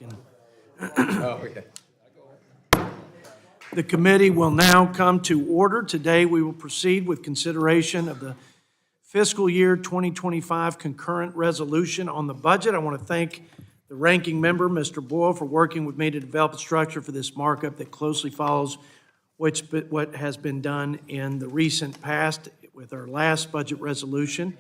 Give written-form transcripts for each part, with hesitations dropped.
can. Oh, okay. The committee will now come to order. Today, we will proceed with consideration of the fiscal year 2025 concurrent resolution on the budget. I want to thank the ranking member, Mr. Boyle, for working with me to develop a structure for this markup that closely follows what has been done in the recent past with our last budget resolution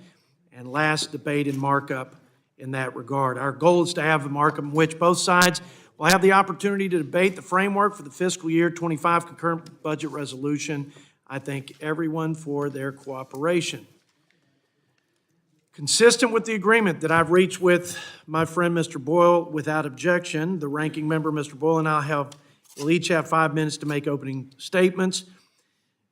and last debate in markup in that regard. Our goal is to have a markup in which both sides will have the opportunity to debate the framework for the fiscal year 25 concurrent budget resolution. I thank everyone for their cooperation. Consistent with the agreement that I've reached with my friend Mr. Boyle, without objection, the ranking member, Mr. Boyle, and I will each have 5 minutes to make opening statements.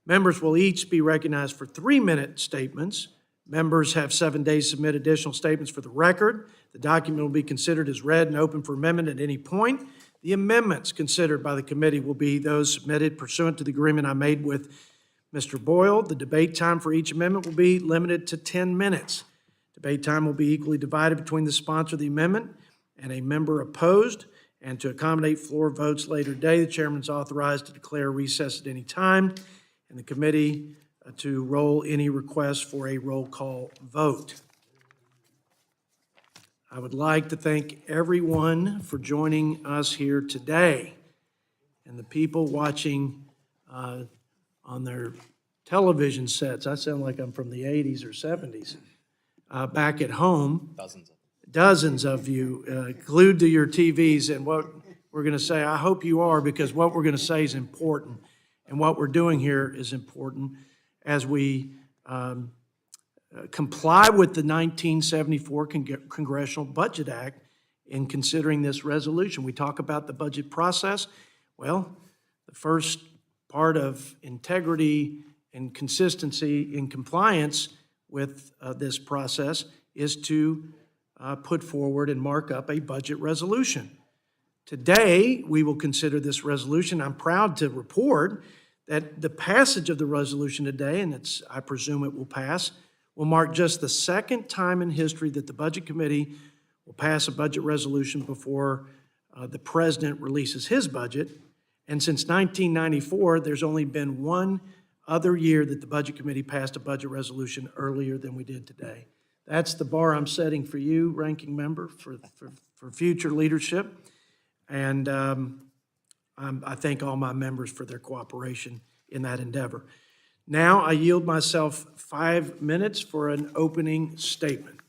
Members will each be recognized for 3-minute statements. Members have 7 days to submit additional statements for the record. The document will be considered as read and open for amendment at any point. The amendments considered by the committee will be those submitted pursuant to the agreement I made with Mr. Boyle. The debate time for each amendment will be limited to 10 minutes. Debate time will be equally divided between the sponsor of the amendment and a member opposed. And to accommodate floor votes later today, the chairman is authorized to declare recess at any time, and the committee to roll any request for a roll call vote. I would like to thank everyone for joining us here today, and the people watching on their television sets. I sound like I'm from the 80s or 70s. Back at home. Dozens of you glued to your TVs, and what we're going to say, I hope you are, because what we're going to say is important, and what we're doing here is important as we comply with the 1974 Congressional Budget Act in considering this resolution. We talk about the budget process. Well, the first part of integrity and consistency in compliance with this process is to put forward and mark up a budget resolution. Today, we will consider this resolution. I'm proud to report that the passage of the resolution today, and I presume it will pass, will mark just the second time in history that the Budget Committee will pass a budget resolution before the President releases his budget. And since 1994, there's only been one other year that the Budget Committee passed a budget resolution earlier than we did today. That's the bar I'm setting for you, ranking member, for future leadership. And I thank all my members for their cooperation in that endeavor. Now I yield myself 5 minutes for an opening statement.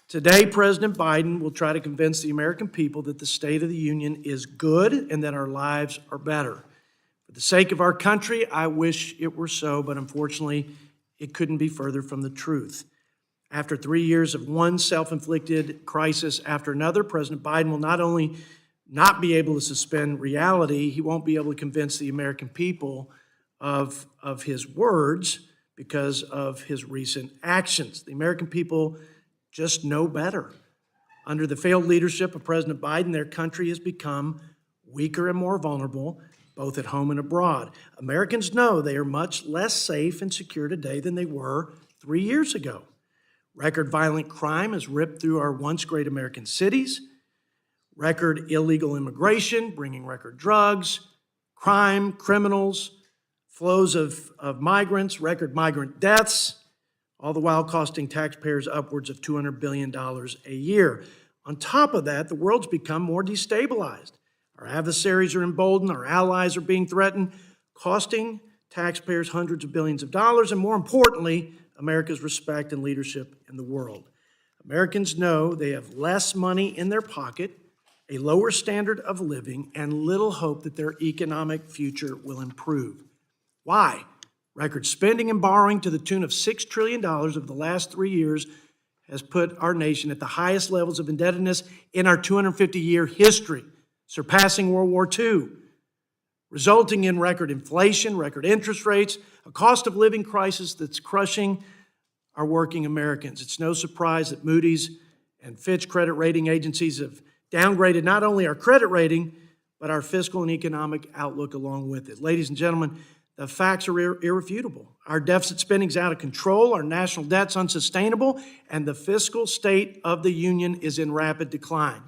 Today, President Biden will try to convince the American people that the State of the Union is good and that our lives are better. For the sake of our country, I wish it were so, but unfortunately, it couldn't be further from the truth. After 3 years of one self-inflicted crisis after another, President Biden will not only not be able to suspend reality, he won't be able to convince the American people of his words because of his recent actions. The American people just know better. Under the failed leadership of President Biden, their country has become weaker and more vulnerable, both at home and abroad. Americans know they are much less safe and secure today than they were 3 years ago. Record violent crime has ripped through our once great American cities. Record illegal immigration, bringing record drugs, crime, criminals, flows of migrants, record migrant deaths, all the while costing taxpayers upwards of $200 billion a year. On top of that, the world's become more destabilized. Our adversaries are emboldened, our allies are being threatened, costing taxpayers hundreds of billions of dollars, and more importantly, America's respect and leadership in the world. Americans know they have less money in their pocket, a lower standard of living, and little hope that their economic future will improve. Why? Record spending and borrowing to the tune of $6 trillion over the last 3 years has put our nation at the highest levels of indebtedness in our 250-year history, surpassing World War II, resulting in record inflation, record interest rates, a cost of living crisis that's crushing our working Americans. It's no surprise that Moody's and Fitch credit rating agencies have downgraded not only our credit rating, but our fiscal and economic outlook along with it. Ladies and gentlemen, the facts are irrefutable. Our deficit spending is out of control, our national debt's unsustainable, and the fiscal state of the union is in rapid decline.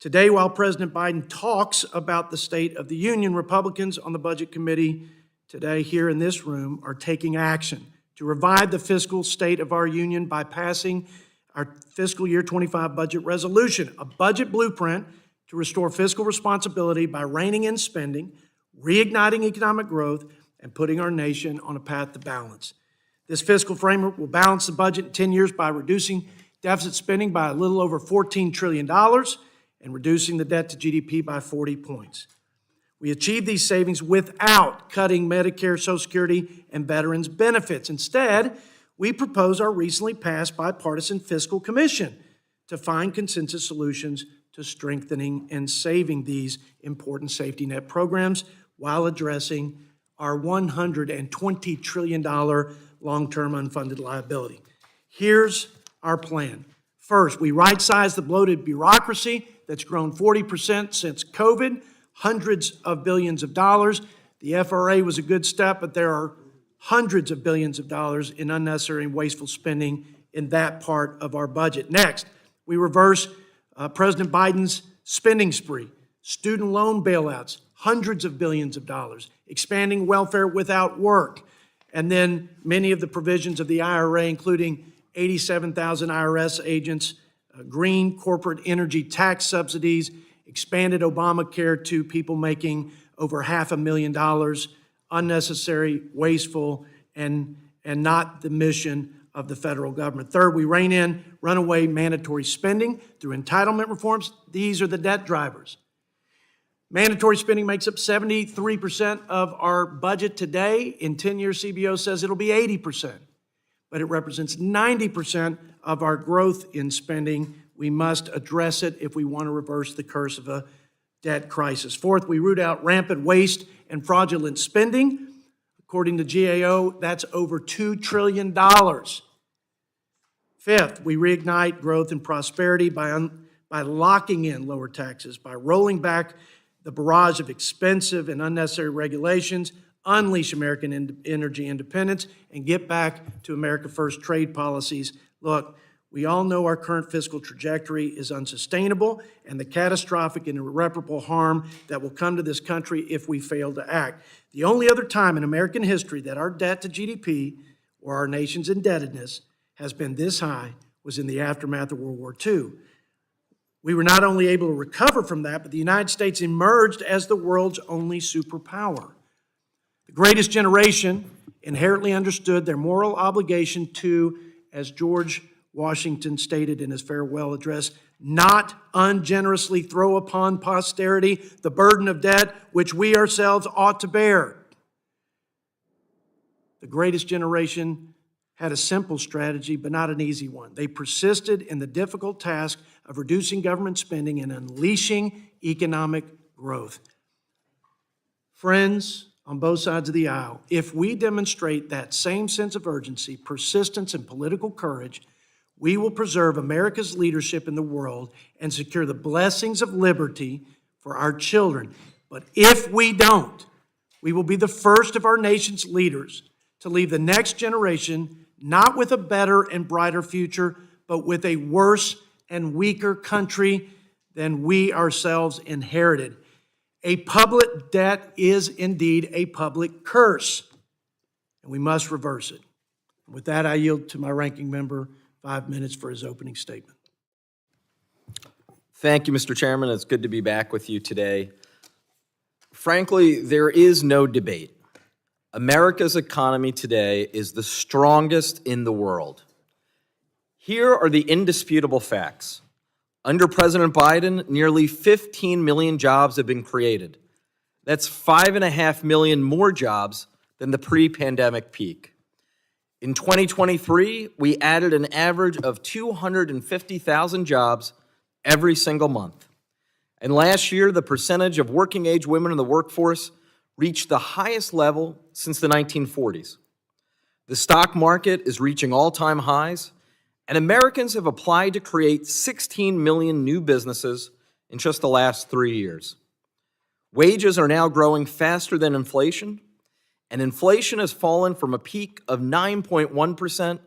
Today, while President Biden talks about the State of the Union, Republicans on the Budget Committee today here in this room are taking action to revive the fiscal state of our union by passing our fiscal year 25 budget resolution, a budget blueprint to restore fiscal responsibility by reining in spending, reigniting economic growth, and putting our nation on a path to balance. This fiscal framework will balance the budget in 10 years by reducing deficit spending by a little over $14 trillion and reducing the debt to GDP by 40 points. We achieve these savings without cutting Medicare, Social Security, and veterans' benefits. Instead, we propose our recently passed bipartisan fiscal commission to find consensus solutions to strengthening and saving these important safety net programs while addressing our $120 trillion long-term unfunded liability. Here's our plan. First, we right-size the bloated bureaucracy that's grown 40% since COVID, hundreds of billions of dollars. The FRA was a good step, but there are hundreds of billions of dollars in unnecessary and wasteful spending in that part of our budget. Next, we reverse President Biden's spending spree, student loan bailouts, hundreds of billions of dollars, expanding welfare without work, and then many of the provisions of the IRA, including 87,000 IRS agents, green corporate energy tax subsidies, expanded Obamacare to people making over $500,000, unnecessary, wasteful, and not the mission of the federal government. Third, we rein in runaway mandatory spending through entitlement reforms. These are the debt drivers. Mandatory spending makes up 73% of our budget today. In 10 years, CBO says it'll be 80%, but it represents 90% of our growth in spending. We must address it if we want to reverse the curse of a debt crisis. Fourth, we root out rampant waste and fraudulent spending. According to GAO, that's over $2 trillion. Fifth, we reignite growth and prosperity by locking in lower taxes, by rolling back the barrage of expensive and unnecessary regulations, unleash American energy independence, and get back to America First trade policies. Look, we all know our current fiscal trajectory is unsustainable and the catastrophic and irreparable harm that will come to this country if we fail to act. The only other time in American history that our debt to GDP or our nation's indebtedness has been this high was in the aftermath of World War II. We were not only able to recover from that, but the United States emerged as the world's only superpower. The greatest generation inherently understood their moral obligation to, as George Washington stated in his farewell address, not ungenerously throw upon posterity the burden of debt which we ourselves ought to bear. The greatest generation had a simple strategy, but not an easy one. They persisted in the difficult task of reducing government spending and unleashing economic growth. Friends on both sides of the aisle, if we demonstrate that same sense of urgency, persistence, and political courage, we will preserve America's leadership in the world and secure the blessings of liberty for our children. But if we don't, we will be the first of our nation's leaders to leave the next generation not with a better and brighter future, but with a worse and weaker country than we ourselves inherited. A public debt is indeed a public curse, and we must reverse it. With that, I yield to my ranking member 5 minutes for his opening statement. Thank you, Mr. Chairman. It's good to be back with you today. Frankly, there is no debate. America's economy today is the strongest in the world. Here are the indisputable facts. Under President Biden, nearly 15 million jobs have been created. That's 5.5 million more jobs than the pre-pandemic peak. In 2023, we added an average of 250,000 jobs every single month. And last year, the percentage of working-age women in the workforce reached the highest level since the 1940s. The stock market is reaching all-time highs, and Americans have applied to create 16 million new businesses in just the last 3 years. Wages are now growing faster than inflation, and inflation has fallen from a peak of 9.1%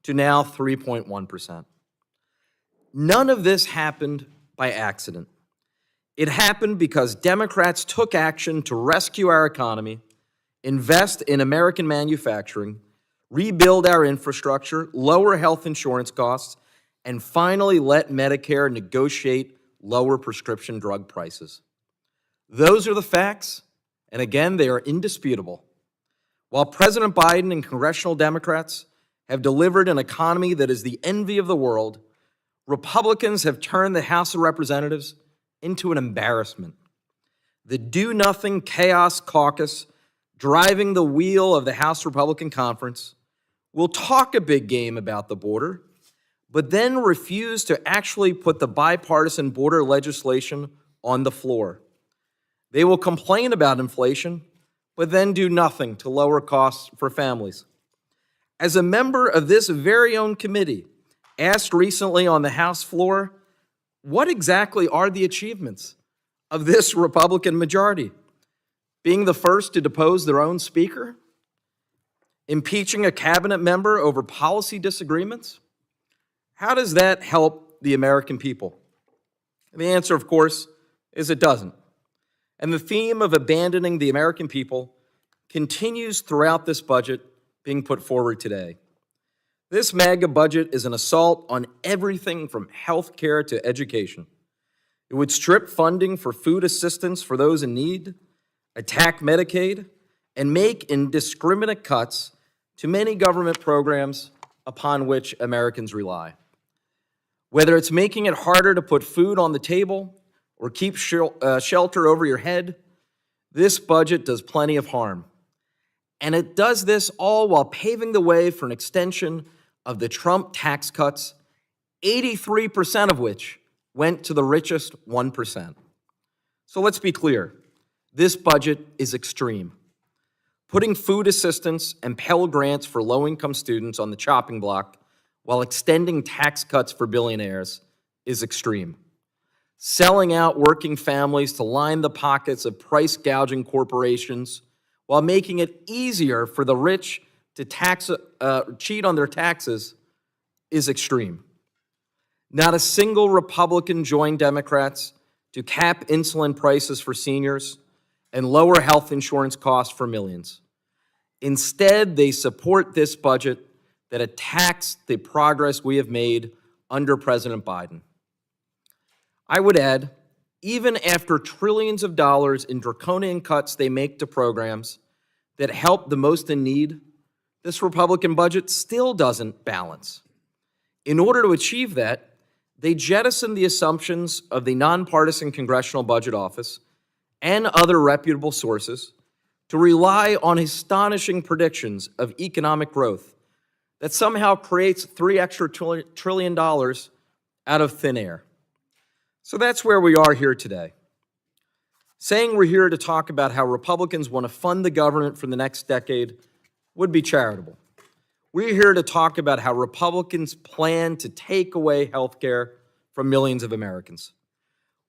to now 3.1%. None of this happened by accident. It happened because Democrats took action to rescue our economy, invest in American manufacturing, rebuild our infrastructure, lower health insurance costs, and finally let Medicare negotiate lower prescription drug prices. Those are the facts, and again, they are indisputable. While President Biden and congressional Democrats have delivered an economy that is the envy of the world, Republicans have turned the House of Representatives into an embarrassment. The do-nothing chaos caucus driving the wheel of the House Republican Conference will talk a big game about the border, but then refuse to actually put the bipartisan border legislation on the floor. They will complain about inflation, but then do nothing to lower costs for families. As a member of this very own committee asked recently on the House floor, what exactly are the achievements of this Republican majority? Being the first to depose their own speaker? Impeaching a cabinet member over policy disagreements? How does that help the American people? The answer, of course, is it doesn't. And the theme of abandoning the American people continues throughout this budget being put forward today. This MAGA budget is an assault on everything from health care to education. It would strip funding for food assistance for those in need, attack Medicaid, and make indiscriminate cuts to many government programs upon which Americans rely. Whether it's making it harder to put food on the table or keep shelter over your head, this budget does plenty of harm. And it does this all while paving the way for an extension of the Trump tax cuts, 83% of which went to the richest 1%. So let's be clear, this budget is extreme. Putting food assistance and Pell Grants for low-income students on the chopping block while extending tax cuts for billionaires is extreme. Selling out working families to line the pockets of price-gouging corporations while making it easier for the rich to cheat on their taxes is extreme. Not a single Republican joined Democrats to cap insulin prices for seniors and lower health insurance costs for millions. Instead, they support this budget that attacks the progress we have made under President Biden. I would add, even after trillions of dollars in draconian cuts they make to programs that help the most in need, this Republican budget still doesn't balance. In order to achieve that, they jettison the assumptions of the nonpartisan Congressional Budget Office and other reputable sources to rely on astonishing predictions of economic growth that somehow creates $3 extra trillion out of thin air. So that's where we are here today. Saying we're here to talk about how Republicans want to fund the government for the next decade would be charitable. We're here to talk about how Republicans plan to take away health care from millions of Americans.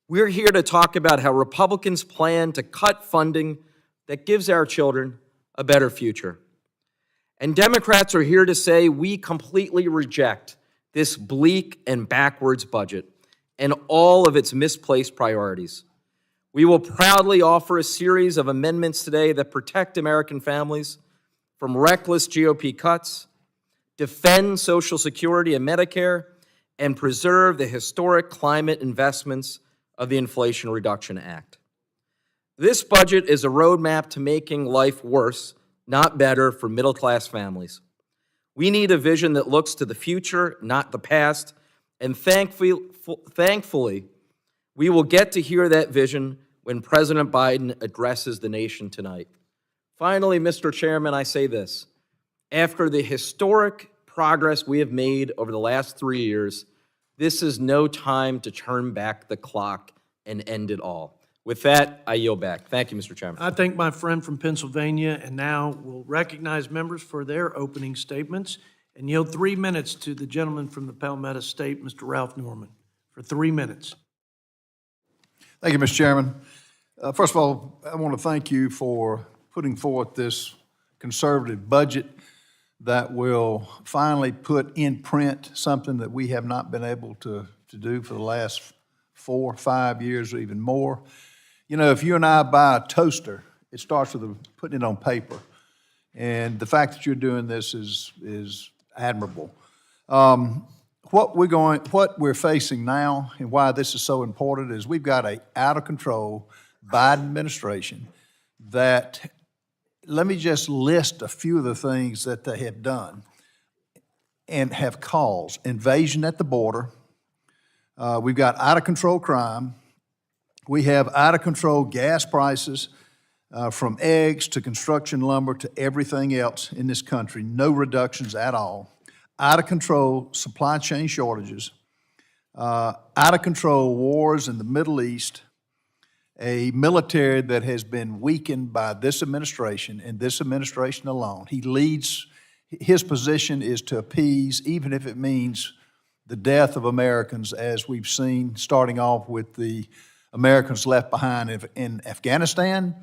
We're here to talk about how Republicans plan to cut funding that gives our children a better future. And Democrats are here to say we completely reject this bleak and backwards budget and all of its misplaced priorities. We will proudly offer a series of amendments today that protect American families from reckless GOP cuts, defend Social Security and Medicare, and preserve the historic climate investments of the Inflation Reduction Act. This budget is a roadmap to making life worse, not better, for middle-class families. We need a vision that looks to the future, not the past, and thankfully, we will get to hear that vision when President Biden addresses the nation tonight. Finally, Mr. Chairman, I say this. After the historic progress we have made over the last 3 years, this is no time to turn back the clock and end it all. With that, I yield back. Thank you, Mr. Chairman. I thank my friend from Pennsylvania, and now we'll recognize members for their opening statements and yield 3 minutes to the gentleman from the Palmetto State, Mr. Ralph Norman, for 3 minutes. Thank you, Mr. Chairman. First of all, I want to thank you for putting forth this conservative budget that will finally put in print something that we have not been able to do for the last 4, 5 years or even more. You know, if you and I buy a toaster, it starts with putting it on paper. And the fact that you're doing this is admirable. What we're facing now and why this is so important is we've got a out-of-control Biden administration that, let me just list a few of the things that they have done and have caused. Invasion at the border. We've got out-of-control crime. We have out-of-control gas prices, from eggs to construction lumber to everything else in this country. No reductions at all. Out-of-control supply chain shortages. Out-of-control wars in the Middle East. A military that has been weakened by this administration and this administration alone. His position is to appease, even if it means the death of Americans, as we've seen, starting off with the Americans left behind in Afghanistan,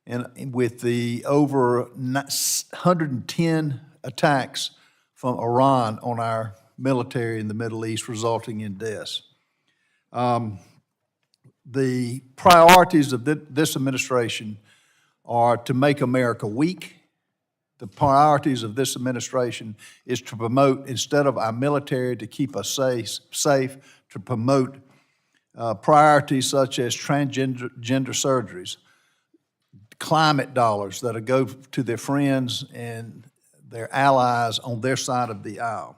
and with the over 110 attacks from Iran on our military in the Middle East, resulting in deaths. The priorities of this administration are to make America weak. The priorities of this administration is to promote, instead of our military to keep us safe, to promote priorities such as transgender surgeries, climate dollars that go to their friends and their allies on their side of the aisle.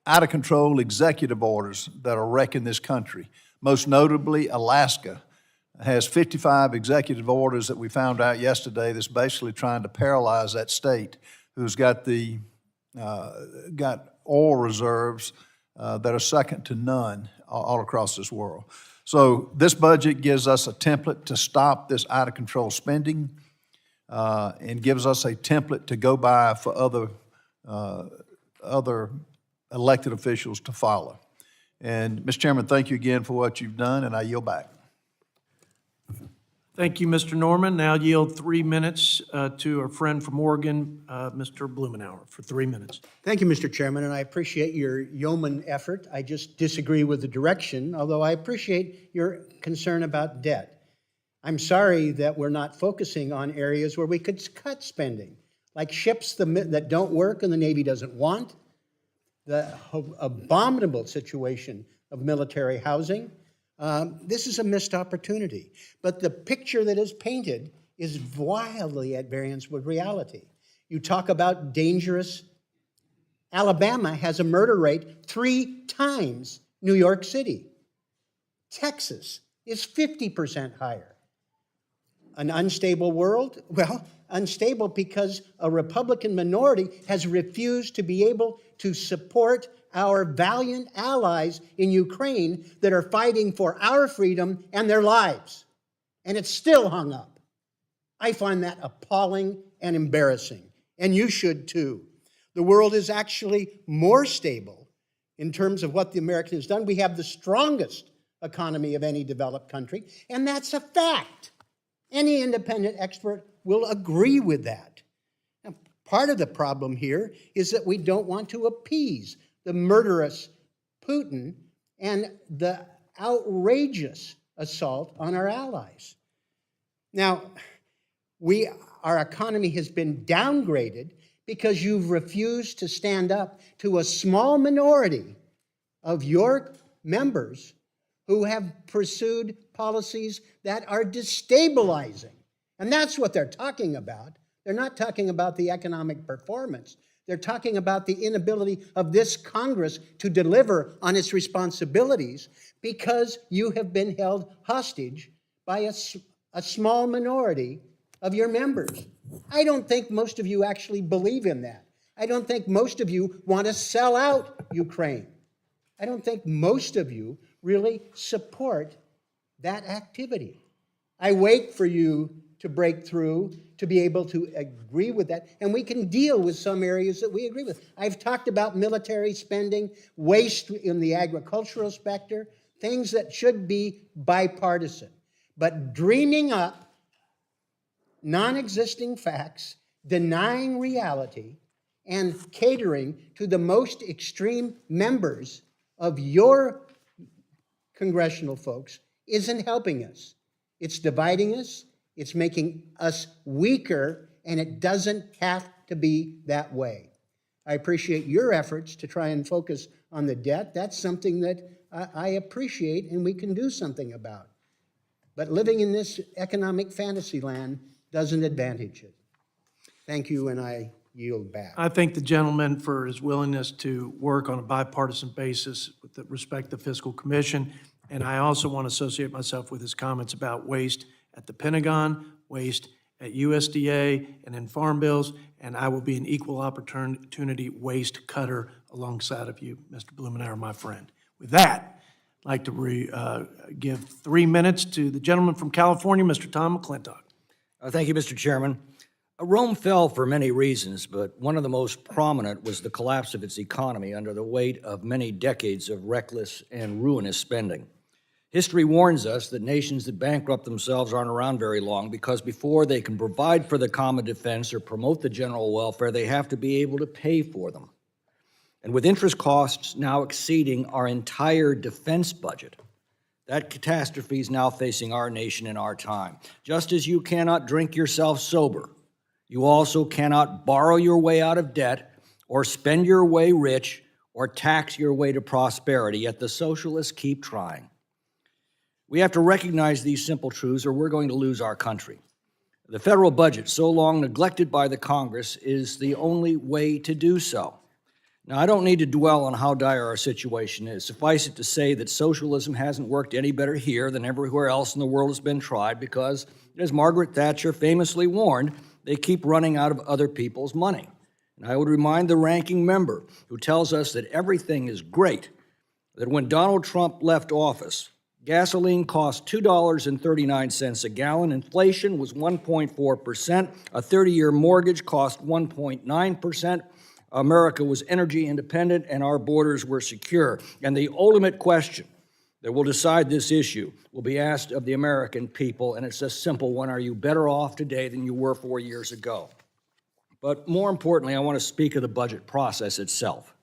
Out-of-control executive orders that are wrecking this country. Most notably, Alaska has 55 executive orders that we found out yesterday that's basically trying to paralyze that state, who's got oil reserves that are second to none all across this world. So this budget gives us a template to stop this out-of-control spending and gives us a template to go by for other elected officials to follow. And, Mr. Chairman, thank you again for what you've done, and I yield back. Thank you, Mr. Norman. Now yield 3 minutes to our friend from Oregon, Mr. Blumenauer, for 3 minutes. Thank you, Mr. Chairman, and I appreciate your yeoman effort. I just disagree with the direction, although I appreciate your concern about debt. I'm sorry that we're not focusing on areas where we could cut spending, like ships that don't work and the Navy doesn't want, the abominable situation of military housing. This is a missed opportunity. But the picture that is painted is wildly at variance with reality. You talk about dangerous. Alabama has a murder rate 3 times New York City. Texas is 50% higher. An unstable world? Well, unstable because a Republican minority has refused to be able to support our valiant allies in Ukraine that are fighting for our freedom and their lives. And it's still hung up. I find that appalling and embarrassing. And you should too. The world is actually more stable in terms of what the American has done. We have the strongest economy of any developed country, and that's a fact. Any independent expert will agree with that. Now, part of the problem here is that we don't want to appease the murderous Putin and the outrageous assault on our allies. Now, our economy has been downgraded because you've refused to stand up to a small minority of your members who have pursued policies that are destabilizing. And that's what they're talking about. They're not talking about the economic performance. They're talking about the inability of this Congress to deliver on its responsibilities because you have been held hostage by a small minority of your members. I don't think most of you actually believe in that. I don't think most of you want to sell out Ukraine. I don't think most of you really support that activity. I wait for you to break through, to be able to agree with that, and we can deal with some areas that we agree with. I've talked about military spending, waste in the agricultural sector, things that should be bipartisan. But dreaming up non-existing facts, denying reality, and catering to the most extreme members of your congressional folks isn't helping us. It's dividing us, it's making us weaker, and it doesn't have to be that way. I appreciate your efforts to try and focus on the debt. That's something that I appreciate and we can do something about. But living in this economic fantasy land doesn't advantage it. Thank you, and I yield back. I thank the gentleman for his willingness to work on a bipartisan basis with respect to the Fiscal Commission. And I also want to associate myself with his comments about waste at the Pentagon, waste at USDA and in farm bills, and I will be an equal opportunity waste cutter alongside of you, Mr. Blumenauer, my friend. With that, I'd like to give 3 minutes to the gentleman from California, Mr. Tom McClintock. Thank you, Mr. Chairman. Rome fell for many reasons, but one of the most prominent was the collapse of its economy under the weight of many decades of reckless and ruinous spending. History warns us that nations that bankrupt themselves aren't around very long because before they can provide for the common defense or promote the general welfare, they have to be able to pay for them. And with interest costs now exceeding our entire defense budget, that catastrophe is now facing our nation in our time. Just as you cannot drink yourself sober, you also cannot borrow your way out of debt or spend your way rich or tax your way to prosperity, yet the socialists keep trying. We have to recognize these simple truths or we're going to lose our country. The federal budget, so long neglected by the Congress, is the only way to do so. Now, I don't need to dwell on how dire our situation is. Suffice it to say that socialism hasn't worked any better here than everywhere else in the world has been tried because, as Margaret Thatcher famously warned, they keep running out of other people's money. And I would remind the ranking member who tells us that everything is great, that when Donald Trump left office, gasoline cost $2.39 a gallon, inflation was 1.4%, a 30-year mortgage cost 1.9%, America was energy independent, and our borders were secure. And the ultimate question that will decide this issue will be asked of the American people, and it's a simple one. Are you better off today than you were 4 years ago? But more importantly, I want to speak of the budget process itself.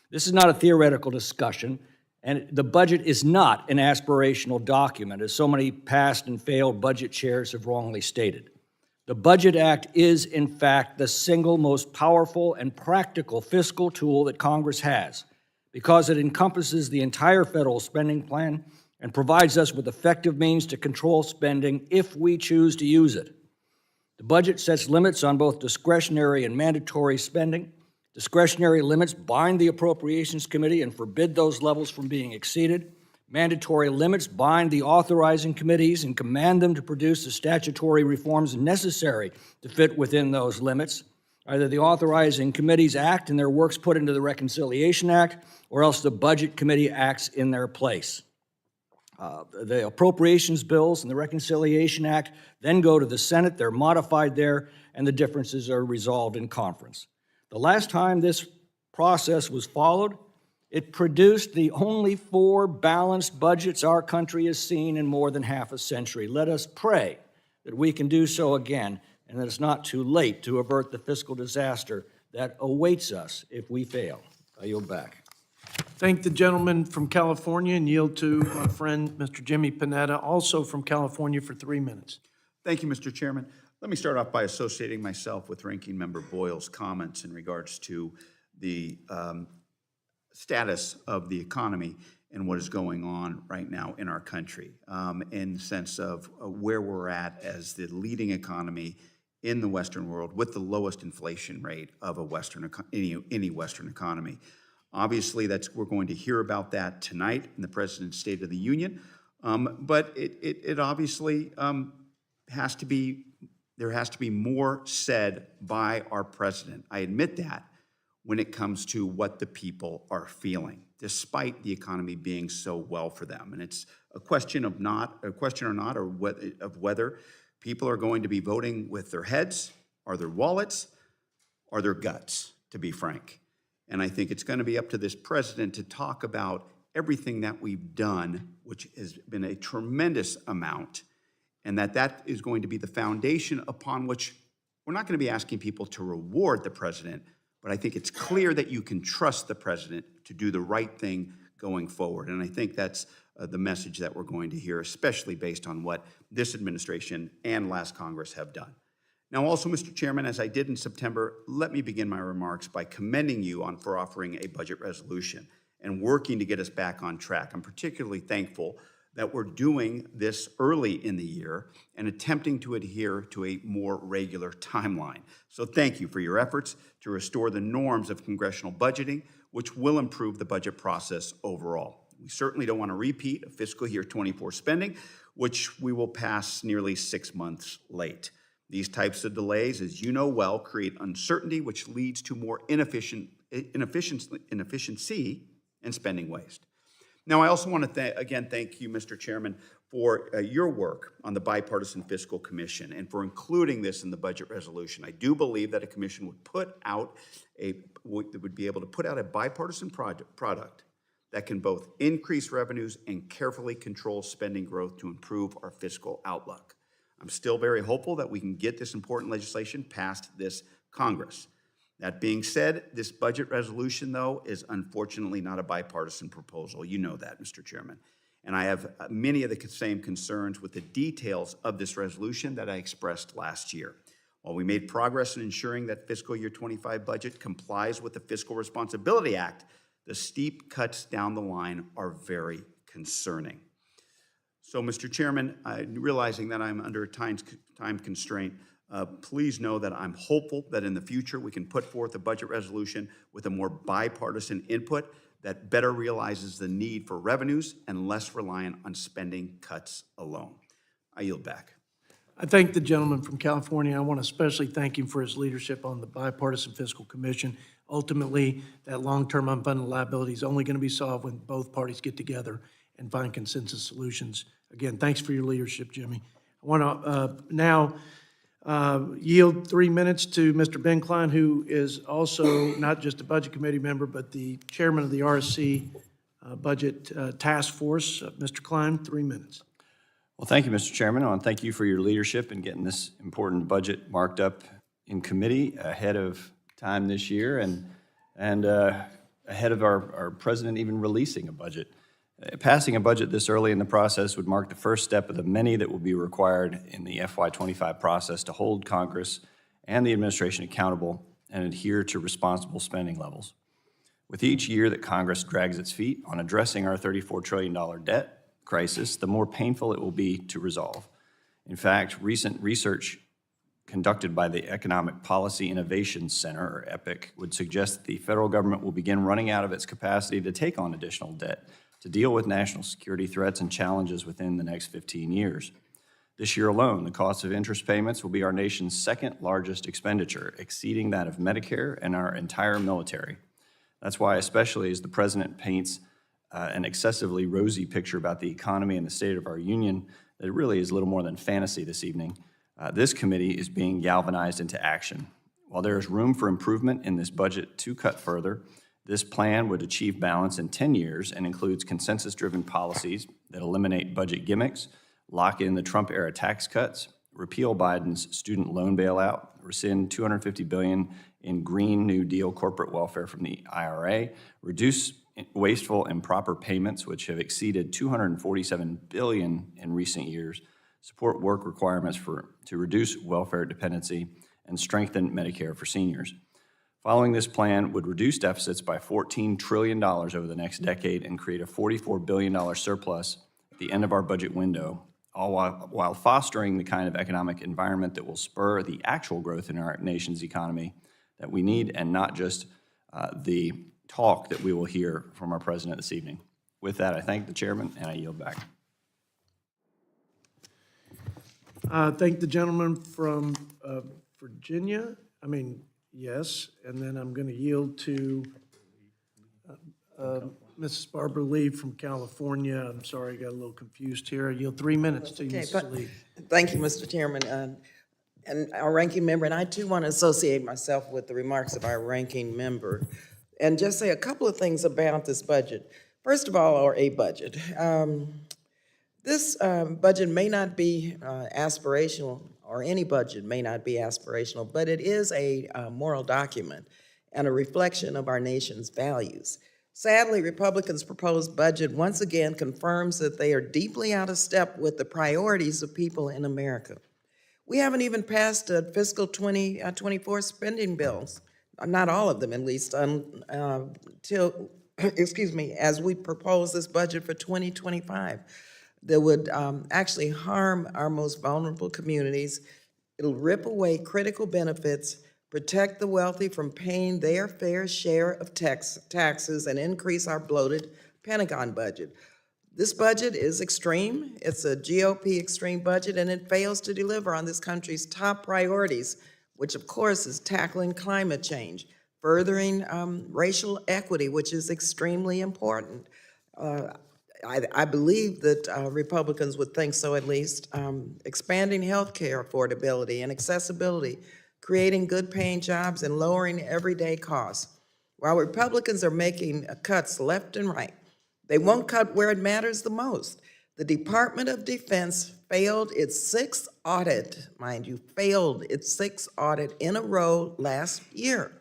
This is not a theoretical discussion, and the budget is not an aspirational document, as so many past and failed budget chairs have wrongly stated. The Budget Act is, in fact, the single most powerful and practical fiscal tool that Congress has, because it encompasses the entire federal spending plan and provides us with effective means to control spending if we choose to use it. The budget sets limits on both discretionary and mandatory spending. Discretionary limits bind the Appropriations Committee and forbid those levels from being exceeded. Mandatory limits bind the authorizing committees and command them to produce the statutory reforms necessary to fit within those limits. Either the authorizing committees act and their work's put into the Reconciliation Act, or else the Budget Committee acts in their place. The appropriations bills and the Reconciliation Act then go to the Senate, they're modified there, and the differences are resolved in conference. The last time this process was followed, it produced the only 4 balanced budgets our country has seen in more than half a century. Let us pray that we can do so again, and that it's not too late to avert the fiscal disaster that awaits us if we fail. I yield back. Thank the gentleman from California and yield to my friend, Mr. Jimmy Panetta, also from California, for 3 minutes. Thank you, Mr. Chairman. Let me start off by associating myself with Ranking Member Boyle's comments in regards to the status of the economy and what is going on right now in our country, in the sense of where we're at as the leading economy in the Western world with the lowest inflation rate of any Western economy. Obviously, we're going to hear about that tonight in the President's State of the Union, but it obviously has to be, there has to be more said by our President. I admit that when it comes to what the people are feeling, despite the economy being so well for them. And it's a question of whether people are going to be voting with their heads, or their wallets, or their guts, to be frank. And I think it's going to be up to this president to talk about everything that we've done, which has been a tremendous amount, and that is going to be the foundation upon which we're not going to be asking people to reward the president, but I think it's clear that you can trust the president to do the right thing going forward. And I think that's the message that we're going to hear, especially based on what this administration and last Congress have done. Now, also, Mr. Chairman, as I did in September, let me begin my remarks by commending you for offering a budget resolution and working to get us back on track. I'm particularly thankful that we're doing this early in the year and attempting to adhere to a more regular timeline. So thank you for your efforts to restore the norms of congressional budgeting, which will improve the budget process overall. We certainly don't want to repeat of fiscal year 24 spending, which we will pass nearly 6 months late. These types of delays, as you know well, create uncertainty, which leads to more inefficiency and spending waste. Now, I also want to again thank you, Mr. Chairman, for your work on the Bipartisan Fiscal Commission and for including this in the budget resolution. I do believe that a commission would be able to put out a bipartisan product that can both increase revenues and carefully control spending growth to improve our fiscal outlook. I'm still very hopeful that we can get this important legislation passed this Congress. That being said, this budget resolution, though, is unfortunately not a bipartisan proposal. You know that, Mr. Chairman. And I have many of the same concerns with the details of this resolution that I expressed last year. While we made progress in ensuring that fiscal year 25 budget complies with the Fiscal Responsibility Act, the steep cuts down the line are very concerning. So, Mr. Chairman, realizing that I'm under a time constraint, please know that I'm hopeful that in the future we can put forth a budget resolution with a more bipartisan input that better realizes the need for revenues and less reliant on spending cuts alone. I yield back. I thank the gentleman from California. I want to especially thank him for his leadership on the Bipartisan Fiscal Commission. Ultimately, that long-term unfunded liability is only going to be solved when both parties get together and find consensus solutions. Again, thanks for your leadership, Jimmy. I want to now yield 3 minutes to Mr. Ben Klein, who is also not just a Budget Committee member, but the chairman of the RSC Budget Task Force. Mr. Klein, 3 minutes. Well, thank you, Mr. Chairman. I want to thank you for your leadership in getting this important budget marked up in committee ahead of time this year and ahead of our president even releasing a budget. Passing a budget this early in the process would mark the first step of the many that will be required in the FY25 process to hold Congress and the administration accountable and adhere to responsible spending levels. With each year that Congress drags its feet on addressing our $34 trillion debt crisis, the more painful it will be to resolve. In fact, recent research conducted by the Economic Policy Innovation Center, or EPIC, would suggest that the federal government will begin running out of its capacity to take on additional debt to deal with national security threats and challenges within the next 15 years. This year alone, the cost of interest payments will be our nation's second largest expenditure, exceeding that of Medicare and our entire military. That's why, especially as the president paints an excessively rosy picture about the economy and the state of our union, that it really is little more than fantasy this evening, this committee is being galvanized into action. While there is room for improvement in this budget to cut further, this plan would achieve balance in 10 years and includes consensus-driven policies that eliminate budget gimmicks, lock in the Trump-era tax cuts, repeal Biden's student loan bailout, rescind $250 billion in Green New Deal corporate welfare from the IRA, reduce wasteful improper payments, which have exceeded $247 billion in recent years, support work requirements to reduce welfare dependency, and strengthen Medicare for seniors. Following this plan would reduce deficits by $14 trillion over the next decade and create a $44 billion surplus at the end of our budget window, all while fostering the kind of economic environment that will spur the actual growth in our nation's economy that we need, and not just the talk that we will hear from our president this evening. With that, I thank the chairman, and I yield back. Thank the gentleman from Virginia. Yes, and then I'm going to yield to Mrs. Barbara Lee from California. I'm sorry, I got a little confused here. I yield 3 minutes to you, Mrs. Lee. Thank you, Mr. Chairman, and our ranking member. And I, too, want to associate myself with the remarks of our ranking member and just say a couple of things about this budget. First of all, or a budget. This budget may not be aspirational, or any budget may not be aspirational, but it is a moral document and a reflection of our nation's values. Sadly, Republicans' proposed budget once again confirms that they are deeply out of step with the priorities of people in America. We haven't even passed a fiscal 2024 spending bills, not all of them at least, until, excuse me, as we propose this budget for 2025 that would actually harm our most vulnerable communities. It'll rip away critical benefits, protect the wealthy from paying their fair share of taxes, and increase our bloated Pentagon budget. This budget is extreme. It's a GOP extreme budget, and it fails to deliver on this country's top priorities, which of course is tackling climate change, furthering racial equity, which is extremely important. I believe that Republicans would think so at least. Expanding health care affordability and accessibility, creating good-paying jobs, and lowering everyday costs. While Republicans are making cuts left and right, they won't cut where it matters the most. The Department of Defense failed its sixth audit, mind you, failed its sixth audit in a row last year.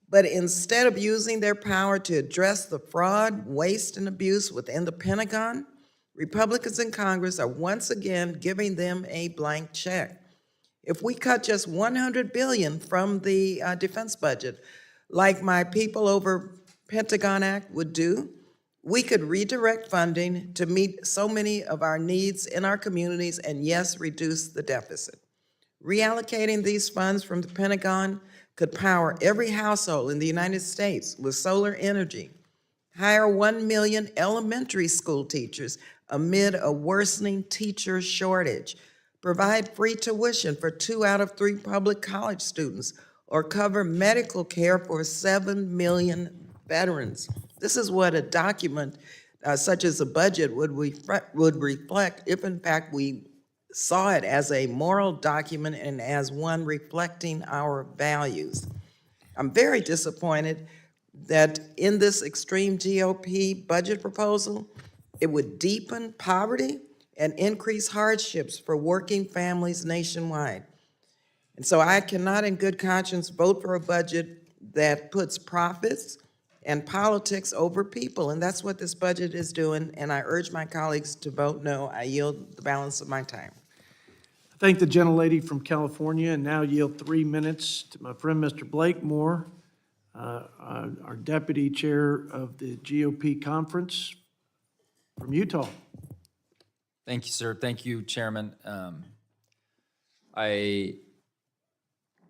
But instead of using their power to address the fraud, waste, and abuse within the Pentagon, Republicans in Congress are once again giving them a blank check. If we cut just $100 billion from the defense budget, like my People Over Pentagon Act would do, we could redirect funding to meet so many of our needs in our communities and, yes, reduce the deficit. Reallocating these funds from the Pentagon could power every household in the United States with solar energy, hire 1 million elementary school teachers amid a worsening teacher shortage, provide free tuition for 2 out of 3 public college students, or cover medical care for 7 million veterans. This is what a document such as a budget would reflect if in fact we saw it as a moral document and as one reflecting our values. I'm very disappointed that in this extreme GOP budget proposal, it would deepen poverty and increase hardships for working families nationwide. And so I cannot in good conscience vote for a budget that puts profits and politics over people, and that's what this budget is doing, and I urge my colleagues to vote no. I yield the balance of my time. I thank the gentlelady from California, and now yield 3 minutes to my friend, Mr. Blake Moore, our Deputy Chair of the GOP Conference from Utah. Thank you, sir. Thank you, Chairman. I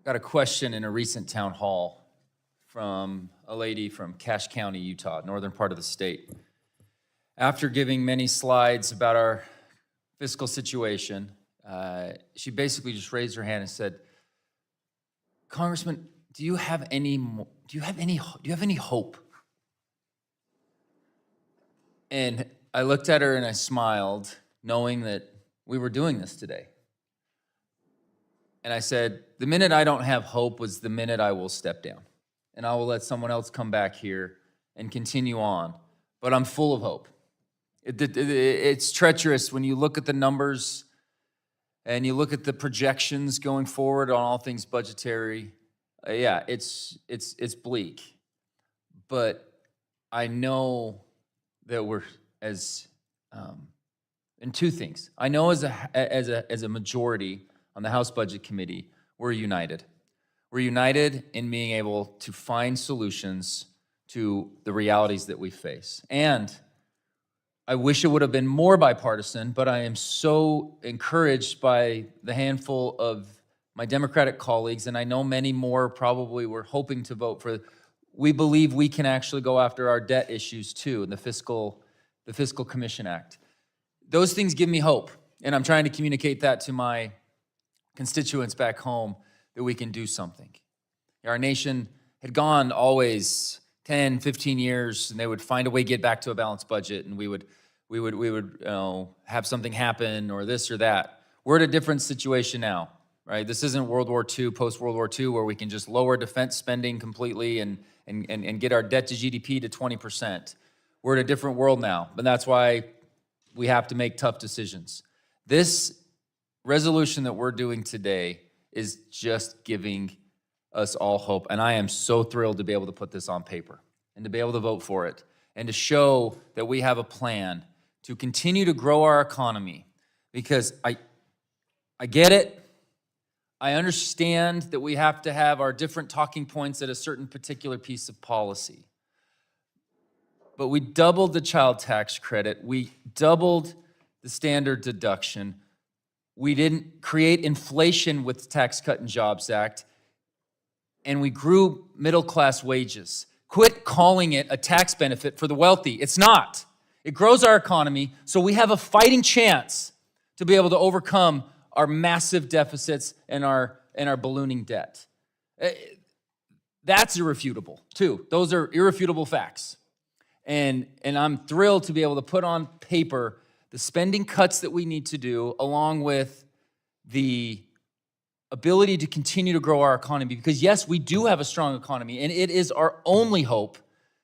got a question in a recent town hall from a lady from Cache County, Utah, northern part of the state. After giving many slides about our fiscal situation, she basically just raised her hand and said, "Congressman, do you have any hope?" And I looked at her and I smiled, knowing that we were doing this today. And I said, the minute I don't have hope was the minute I will step down. And I will let someone else come back here and continue on. But I'm full of hope. It's treacherous when you look at the numbers and you look at the projections going forward on all things budgetary. Yeah, it's bleak. But I know that we're and 2 things. I know as a majority on the House Budget Committee, we're united. We're united in being able to find solutions to the realities that we face. And I wish it would have been more bipartisan, but I am so encouraged by the handful of my Democratic colleagues, and I know many more probably were hoping to vote for. We believe we can actually go after our debt issues too, in the Fiscal Commission Act. Those things give me hope, and I'm trying to communicate that to my constituents back home, that we can do something. Our nation had gone always 10, 15 years, and they would find a way to get back to a balanced budget, and we would have something happen or this or that. We're at a different situation now, right? This isn't World War II, post-World War II, where we can just lower defense spending completely and get our debt to GDP to 20%. We're in a different world now, and that's why we have to make tough decisions. This resolution that we're doing today is just giving us all hope, and I am so thrilled to be able to put this on paper and to be able to vote for it and to show that we have a plan to continue to grow our economy. Because I get it. I understand that we have to have our different talking points at a certain particular piece of policy. But we doubled the child tax credit. We doubled the standard deduction. We didn't create inflation with the Tax Cut and Jobs Act. And we grew middle-class wages. Quit calling it a tax benefit for the wealthy. It's not. It grows our economy, so we have a fighting chance to be able to overcome our massive deficits and our ballooning debt. That's irrefutable, too. Those are irrefutable facts. And I'm thrilled to be able to put on paper the spending cuts that we need to do, along with the ability to continue to grow our economy. Because yes, we do have a strong economy, and it is our only hope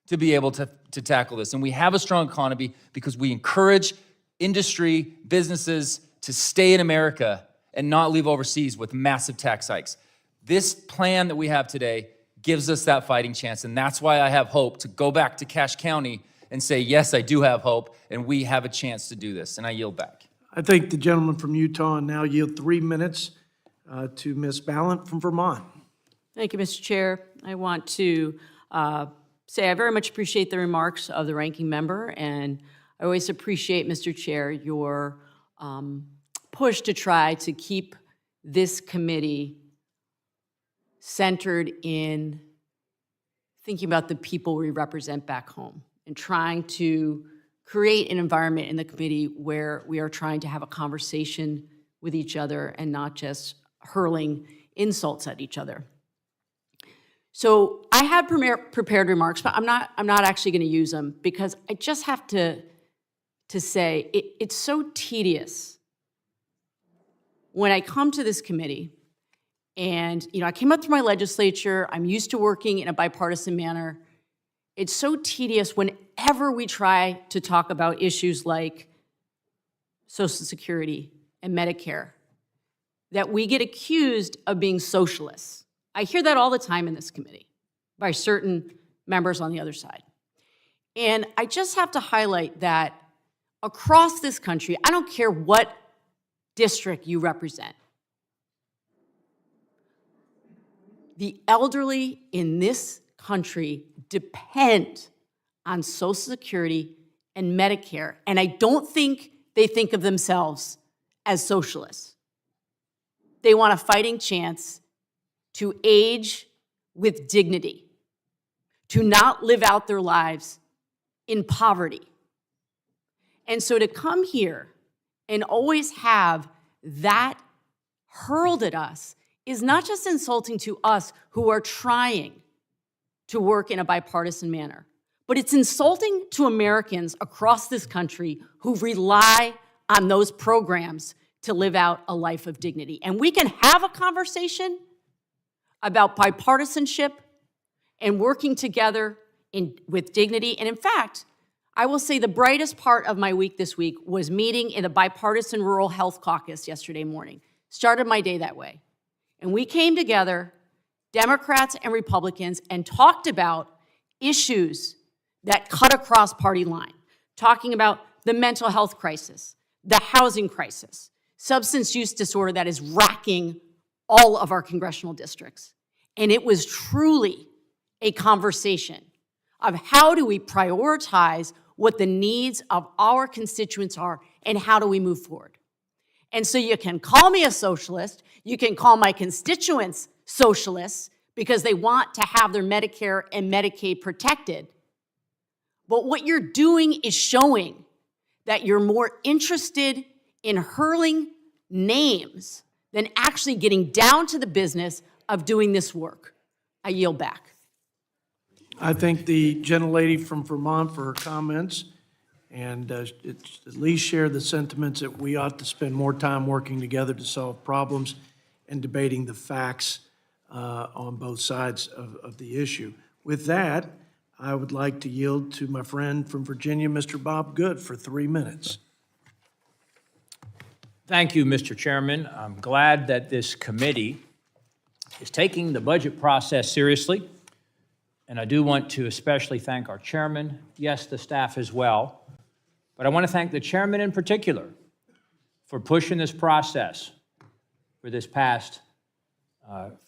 to be able to tackle this. And we have a strong economy because we encourage industry, businesses to stay in America and not leave overseas with massive tax hikes. This plan that we have today gives us that fighting chance, and that's why I have hope to go back to Cache County and say, yes, I do have hope, and we have a chance to do this, and I yield back. I thank the gentleman from Utah and now yield 3 minutes to Ms. Ballant from Vermont. Thank you, Mr. Chair. I want to say I very much appreciate the remarks of the ranking member, and I always appreciate, Mr. Chair, your push to try to keep this committee centered in thinking about the people we represent back home and trying to create an environment in the committee where we are trying to have a conversation with each other and not just hurling insults at each other. So I have prepared remarks, but I'm not actually going to use them because I just have to say it's so tedious when I come to this committee. And, I came up through my legislature. I'm used to working in a bipartisan manner. It's so tedious whenever we try to talk about issues like Social Security and Medicare that we get accused of being socialists. I hear that all the time in this committee by certain members on the other side. And I just have to highlight that across this country, I don't care what district you represent, the elderly in this country depend on Social Security and Medicare, and I don't think they think of themselves as socialists. They want a fighting chance to age with dignity, to not live out their lives in poverty. And so to come here and always have that hurled at us is not just insulting to us who are trying to work in a bipartisan manner, but it's insulting to Americans across this country who rely on those programs to live out a life of dignity. And we can have a conversation about bipartisanship and working together with dignity. And in fact, I will say the brightest part of my week this week was meeting in the Bipartisan Rural Health Caucus yesterday morning. Started my day that way. And we came together, Democrats and Republicans, and talked about issues that cut across party line, talking about the mental health crisis, the housing crisis, substance use disorder that is racking all of our congressional districts. And it was truly a conversation of how do we prioritize what the needs of our constituents are and how do we move forward. And so you can call me a socialist, you can call my constituents socialists because they want to have their Medicare and Medicaid protected. But what you're doing is showing that you're more interested in hurling names than actually getting down to the business of doing this work. I yield back. I thank the gentlelady from Vermont for her comments, and it's at least share the sentiments that we ought to spend more time working together to solve problems and debating the facts on both sides of the issue. With that, I would like to yield to my friend from Virginia, Mr. Bob Good, for 3 minutes. Thank you, Mr. Chairman. I'm glad that this committee is taking the budget process seriously. and I do want to especially thank our chairman, yes, the staff as well, but I want to thank the chairman in particular for pushing this process for this past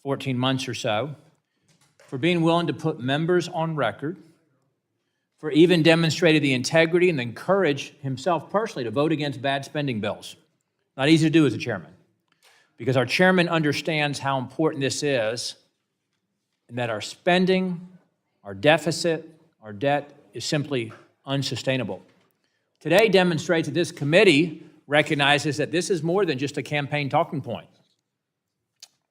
14 months or so, for being willing to put members on record, for even demonstrating the integrity and the courage himself personally to vote against bad spending bills. Not easy to do as a chairman, because our chairman understands how important this is, and that our spending, our deficit, our debt is simply unsustainable. Today demonstrates that this committee recognizes that this is more than just a campaign talking point.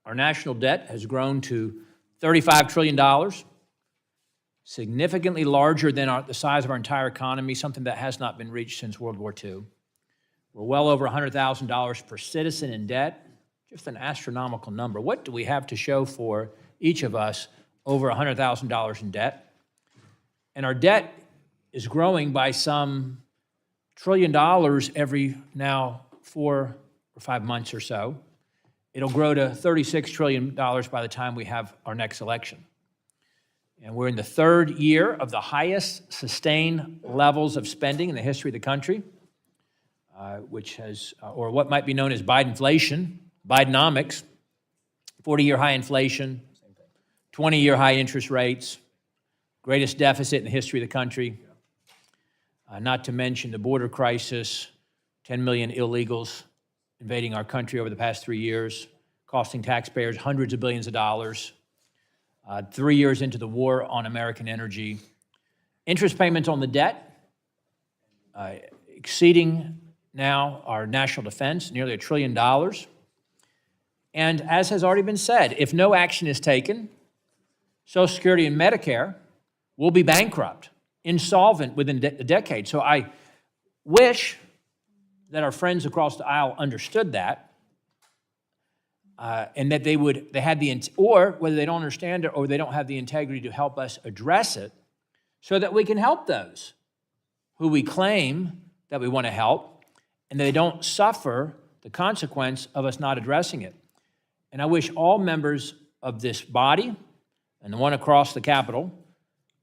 Our national debt has grown to $35 trillion, significantly larger than the size of our entire economy, something that has not been reached since World War II. We're well over $100,000 per citizen in debt, just an astronomical number. What do we have to show for each of us over $100,000 in debt? And our debt is growing by some $1 trillion every now 4 or 5 months or so. It'll grow to $36 trillion by the time we have our next election. And we're in the third year of the highest sustained levels of spending in the history of the country, which has, or what might be known as Bidenflation, Bidenomics, 40-year high inflation, 20-year high interest rates, greatest deficit in the history of the country, not to mention the border crisis, 10 million illegals invading our country over the past 3 years, costing taxpayers hundreds of billions of dollars, 3 years into the war on American energy, interest payments on the debt exceeding now our national defense, nearly $1 trillion. And as has already been said, if no action is taken, Social Security and Medicare will be bankrupt, insolvent within a decade. So I wish that our friends across the aisle understood that, and that they had the, or whether they don't understand it or they don't have the integrity to help us address it, so that we can help those who we claim that we want to help, and they don't suffer the consequence of us not addressing it. And I wish all members of this body and the one across the Capitol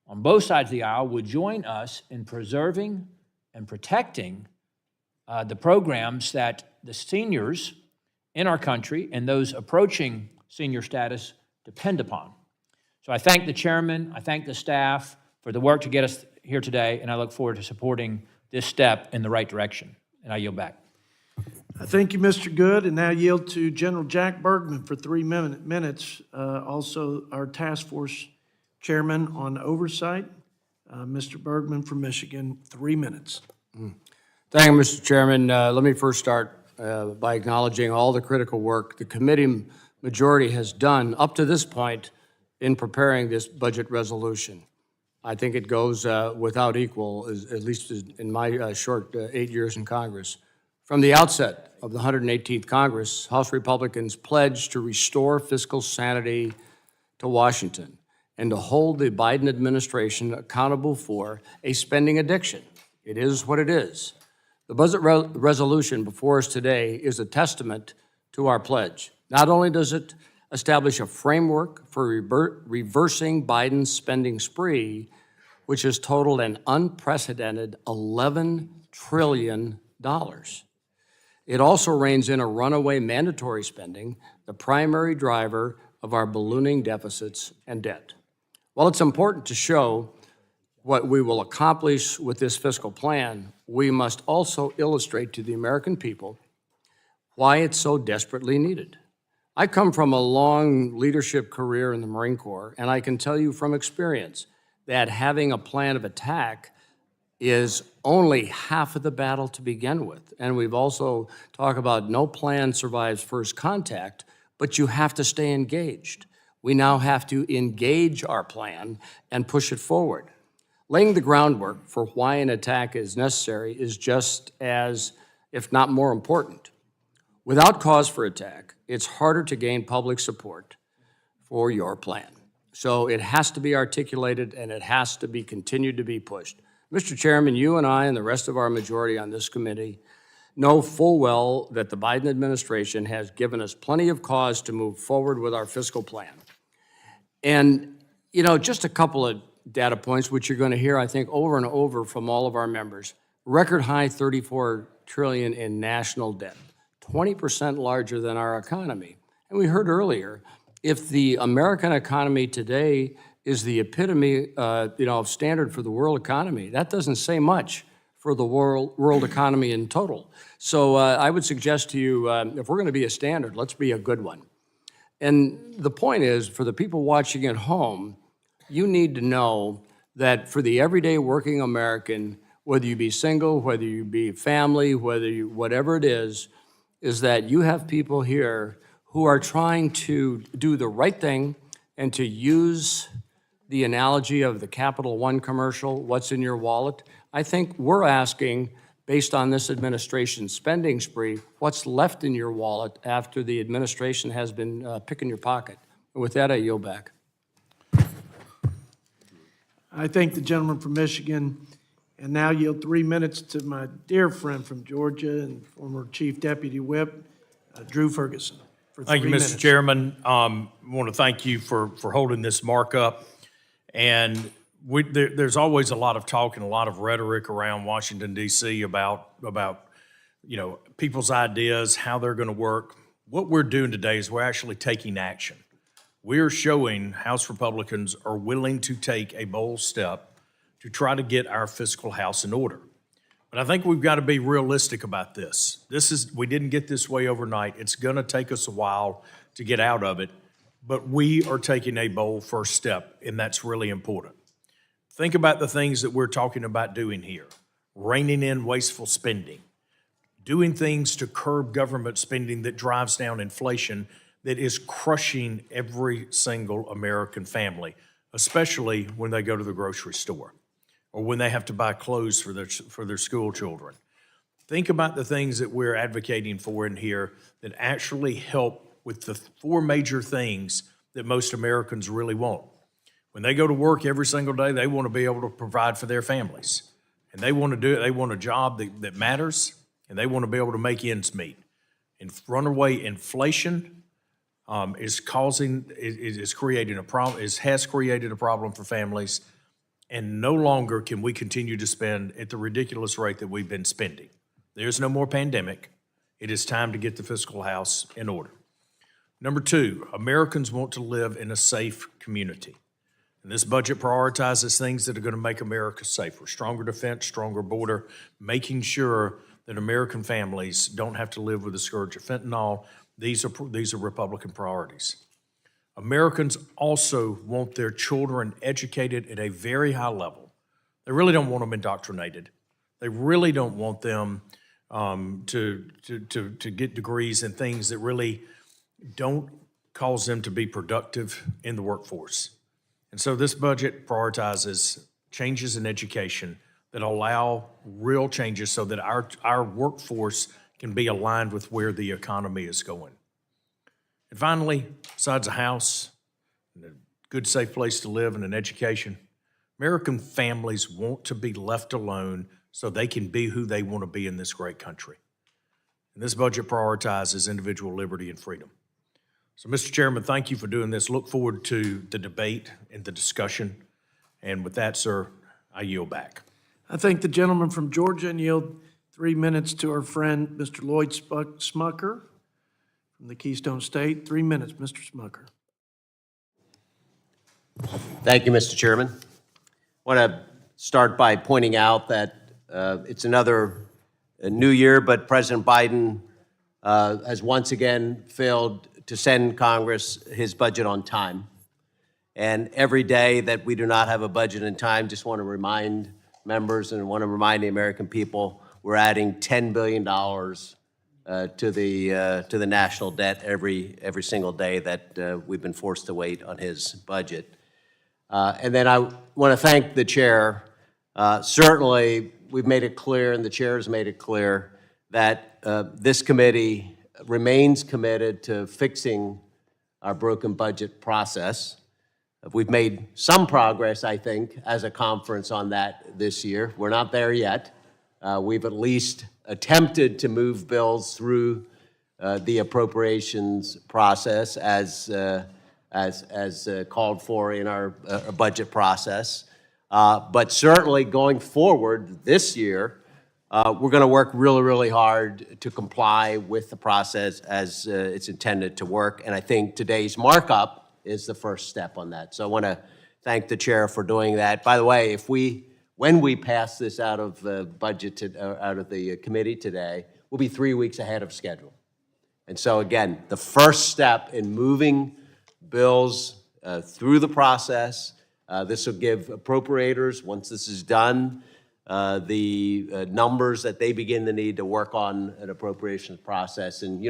on both sides of the aisle would join us in preserving and protecting the programs that the seniors in our country and those approaching senior status depend upon. So I thank the chairman, I thank the staff for the work to get us here today, and I look forward to supporting this step in the right direction. And I yield back. Thank you, Mr. Good, and now yield to General Jack Bergman for 3 minutes. Also, our task force chairman on oversight, Mr. Bergman from Michigan, 3 minutes. Thank you, Mr. Chairman. Let me first start by acknowledging all the critical work the committee majority has done up to this point in preparing this budget resolution. I think it goes without equal, at least in my short 8 years in Congress. From the outset of the 118th Congress, House Republicans pledged to restore fiscal sanity to Washington and to hold the Biden administration accountable for a spending addiction. It is what it is. The budget resolution before us today is a testament to our pledge. Not only does it establish a framework for reversing Biden's spending spree, which has totaled an unprecedented $11 trillion. It also reins in a runaway mandatory spending, the primary driver of our ballooning deficits and debt. While it's important to show what we will accomplish with this fiscal plan, we must also illustrate to the American people why it's so desperately needed. I come from a long leadership career in the Marine Corps, and I can tell you from experience that having a plan of attack is only half of the battle to begin with. And we've also talked about no plan survives first contact, but you have to stay engaged. We now have to engage our plan and push it forward. Laying the groundwork for why an attack is necessary is just as, if not more important. Without cause for attack, it's harder to gain public support for your plan. So it has to be articulated and it has to be continued to be pushed. Mr. Chairman, you and I and the rest of our majority on this committee know full well that the Biden administration has given us plenty of cause to move forward with our fiscal plan. And You know, just a couple of data points, which you're going to hear, I think, over and over from all of our members. Record high 34 trillion in national debt, 20% larger than our economy. And we heard earlier, if the American economy today is the epitome, of standard for the world economy, that doesn't say much for the world economy in total. So I would suggest to you, if we're going to be a standard, let's be a good one. And the point is, for the people watching at home, you need to know that for the everyday working American, whether you be single, whether you be family, whatever it is that you have people here who are trying to do the right thing and to use the analogy of the Capital One commercial, what's in your wallet. I think we're asking, based on this administration's spending spree, what's left in your wallet after the administration has been picking your pocket. And with that, I yield back. I thank the gentleman from Michigan, and now yield 3 minutes to my dear friend from Georgia and former Chief Deputy Whip, Drew Ferguson, for 3 Thank you, minutes. Mr. Chairman. I want to thank you for holding this markup. And there's always a lot of talk and a lot of rhetoric around Washington, D.C. about people's ideas, how they're going to work. What we're doing today is we're actually taking action. We're showing House Republicans are willing to take a bold step to try to get our fiscal house in order. But I think we've got to be realistic about this. We didn't get this way overnight. It's going to take us a while to get out of it, but we are taking a bold first step, and that's really important. Think about the things that we're talking about doing here. Reining in wasteful spending, doing things to curb government spending that drives down inflation that is crushing every single American family, especially when they go to the grocery store or when they have to buy clothes for their school children. Think about the things that we're advocating for in here that actually help with the 4 major things that most Americans really want. When they go to work every single day, they want to be able to provide for their families. And they want to do it. They want a job that matters, and they want to be able to make ends meet. And runaway inflation has created a problem for families, and no longer can we continue to spend at the ridiculous rate that we've been spending. There's no more pandemic. It is time to get the fiscal house in order. Number 2, Americans want to live in a safe community. And this budget prioritizes things that are going to make America safer: stronger defense, stronger border, making sure that American families don't have to live with the scourge of fentanyl. These are Republican priorities. Americans also want their children educated at a very high level. They really don't want them indoctrinated. They really don't want them to get degrees in things that really don't cause them to be productive in the workforce. And so this budget prioritizes changes in education that allow real changes so that our workforce can be aligned with where the economy is going. And finally, besides a house, and a good, safe place to live, and an education, American families want to be left alone so they can be who they want to be in this great country. And this budget prioritizes individual liberty and freedom. So, Mr. Chairman, thank you for doing this. Look forward to the debate and the discussion. And with that, sir, I yield back. I thank the gentleman from Georgia and yield 3 minutes to our friend, Mr. Lloyd Smucker from the Keystone State. 3 minutes, Mr. Smucker. Thank you, Mr. Chairman. I want to start by pointing out that it's another new year, but President Biden has once again failed to send Congress his budget on time. And every day that we do not have a budget in time, just want to remind members and want to remind the American people, we're adding $10 billion to the national debt every single day that we've been forced to wait on his budget. And then I want to thank the chair. Certainly, we've made it clear, and the chair has made it clear, that this committee remains committed to fixing our broken budget process. We've made some progress, I think, as a conference on that this year. We're not there yet. We've at least attempted to move bills through the appropriations process as as called for in our budget process. But certainly going forward this year, we're going to work really, really hard to comply with the process as it's intended to work. And I think today's markup is the first step on that. So I want to thank the chair for doing that. By the way, when we pass this out of the budget, out of the committee today, we'll be 3 weeks ahead of schedule. And so again, the first step in moving bills through the process, this will give appropriators, once this is done, the numbers that they begin to need to work on an appropriations process. And,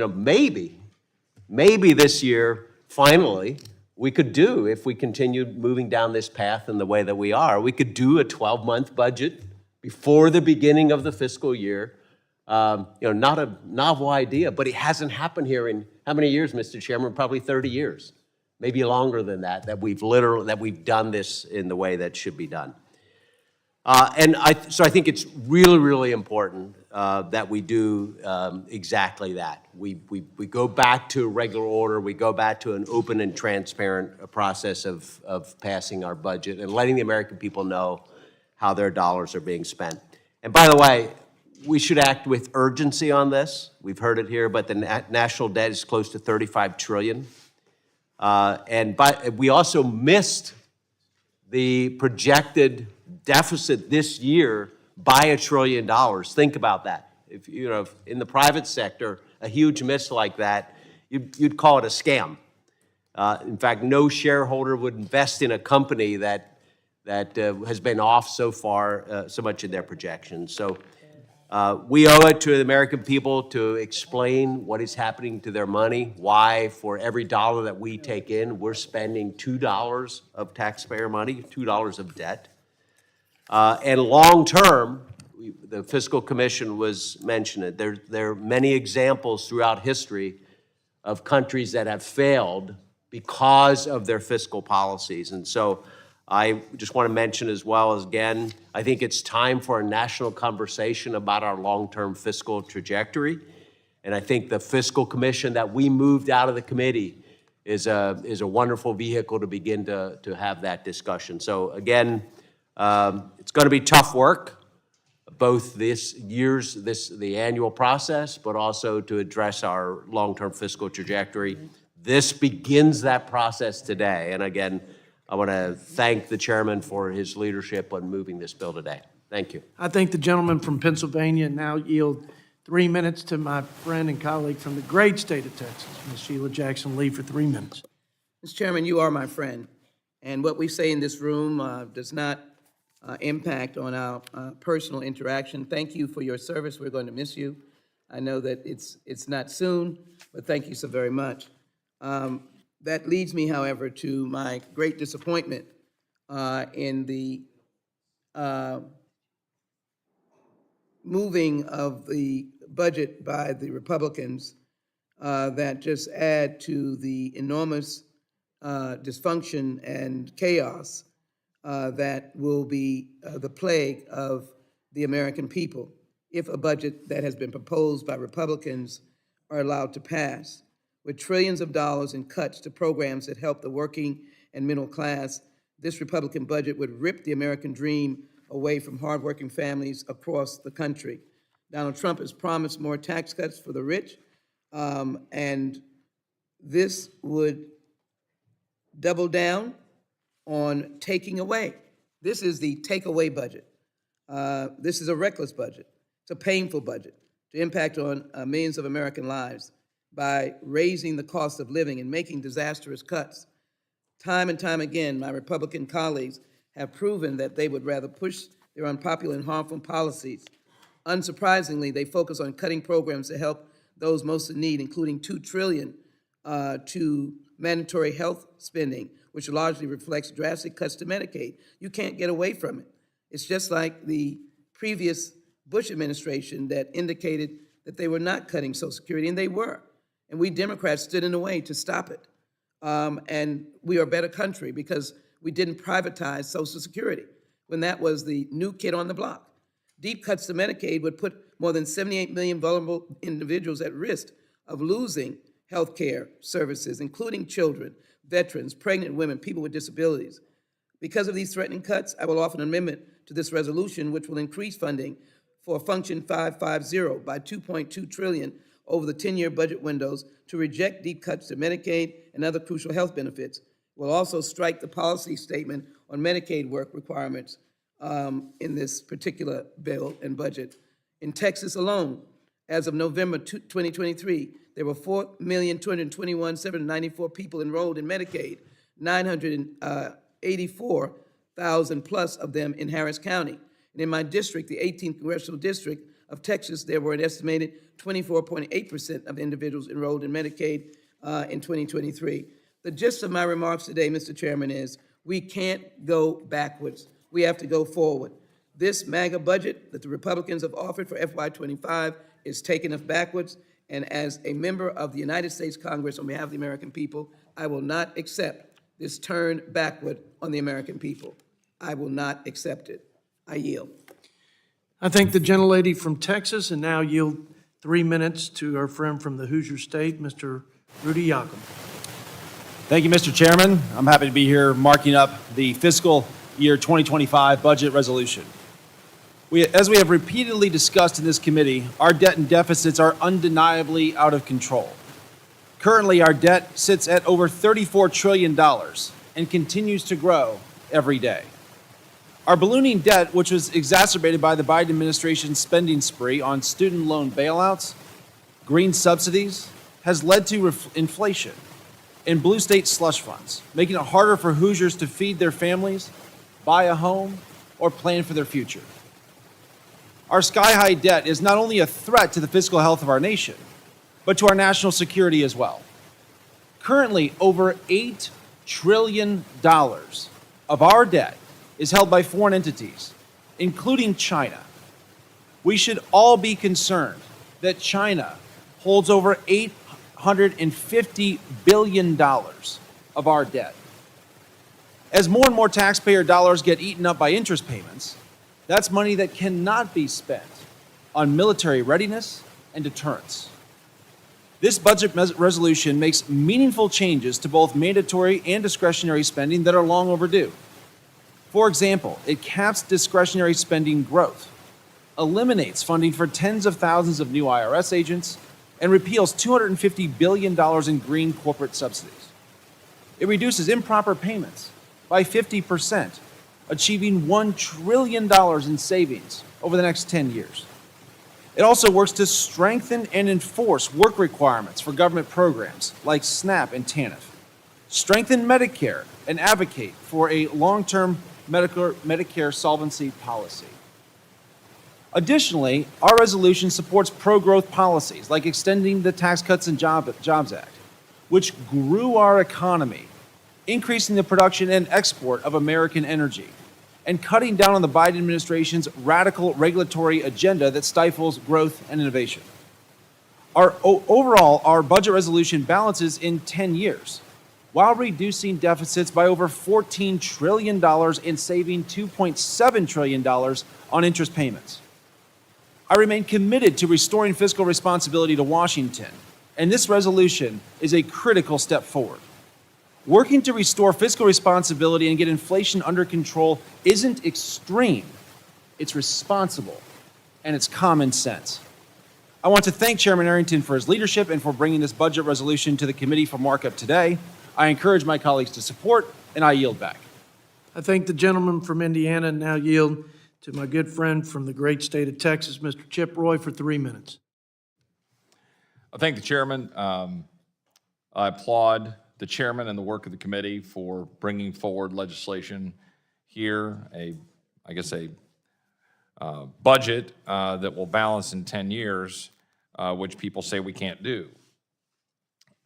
maybe this year, finally, we could do, if we continue moving down this path in the way that we are, we could do a 12-month budget before the beginning of the fiscal year. Not a novel idea, but it hasn't happened here in how many years, Mr. Chairman? Probably 30 years, maybe longer than that we've done this in the way that should be done. So I think it's really, really important that we do exactly that. We go back to regular order. We go back to an open and transparent process of passing our budget and letting the American people know how their dollars are being spent. And by the way, we should act with urgency on this. We've heard it here, but the national debt is close to $35 trillion. We also missed the projected deficit this year by $1 trillion. Think about that. If in the private sector, a huge miss like that, you'd call it a scam. In fact, no shareholder would invest in a company that has been off so far, so much in their projections. So we owe it to the American people to explain what is happening to their money, why for every dollar that we take in, we're spending $2 of taxpayer money, $2 of debt. And long term, the Fiscal Commission was mentioned. There are many examples throughout history of countries that have failed because of their fiscal policies. And so I just want to mention as well as, again, I think it's time for a national conversation about our long-term fiscal trajectory. And I think the Fiscal Commission that we moved out of the committee is a wonderful vehicle to begin to have that discussion. So again, it's going to be tough work, both the annual process, but also to address our long-term fiscal trajectory. This begins that process today. And again, I want to thank the chairman for his leadership on moving this bill today. Thank you. I thank the gentleman from Pennsylvania and now yield 3 minutes to my friend and colleague from the great state of Texas, Ms. Sheila Jackson Lee, for 3 minutes. Mr. Chairman, you are my friend, and what we say in this room does not impact on our personal interaction. Thank you for your service. We're going to miss you. I know that it's not soon, but thank you so very much. That leads me, however, to my great disappointment in the moving of the budget by the Republicans that just add to the enormous dysfunction and chaos that will be the plague of the American people if a budget that has been proposed by Republicans are allowed to pass. With trillions of dollars in cuts to programs that help the working and middle class, this Republican budget would rip the American dream away from hardworking families across the country. Donald Trump has promised more tax cuts for the rich, and this would double down on taking away. This is the take-away budget. This is a reckless budget. It's a painful budget to impact on millions of American lives by raising the cost of living and making disastrous cuts. Time and time again, my Republican colleagues have proven that they would rather push their unpopular and harmful policies. Unsurprisingly, they focus on cutting programs to help those most in need, including $2 trillion to mandatory health spending, which largely reflects drastic cuts to Medicaid. You can't get away from it. It's just like the previous Bush administration that indicated that they were not cutting Social Security, and they were. And we Democrats stood in the way to stop it. And we are a better country because we didn't privatize Social Security when that was the new kid on the block. Deep cuts to Medicaid would put more than 78 million vulnerable individuals at risk of losing health care services, including children, veterans, pregnant women, people with disabilities. Because of these threatening cuts, I will offer an amendment to this resolution which will increase funding for Function 550 by $2.2 trillion over the 10-year budget windows to reject deep cuts to Medicaid and other crucial health benefits. We'll also strike the policy statement on Medicaid work requirements in this particular bill and budget. In Texas alone, as of November 2023, there were 4,221,794 people enrolled in Medicaid, 984,000 plus of them in Harris County. And in my district, the 18th Congressional District of Texas, there were an estimated 24.8% of individuals enrolled in Medicaid in 2023. The gist of my remarks today, Mr. Chairman, is we can't go backwards. We have to go forward. This MAGA budget that the Republicans have offered for FY25 is taking us backwards, and as a member of the United States Congress on behalf of the American people, I will not accept this turn backward on the American people. I will not accept it. I yield. I thank the gentlelady from Texas and now yield 3 minutes to our friend from the Hoosier State, Mr. Rudy Yakum. Thank you, Mr. Chairman. I'm happy to be here marking up the fiscal year 2025 budget resolution. As we have repeatedly discussed in this committee, our debt and deficits are undeniably out of control. Currently, our debt sits at over $34 trillion and continues to grow every day. Our ballooning debt, which was exacerbated by the Biden administration's spending spree on student loan bailouts, green subsidies, has led to inflation and blue state slush funds, making it harder for Hoosiers to feed their families, buy a home, or plan for their future. Our sky-high debt is not only a threat to the fiscal health of our nation, but to our national security as well. Currently, over $8 trillion of our debt is held by foreign entities, including China. We should all be concerned that China holds over $850 billion of our debt. As more and more taxpayer dollars get eaten up by interest payments, that's money that cannot be spent on military readiness and deterrence. This budget resolution makes meaningful changes to both mandatory and discretionary spending that are long overdue. For example, it caps discretionary spending growth, eliminates funding for tens of thousands of new IRS agents, and repeals $250 billion in green corporate subsidies. It reduces improper payments by 50%, achieving $1 trillion in savings over the next 10 years. It also works to strengthen and enforce work requirements for government programs like SNAP and TANF, strengthen Medicare, and advocate for a long-term Medicare solvency policy. Additionally, our resolution supports pro-growth policies like extending the Tax Cuts and Jobs Act, which grew our economy, increasing the production and export of American energy, and cutting down on the Biden administration's radical regulatory agenda that stifles growth and innovation. Overall, our budget resolution balances in 10 years, while reducing deficits by over $14 trillion and saving $2.7 trillion on interest payments. I remain committed to restoring fiscal responsibility to Washington, and this resolution is a critical step forward. Working to restore fiscal responsibility and get inflation under control isn't extreme, it's responsible, and it's common sense. I want to thank Chairman Arrington for his leadership and for bringing this budget resolution to the committee for markup today. I encourage my colleagues to support, and I yield back. I thank the gentleman from Indiana and now yield to my good friend from the great state of Texas, Mr. Chip Roy, for 3 minutes. I thank the chairman. I applaud the chairman and the work of the committee for bringing forward legislation here, a budget that will balance in 10 years, which people say we can't do.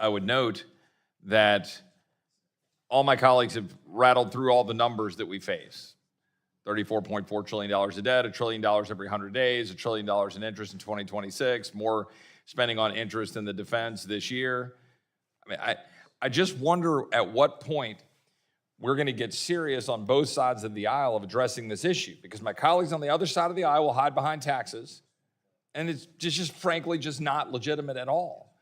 I would note that all my colleagues have rattled through all the numbers that we face. $34.4 trillion of debt, $1 trillion every 100 days, $1 trillion in interest in 2026, more spending on interest in the defense this year. I mean, I just wonder at what point we're going to get serious on both sides of the aisle of addressing this issue, because my colleagues on the other side of the aisle will hide behind taxes, and it's just frankly just not legitimate at all.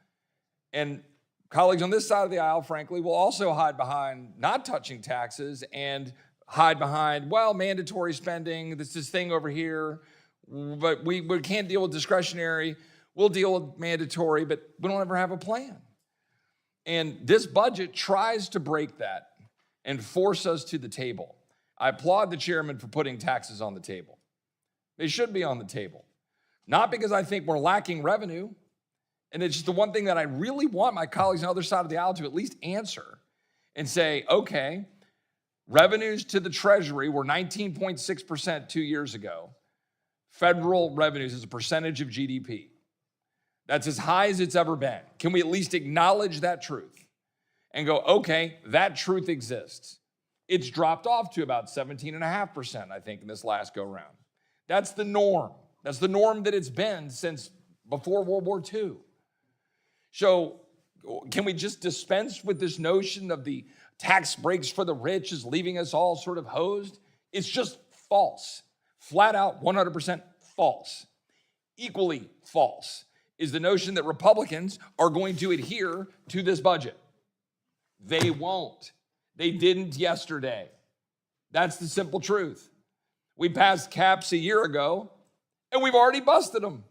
And colleagues on this side of the aisle, frankly, will also hide behind not touching taxes and hide behind, well, mandatory spending, this thing over here, but we can't deal with discretionary. We'll deal with mandatory, but we don't ever have a plan. And this budget tries to break that and force us to the table. I applaud the chairman for putting taxes on the table. They should be on the table. Not because I think we're lacking revenue, and it's just the one thing that I really want my colleagues on the other side of the aisle to at least answer and say, okay, revenues to the Treasury were 19.6% 2 years ago. Federal revenues as a percentage of GDP. That's as high as it's ever been. Can we at least acknowledge that truth and go, okay, that truth exists? It's dropped off to about 17.5%, I think, in this last go round. That's the norm. That's the norm that it's been since before World War II. So can we just dispense with this notion of the tax breaks for the rich is leaving us all sort of hosed? It's just false. Flat out 100% false. Equally false is the notion that Republicans are going to adhere to this budget. They won't. They didn't yesterday. That's the simple truth. We passed caps a year ago, and we've already busted them.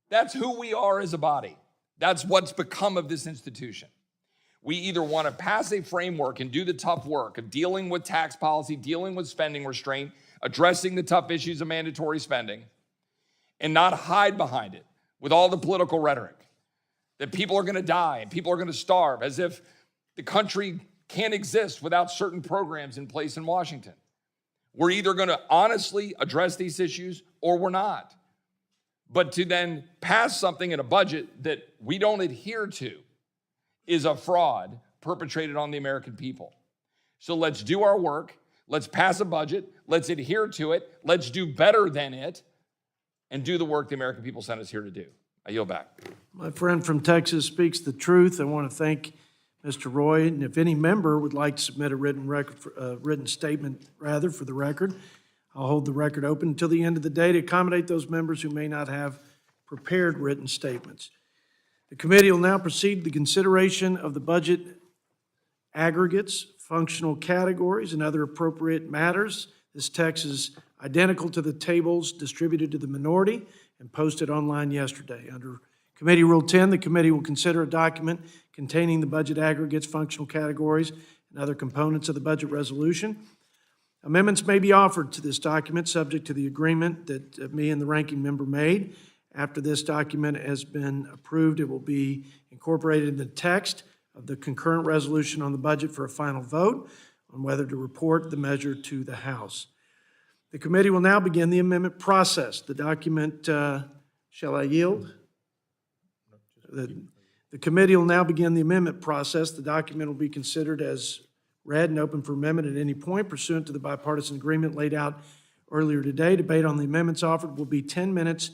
That's who we are as a body. That's what's become of this institution. We either want to pass a framework and do the tough work of dealing with tax policy, dealing with spending restraint, addressing the tough issues of mandatory spending, and not hide behind it with all the political rhetoric that people are going to die and people are going to starve, as if the country can't exist without certain programs in place in Washington. We're either going to honestly address these issues or we're not. But to then pass something in a budget that we don't adhere to is a fraud perpetrated on the American people. So let's do our work. Let's pass a budget. Let's adhere to it. Let's do better than it and do the work the American people sent us here to do. I yield back. My friend from Texas speaks the truth. I want to thank Mr. Roy, and if any member would like to submit a written statement for the record, I'll hold the record open until the end of the day to accommodate those members who may not have prepared written statements. The committee will now proceed to the consideration of the budget aggregates, functional categories, and other appropriate matters. This text is identical to the tables distributed to the minority and posted online yesterday. Under Committee Rule 10, the committee will consider a document containing the budget aggregates, functional categories, and other components of the budget resolution. Amendments may be offered to this document subject to the agreement that me and the ranking member made. After this document has been approved, it will be incorporated in the text of the concurrent resolution on the budget for a final vote on whether to report the measure to the House. The committee will now begin the amendment process. The document, shall I yield? The committee will now begin the amendment process. The document will be considered as read and open for amendment at any point pursuant to the bipartisan agreement laid out earlier today. Debate on the amendments offered will be 10 minutes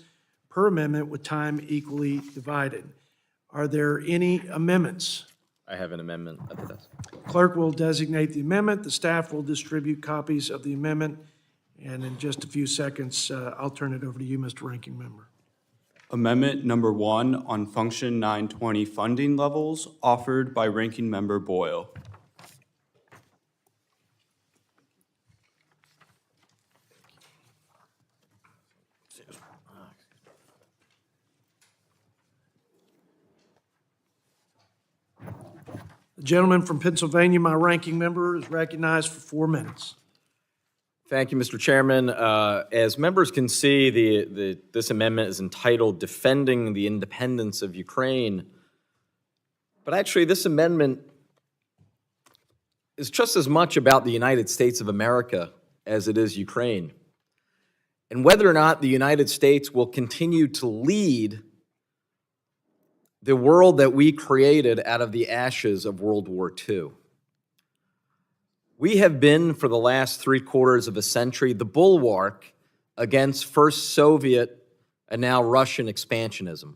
per amendment with time equally divided. Are there any amendments? I have an amendment at the desk. Clerk will designate the amendment. The staff will distribute copies of the amendment. And in just a few seconds, I'll turn it over to you, Mr. Ranking Member. Amendment number 1 on Function 920 funding levels, offered by Ranking Member Boyle. The gentleman from Pennsylvania, my ranking member, is recognized for 4 minutes. Thank you, Mr. Chairman. As members can see, this amendment is entitled Defending the Independence of Ukraine. But actually, this amendment is just as much about the United States of America as it is Ukraine, and whether or not the United States will continue to lead the world that we created out of the ashes of World War II. We have been, for the last 3/4 of a century, the bulwark against first Soviet and now Russian expansionism.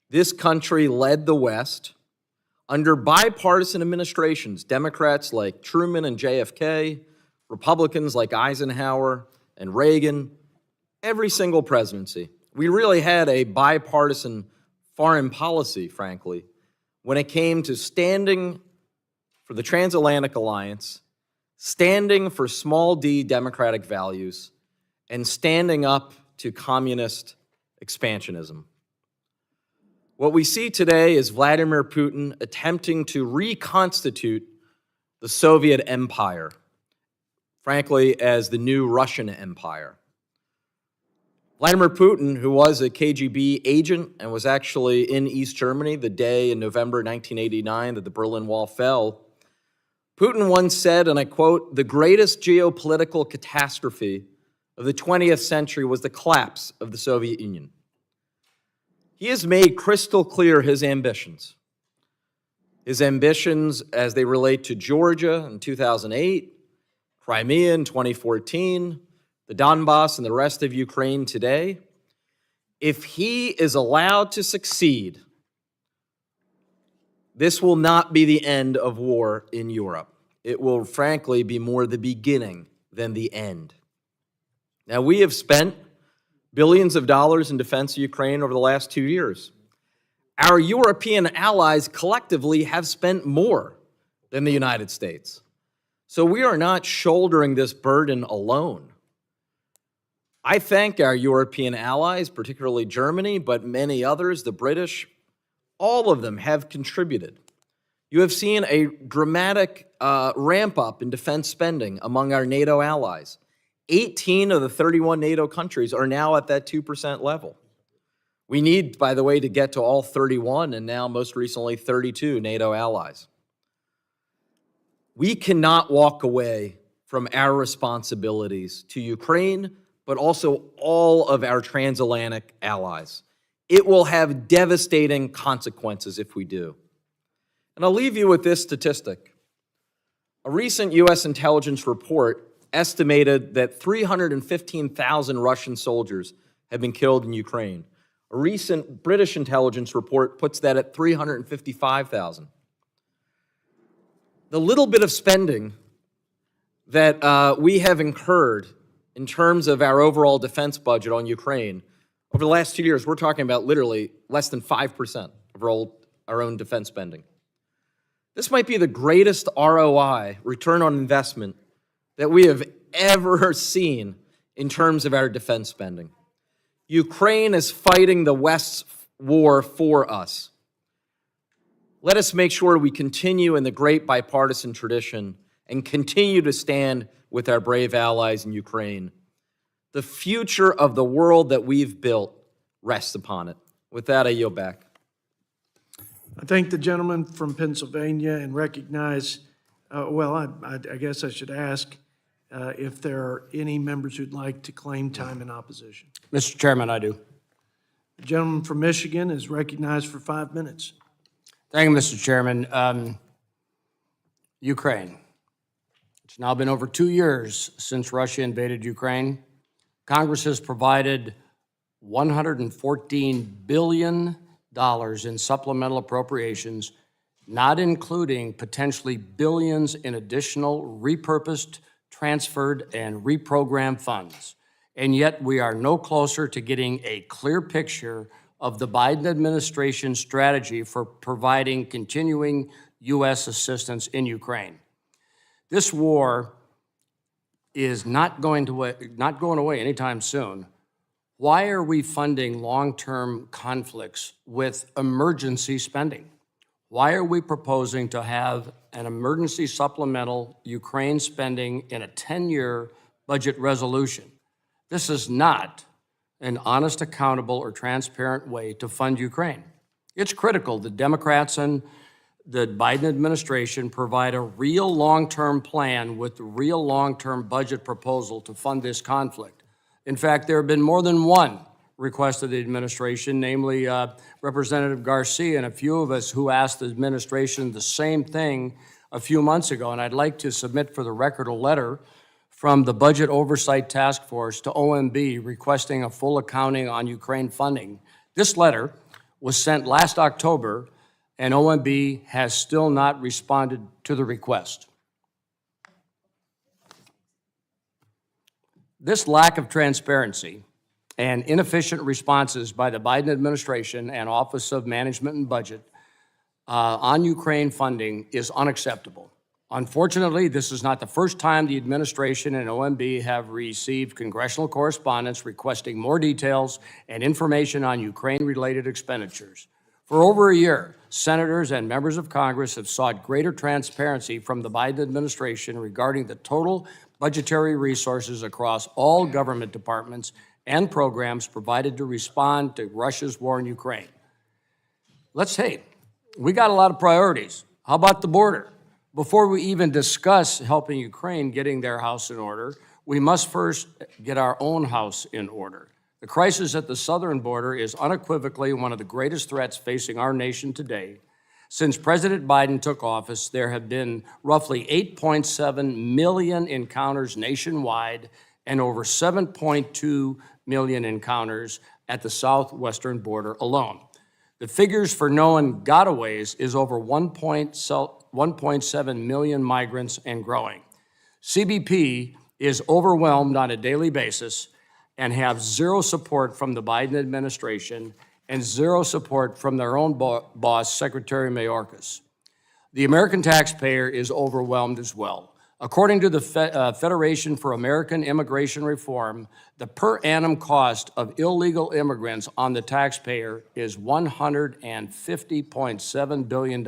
This country led the West under bipartisan administrations, Democrats like Truman and JFK, Republicans like Eisenhower and Reagan, every single presidency. We really had a bipartisan foreign policy, frankly, when it came to standing for the transatlantic alliance, standing for small d democratic values, and standing up to communist expansionism. What we see today is Vladimir Putin attempting to reconstitute the Soviet Empire, frankly, as the new Russian Empire. Vladimir Putin, who was a KGB agent and was actually in East Germany the day in November 1989 that the Berlin Wall fell, Putin once said, and I quote, "The greatest geopolitical catastrophe of the 20th century was the collapse of the Soviet Union." He has made crystal clear his ambitions as they relate to Georgia in 2008, Crimea in 2014, the Donbass and the rest of Ukraine today. If he is allowed to succeed, this will not be the end of war in Europe. It will, frankly, be more the beginning than the end. Now, we have spent billions of dollars in defense of Ukraine over the last 2 years. Our European allies collectively have spent more than the United States. So we are not shouldering this burden alone. I thank our European allies, particularly Germany, but many others, the British, all of them have contributed. You have seen a dramatic ramp up in defense spending among our NATO allies. 18 of the 31 NATO countries are now at that 2% level. We need, by the way, to get to all 31 and now most recently 32 NATO allies. We cannot walk away from our responsibilities to Ukraine, but also all of our transatlantic allies. It will have devastating consequences if we do. And I'll leave you with this statistic. A recent U.S. intelligence report estimated that 315,000 Russian soldiers have been killed in Ukraine. A recent British intelligence report puts that at 355,000. The little bit of spending that we have incurred in terms of our overall defense budget on Ukraine, over the last 2 years, we're talking about literally less than 5% of our own defense spending. This might be the greatest ROI, return on investment, that we have ever seen in terms of our defense spending. Ukraine is fighting the West's war for us. Let us make sure we continue in the great bipartisan tradition and continue to stand with our brave allies in Ukraine. The future of the world that we've built rests upon it. With that, I yield back. I thank the gentleman from Pennsylvania and recognize, I guess I should ask if there are any members who'd like to claim time in opposition. Mr. Chairman, I do. The gentleman from Michigan is recognized for 5 minutes. Thank you, Mr. Chairman. Ukraine. It's now been over 2 years since Russia invaded Ukraine. Congress has provided $114 billion in supplemental appropriations, not including potentially billions in additional repurposed, transferred, and reprogrammed funds. And yet we are no closer to getting a clear picture of the Biden administration's strategy for providing continuing U.S. assistance in Ukraine. This war is not going away anytime soon. Why are we funding long-term conflicts with emergency spending? Why are we proposing to have an emergency supplemental Ukraine spending in a 10-year budget resolution? This is not an honest, accountable, or transparent way to fund Ukraine. It's critical that Democrats and the Biden administration provide a real long-term plan with a real long-term budget proposal to fund this conflict. In fact, there have been more than one request of the administration, namely Representative Garcia and a few of us who asked the administration the same thing a few months ago. And I'd like to submit for the record a letter from the Budget Oversight Task Force to OMB requesting a full accounting on Ukraine funding. This letter was sent last October, and OMB has still not responded to the request. This lack of transparency and inefficient responses by the Biden administration and Office of Management and Budget on Ukraine funding is unacceptable. Unfortunately, this is not the first time the administration and OMB have received congressional correspondence requesting more details and information on Ukraine-related expenditures. For over a year, senators and members of Congress have sought greater transparency from the Biden administration regarding the total budgetary resources across all government departments and programs provided to respond to Russia's war in Ukraine. We got a lot of priorities. How about the border? Before we even discuss helping Ukraine getting their house in order, we must first get our own house in order. The crisis at the southern border is unequivocally one of the greatest threats facing our nation today. Since President Biden took office, there have been roughly 8.7 million encounters nationwide and over 7.2 million encounters at the southwestern border alone. The figures for known gotaways is over 1.7 million migrants and growing. CBP is overwhelmed on a daily basis and have zero support from the Biden administration and zero support from their own boss, Secretary Mayorkas. The American taxpayer is overwhelmed as well. According to the Federation for American Immigration Reform, the per annum cost of illegal immigrants on the taxpayer is $150.7 billion.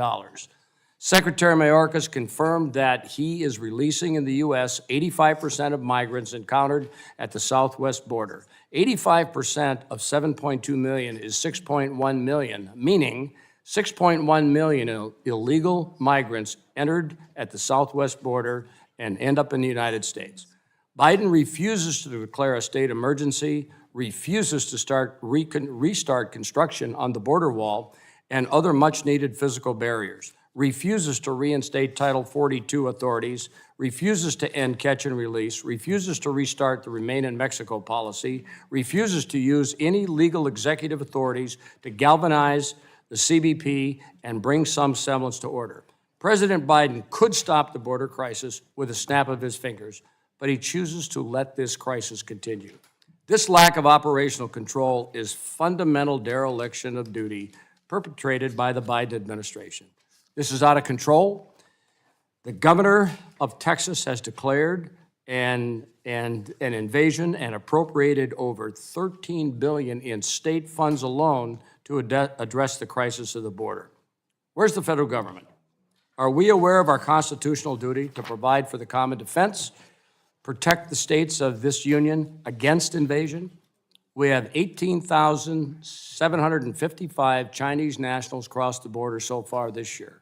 Secretary Mayorkas confirmed that he is releasing in the U.S. 85% of migrants encountered at the southwest border. 85% of 7.2 million is 6.1 million, meaning 6.1 million illegal migrants entered at the southwest border and end up in the United States. Biden refuses to declare a state emergency, refuses to restart construction on the border wall and other much-needed physical barriers, refuses to reinstate Title 42 authorities, refuses to end catch and release, refuses to restart the Remain in Mexico policy, refuses to use any legal executive authorities to galvanize the CBP and bring some semblance to order. President Biden could stop the border crisis with a snap of his fingers, but he chooses to let this crisis continue. This lack of operational control is fundamental dereliction of duty perpetrated by the Biden administration. This is out of control. The governor of Texas has declared an invasion and appropriated over $13 billion in state funds alone to address the crisis of the border. Where's the federal government? Are we aware of our constitutional duty to provide for the common defense, protect the states of this union against invasion? We have 18,755 Chinese nationals cross the border so far this year.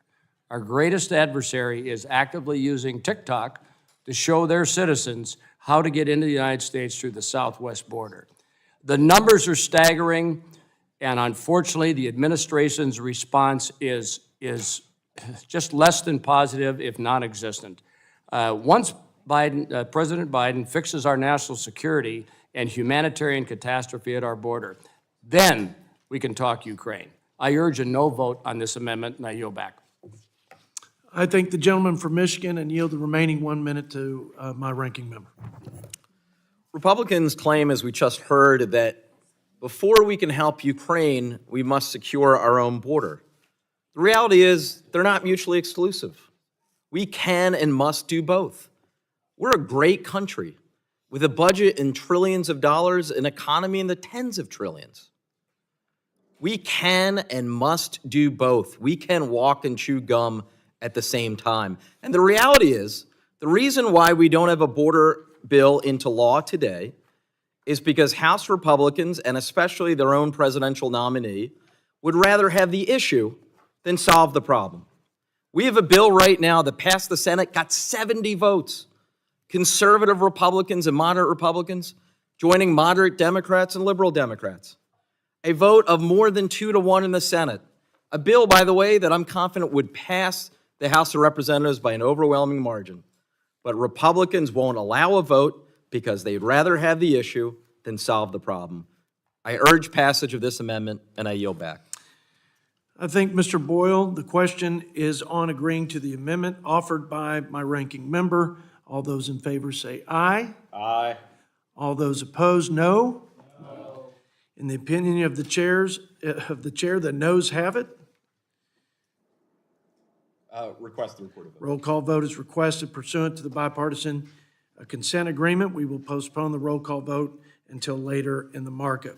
Our greatest adversary is actively using TikTok to show their citizens how to get into the United States through the southwest border. The numbers are staggering, and unfortunately, the administration's response is just less than positive, if non-existent. Once President Biden fixes our national security and humanitarian catastrophe at our border, then we can talk Ukraine. I urge a no vote on this amendment, and I yield back. I thank the gentleman from Michigan and yield the remaining 1 minute to my ranking member. Republicans claim, as we just heard, that before we can help Ukraine, we must secure our own border. The reality is they're not mutually exclusive. We can and must do both. We're a great country with a budget in trillions of dollars, an economy in the tens of trillions. We can and must do both. We can walk and chew gum at the same time. And the reality is, the reason why we don't have a border bill into law today is because House Republicans, and especially their own presidential nominee, would rather have the issue than solve the problem. We have a bill right now that passed the Senate, got 70 votes. Conservative Republicans and moderate Republicans joining moderate Democrats and liberal Democrats. A vote of more than 2-1 in the Senate. A bill, by the way, that I'm confident would pass the House of Representatives by an overwhelming margin. But Republicans won't allow a vote because they'd rather have the issue than solve the problem. I urge passage of this amendment, and I yield back. I think, Mr. Boyle, the question is on agreeing to the amendment offered by my ranking member. All those in favor say aye. Aye. All those opposed, no. No. In the opinion of the chair, the noes have it. Request the recorded vote. Roll call vote is requested pursuant to the bipartisan consent agreement. We will postpone the roll call vote until later in the markup.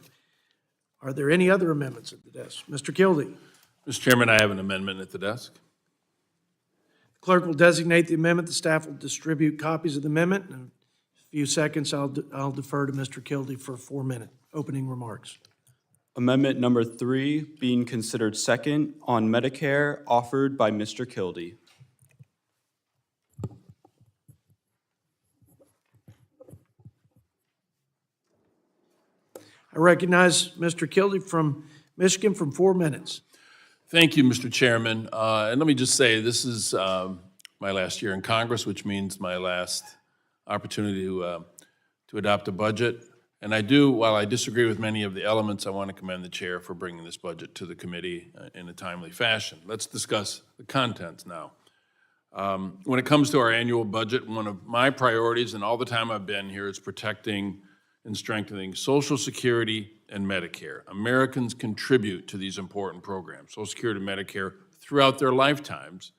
Are there any other amendments at the desk? Mr. Kildee. Mr. Chairman, I have an amendment at the desk. Clerk will designate the amendment. The staff will distribute copies of the amendment. In a few seconds, I'll defer to Mr. Kildee for 4-minute opening remarks. Amendment number 3 being considered second on Medicare, offered by Mr. Kildee. I recognize Mr. Kildee from Michigan for 4 minutes. Thank you, Mr. Chairman. And let me just say, this is my last year in Congress, which means my last opportunity to adopt a budget. And I do, while I disagree with many of the elements, I want to commend the chair for bringing this budget to the committee in a timely fashion. Let's discuss the contents now. When it comes to our annual budget, one of my priorities, and all the time I've been here, is protecting and strengthening Social Security and Medicare. Americans contribute to these important programs, Social Security and Medicare, throughout their lifetimes,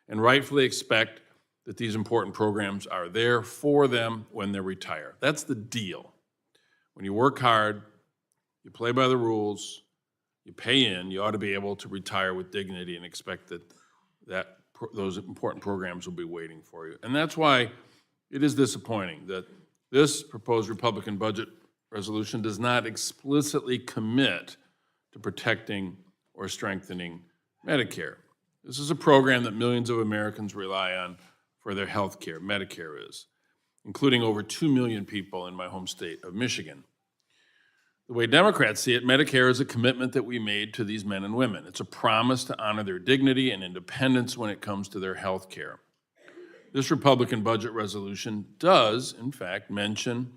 and rightfully expect that these important programs are there for them when they retire. That's the deal. When you work hard, you play by the rules, you pay in, you ought to be able to retire with dignity and expect that those important programs will be waiting for you. And that's why it is disappointing that this proposed Republican budget resolution does not explicitly commit to protecting or strengthening Medicare. This is a program that millions of Americans rely on for their health care. Medicare is, including over 2 million people in my home state of Michigan. The way Democrats see it, Medicare is a commitment that we made to these men and women. It's a promise to honor their dignity and independence when it comes to their health care. This Republican budget resolution does, in fact, mention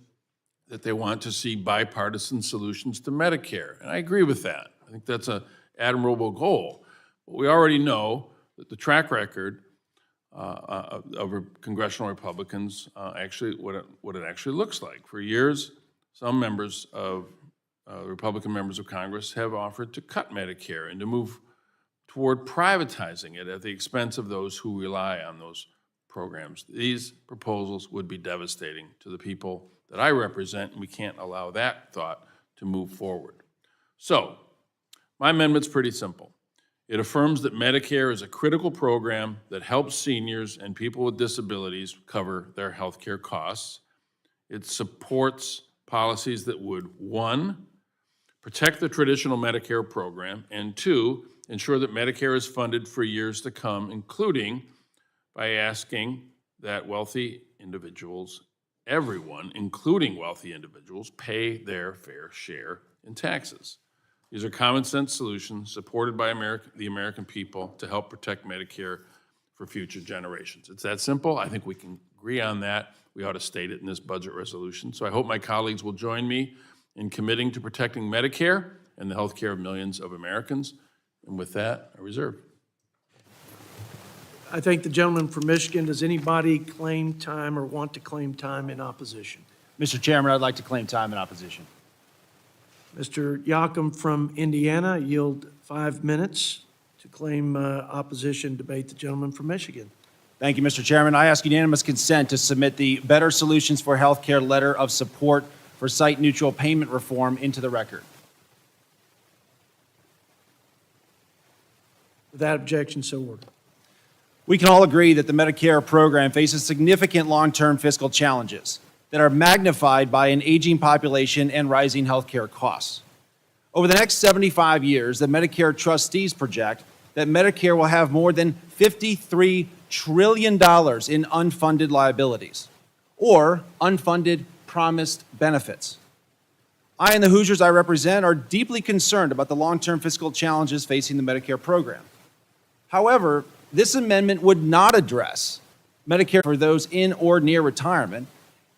that they want to see bipartisan solutions to Medicare, and I agree with that. I think that's an admirable goal. But we already know that the track record of congressional Republicans, actually what it actually looks like. For years, some members of Republican members of Congress have offered to cut Medicare and to move toward privatizing it at the expense of those who rely on those programs. These proposals would be devastating to the people that I represent, and we can't allow that thought to move forward. So, my amendment's pretty simple. It affirms that Medicare is a critical program that helps seniors and people with disabilities cover their health care costs. It supports policies that would, 1, protect the traditional Medicare program, and 2, ensure that Medicare is funded for years to come, including by asking that wealthy individuals, everyone, including wealthy individuals, pay their fair share in taxes. These are common sense solutions supported by the American people to help protect Medicare for future generations. It's that simple. I think we can agree on that. We ought to state it in this budget resolution. So I hope my colleagues will join me in committing to protecting Medicare and the health care of millions of Americans. And with that, I reserve. I thank the gentleman from Michigan. Does anybody claim time or want to claim time in opposition? Mr. Chairman, I'd like to claim time in opposition. Mr. Yocum from Indiana, yield 5 minutes to claim opposition, debate the gentleman from Michigan. Thank you, Mr. Chairman. I ask unanimous consent to submit the Better Solutions for Healthcare letter of support for site-neutral payment reform into the record. Without objection, so ordered. We can all agree that the Medicare program faces significant long-term fiscal challenges that are magnified by an aging population and rising healthcare costs. Over the next 75 years, the Medicare trustees project that Medicare will have more than $53 trillion in unfunded liabilities, or unfunded promised benefits. I and the Hoosiers I represent are deeply concerned about the long-term fiscal challenges facing the Medicare program. However, this amendment would not address Medicare for those in or near retirement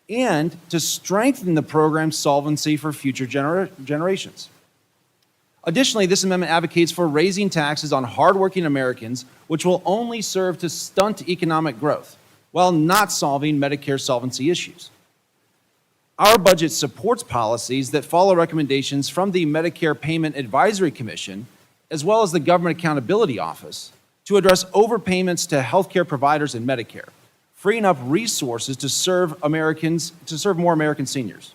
and to strengthen the program's solvency for future generations. Additionally, this amendment advocates for raising taxes on hardworking Americans, which will only serve to stunt economic growth while not solving Medicare solvency issues. Our budget supports policies that follow recommendations from the Medicare Payment Advisory Commission, as well as the Government Accountability Office, to address overpayments to healthcare providers and Medicare, freeing up resources to serve more American seniors.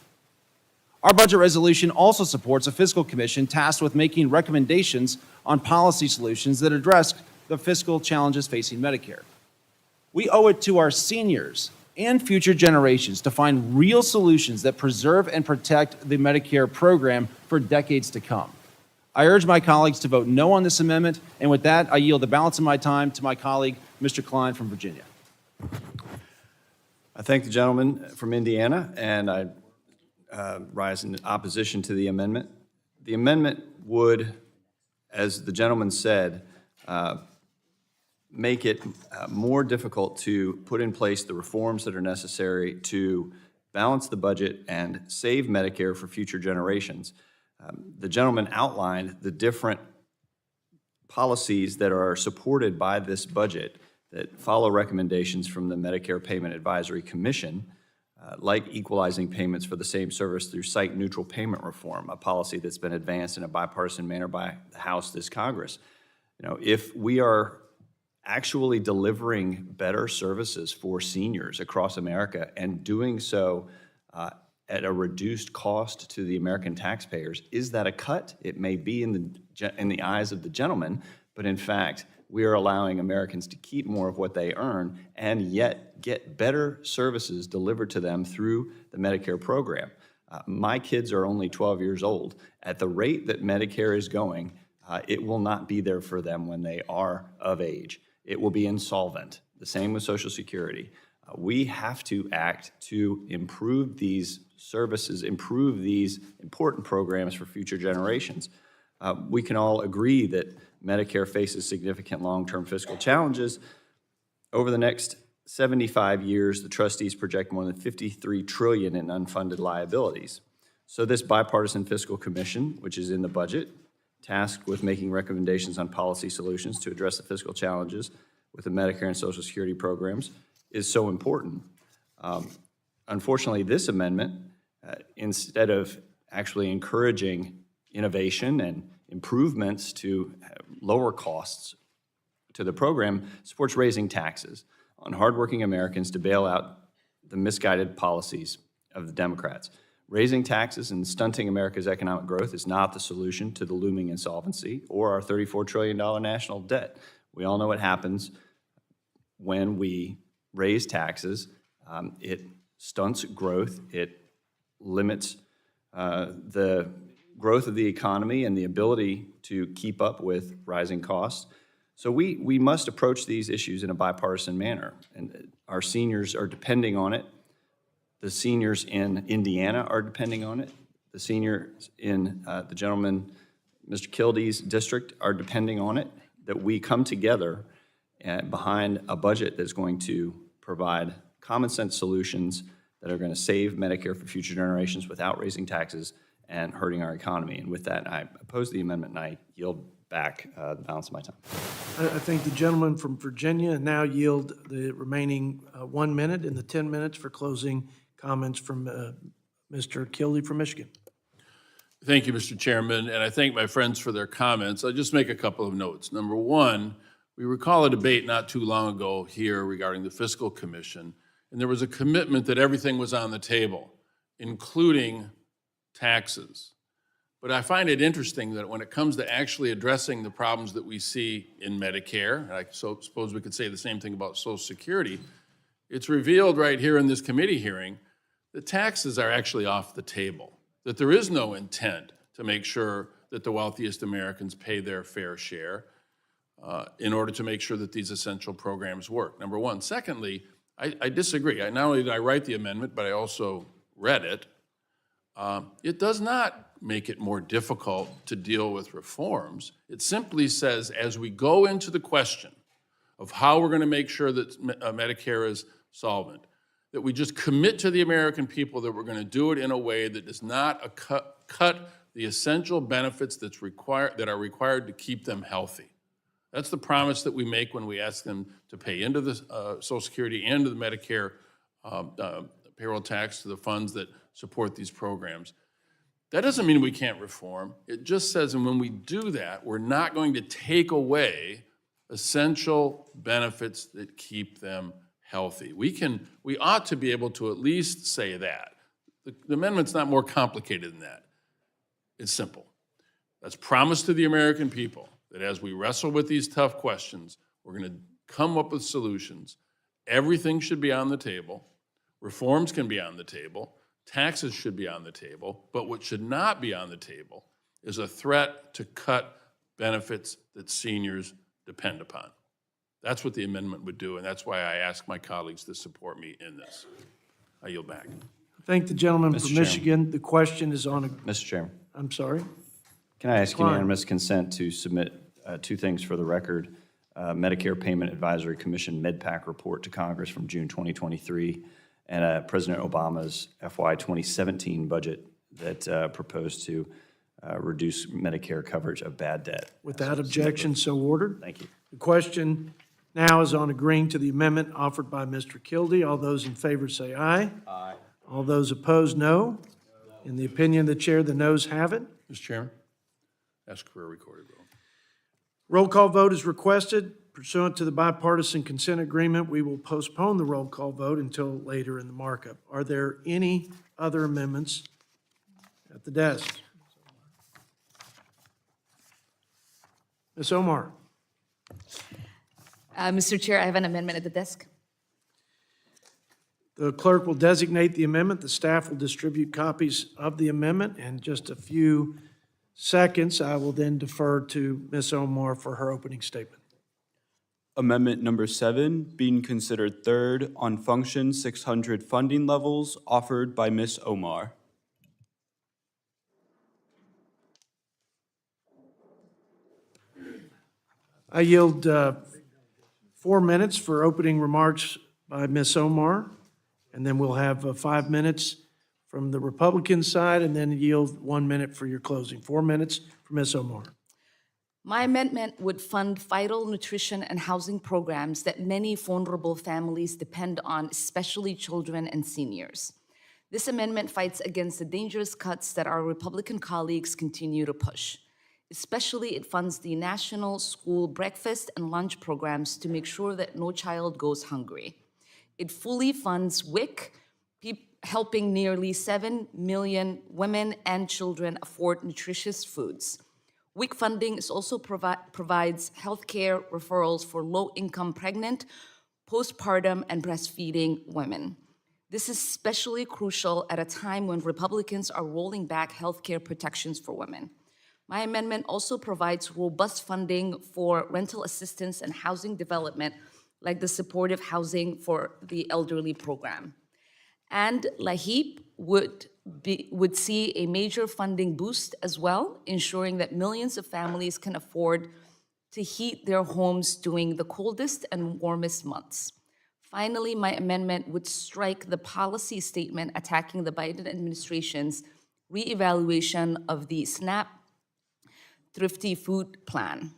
Our budget resolution also supports a fiscal commission tasked with making recommendations on policy solutions that address the fiscal challenges facing Medicare. We owe it to our seniors and future generations to find real solutions that preserve and protect the Medicare program for decades to come. I urge my colleagues to vote no on this amendment, and with that, I yield the balance of my time to my colleague, Mr. Klein from Virginia. I thank the gentleman from Indiana, and I rise in opposition to the amendment. The amendment would, as the gentleman said, make it more difficult to put in place the reforms that are necessary to balance the budget and save Medicare for future generations. The gentleman outlined the different policies that are supported by this budget that follow recommendations from the Medicare Payment Advisory Commission, like equalizing payments for the same service through site-neutral payment reform, a policy that's been advanced in a bipartisan manner by the House this Congress. You know, if we are actually delivering better services for seniors across America and doing so at a reduced cost to the American taxpayers, is that a cut? It may be in the eyes of the gentleman, but in fact, we are allowing Americans to keep more of what they earn and yet get better services delivered to them through the Medicare program. My kids are only 12 years old. At the rate that Medicare is going, it will not be there for them when they are of age. It will be insolvent. The same with Social Security. We have to act to improve these services, improve these important programs for future generations. We can all agree that Medicare faces significant long-term fiscal challenges. Over the next 75 years, the trustees project more than $53 trillion in unfunded liabilities. So this bipartisan fiscal commission, which is in the budget, tasked with making recommendations on policy solutions to address the fiscal challenges with the Medicare and Social Security programs, is so important. Unfortunately, this amendment, instead of actually encouraging innovation and improvements to lower costs to the program, supports raising taxes on hardworking Americans to bail out the misguided policies of the Democrats. Raising taxes and stunting America's economic growth is not the solution to the looming insolvency or our $34 trillion national debt. We all know what happens when we raise taxes. It stunts growth. It limits the growth of the economy and the ability to keep up with rising costs. So we must approach these issues in a bipartisan manner, and our seniors are depending on it. The seniors in Indiana are depending on it. The seniors in the gentleman, Mr. Kildee's district, are depending on it, that we come together behind a budget that's going to provide common sense solutions that are going to save Medicare for future generations without raising taxes and hurting our economy. And with that, I oppose the amendment and I yield back the balance of my time. I thank the gentleman from Virginia, and now yield the remaining 1 minute and the 10 minutes for closing comments from Mr. Kildee from Michigan. Thank you, Mr. Chairman, and I thank my friends for their comments. I'll just make a couple of notes. Number one, we recall a debate not too long ago here regarding the Fiscal Commission, and there was a commitment that everything was on the table, including taxes. But I find it interesting that when it comes to actually addressing the problems that we see in Medicare, and I suppose we could say the same thing about Social Security, it's revealed right here in this committee hearing that taxes are actually off the table, that there is no intent to make sure that the wealthiest Americans pay their fair share in order to make sure that these essential programs work, number one. Secondly, I disagree. Not only did I write the amendment, but I also read it. It does not make it more difficult to deal with reforms. It simply says, as we go into the question of how we're going to make sure that Medicare is solvent, that we just commit to the American people that we're going to do it in a way that does not cut the essential benefits that are required to keep them healthy. That's the promise that we make when we ask them to pay into the Social Security and to the Medicare payroll tax to the funds that support these programs. That doesn't mean we can't reform. It just says, and when we do that, we're not going to take away essential benefits that keep them healthy. We ought to be able to at least say that. The amendment's not more complicated than that. It's simple. Let's promise to the American people that as we wrestle with these tough questions, we're going to come up with solutions. Everything should be on the table. Reforms can be on the table. Taxes should be on the table. But what should not be on the table is a threat to cut benefits that seniors depend upon. That's what the amendment would do, and that's why I ask my colleagues to support me in this. I yield back. Thank the gentleman Mr. from Chairman. Michigan. The question is on, Mr. Chairman, I'm sorry? can I ask Fine. unanimous consent to submit two things for the record? Medicare Payment Advisory Commission MedPAC report to Congress from June 2023, and President Obama's FY 2017 budget that proposed to reduce Medicare coverage of bad debt. Without objection, so ordered. Thank you. The question now is on agreeing to the amendment offered by Mr. Kildee. All those in favor say aye. Aye. All those opposed, no. In the opinion of the chair, the noes have it. Mr. Chairman, ask for a recorded vote. Roll call vote is requested. Pursuant to the bipartisan consent agreement, we will postpone the roll call vote until later in the markup. Are there any other amendments at the desk? Ms. Omar. Mr. Chair, I have an amendment at the desk. The clerk will designate the amendment. The staff will distribute copies of the amendment. In just a few seconds, I will then defer to Ms. Omar for her opening statement. Amendment number 7, being considered third on function 600 funding levels, offered by Ms. Omar. I yield 4 minutes for opening remarks by Ms. Omar, and then we'll have 5 minutes from the Republican side, and then yield 1 minute for your closing. 4 minutes for Ms. Omar. My amendment would fund vital nutrition and housing programs that many vulnerable families depend on, especially children and seniors. This amendment fights against the dangerous cuts that our Republican colleagues continue to push. Especially, it funds the national school breakfast and lunch programs to make sure that no child goes hungry. It fully funds WIC, helping nearly 7 million women and children afford nutritious foods. WIC funding is also provides healthcare referrals for low-income pregnant, postpartum, and breastfeeding women. This is especially crucial at a time when Republicans are rolling back healthcare protections for women. My amendment also provides robust funding for rental assistance and housing development, like the supportive housing for the elderly program. And LAHEAP would see a major funding boost as well, ensuring that millions of families can afford to heat their homes during the coldest and warmest months. Finally, my amendment would strike the policy statement attacking the Biden administration's reevaluation of the SNAP Thrifty Food Plan.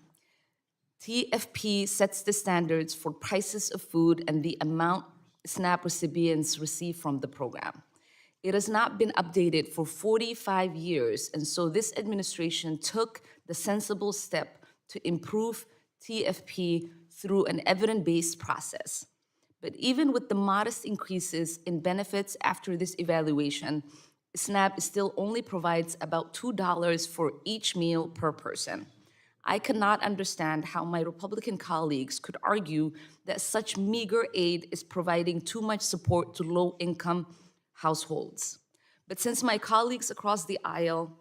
TFP sets the standards for prices of food and the amount SNAP recipients receive from the program. It has not been updated for 45 years, and so this administration took the sensible step to improve TFP through an evidence-based process. But even with the modest increases in benefits after this evaluation, SNAP still only provides about $2 for each meal per person. I cannot understand how my Republican colleagues could argue that such meager aid is providing too much support to low-income households. But since my colleagues across the aisle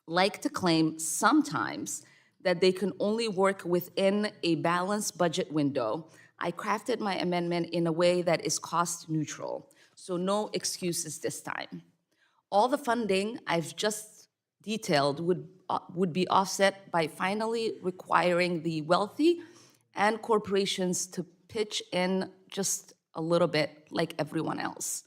like to claim sometimes that they can only work within a balanced budget window, I crafted my amendment in a way that is cost neutral, so no excuses this time. All the funding I've just detailed would be offset by finally requiring the wealthy and corporations to pitch in just a little bit like everyone else.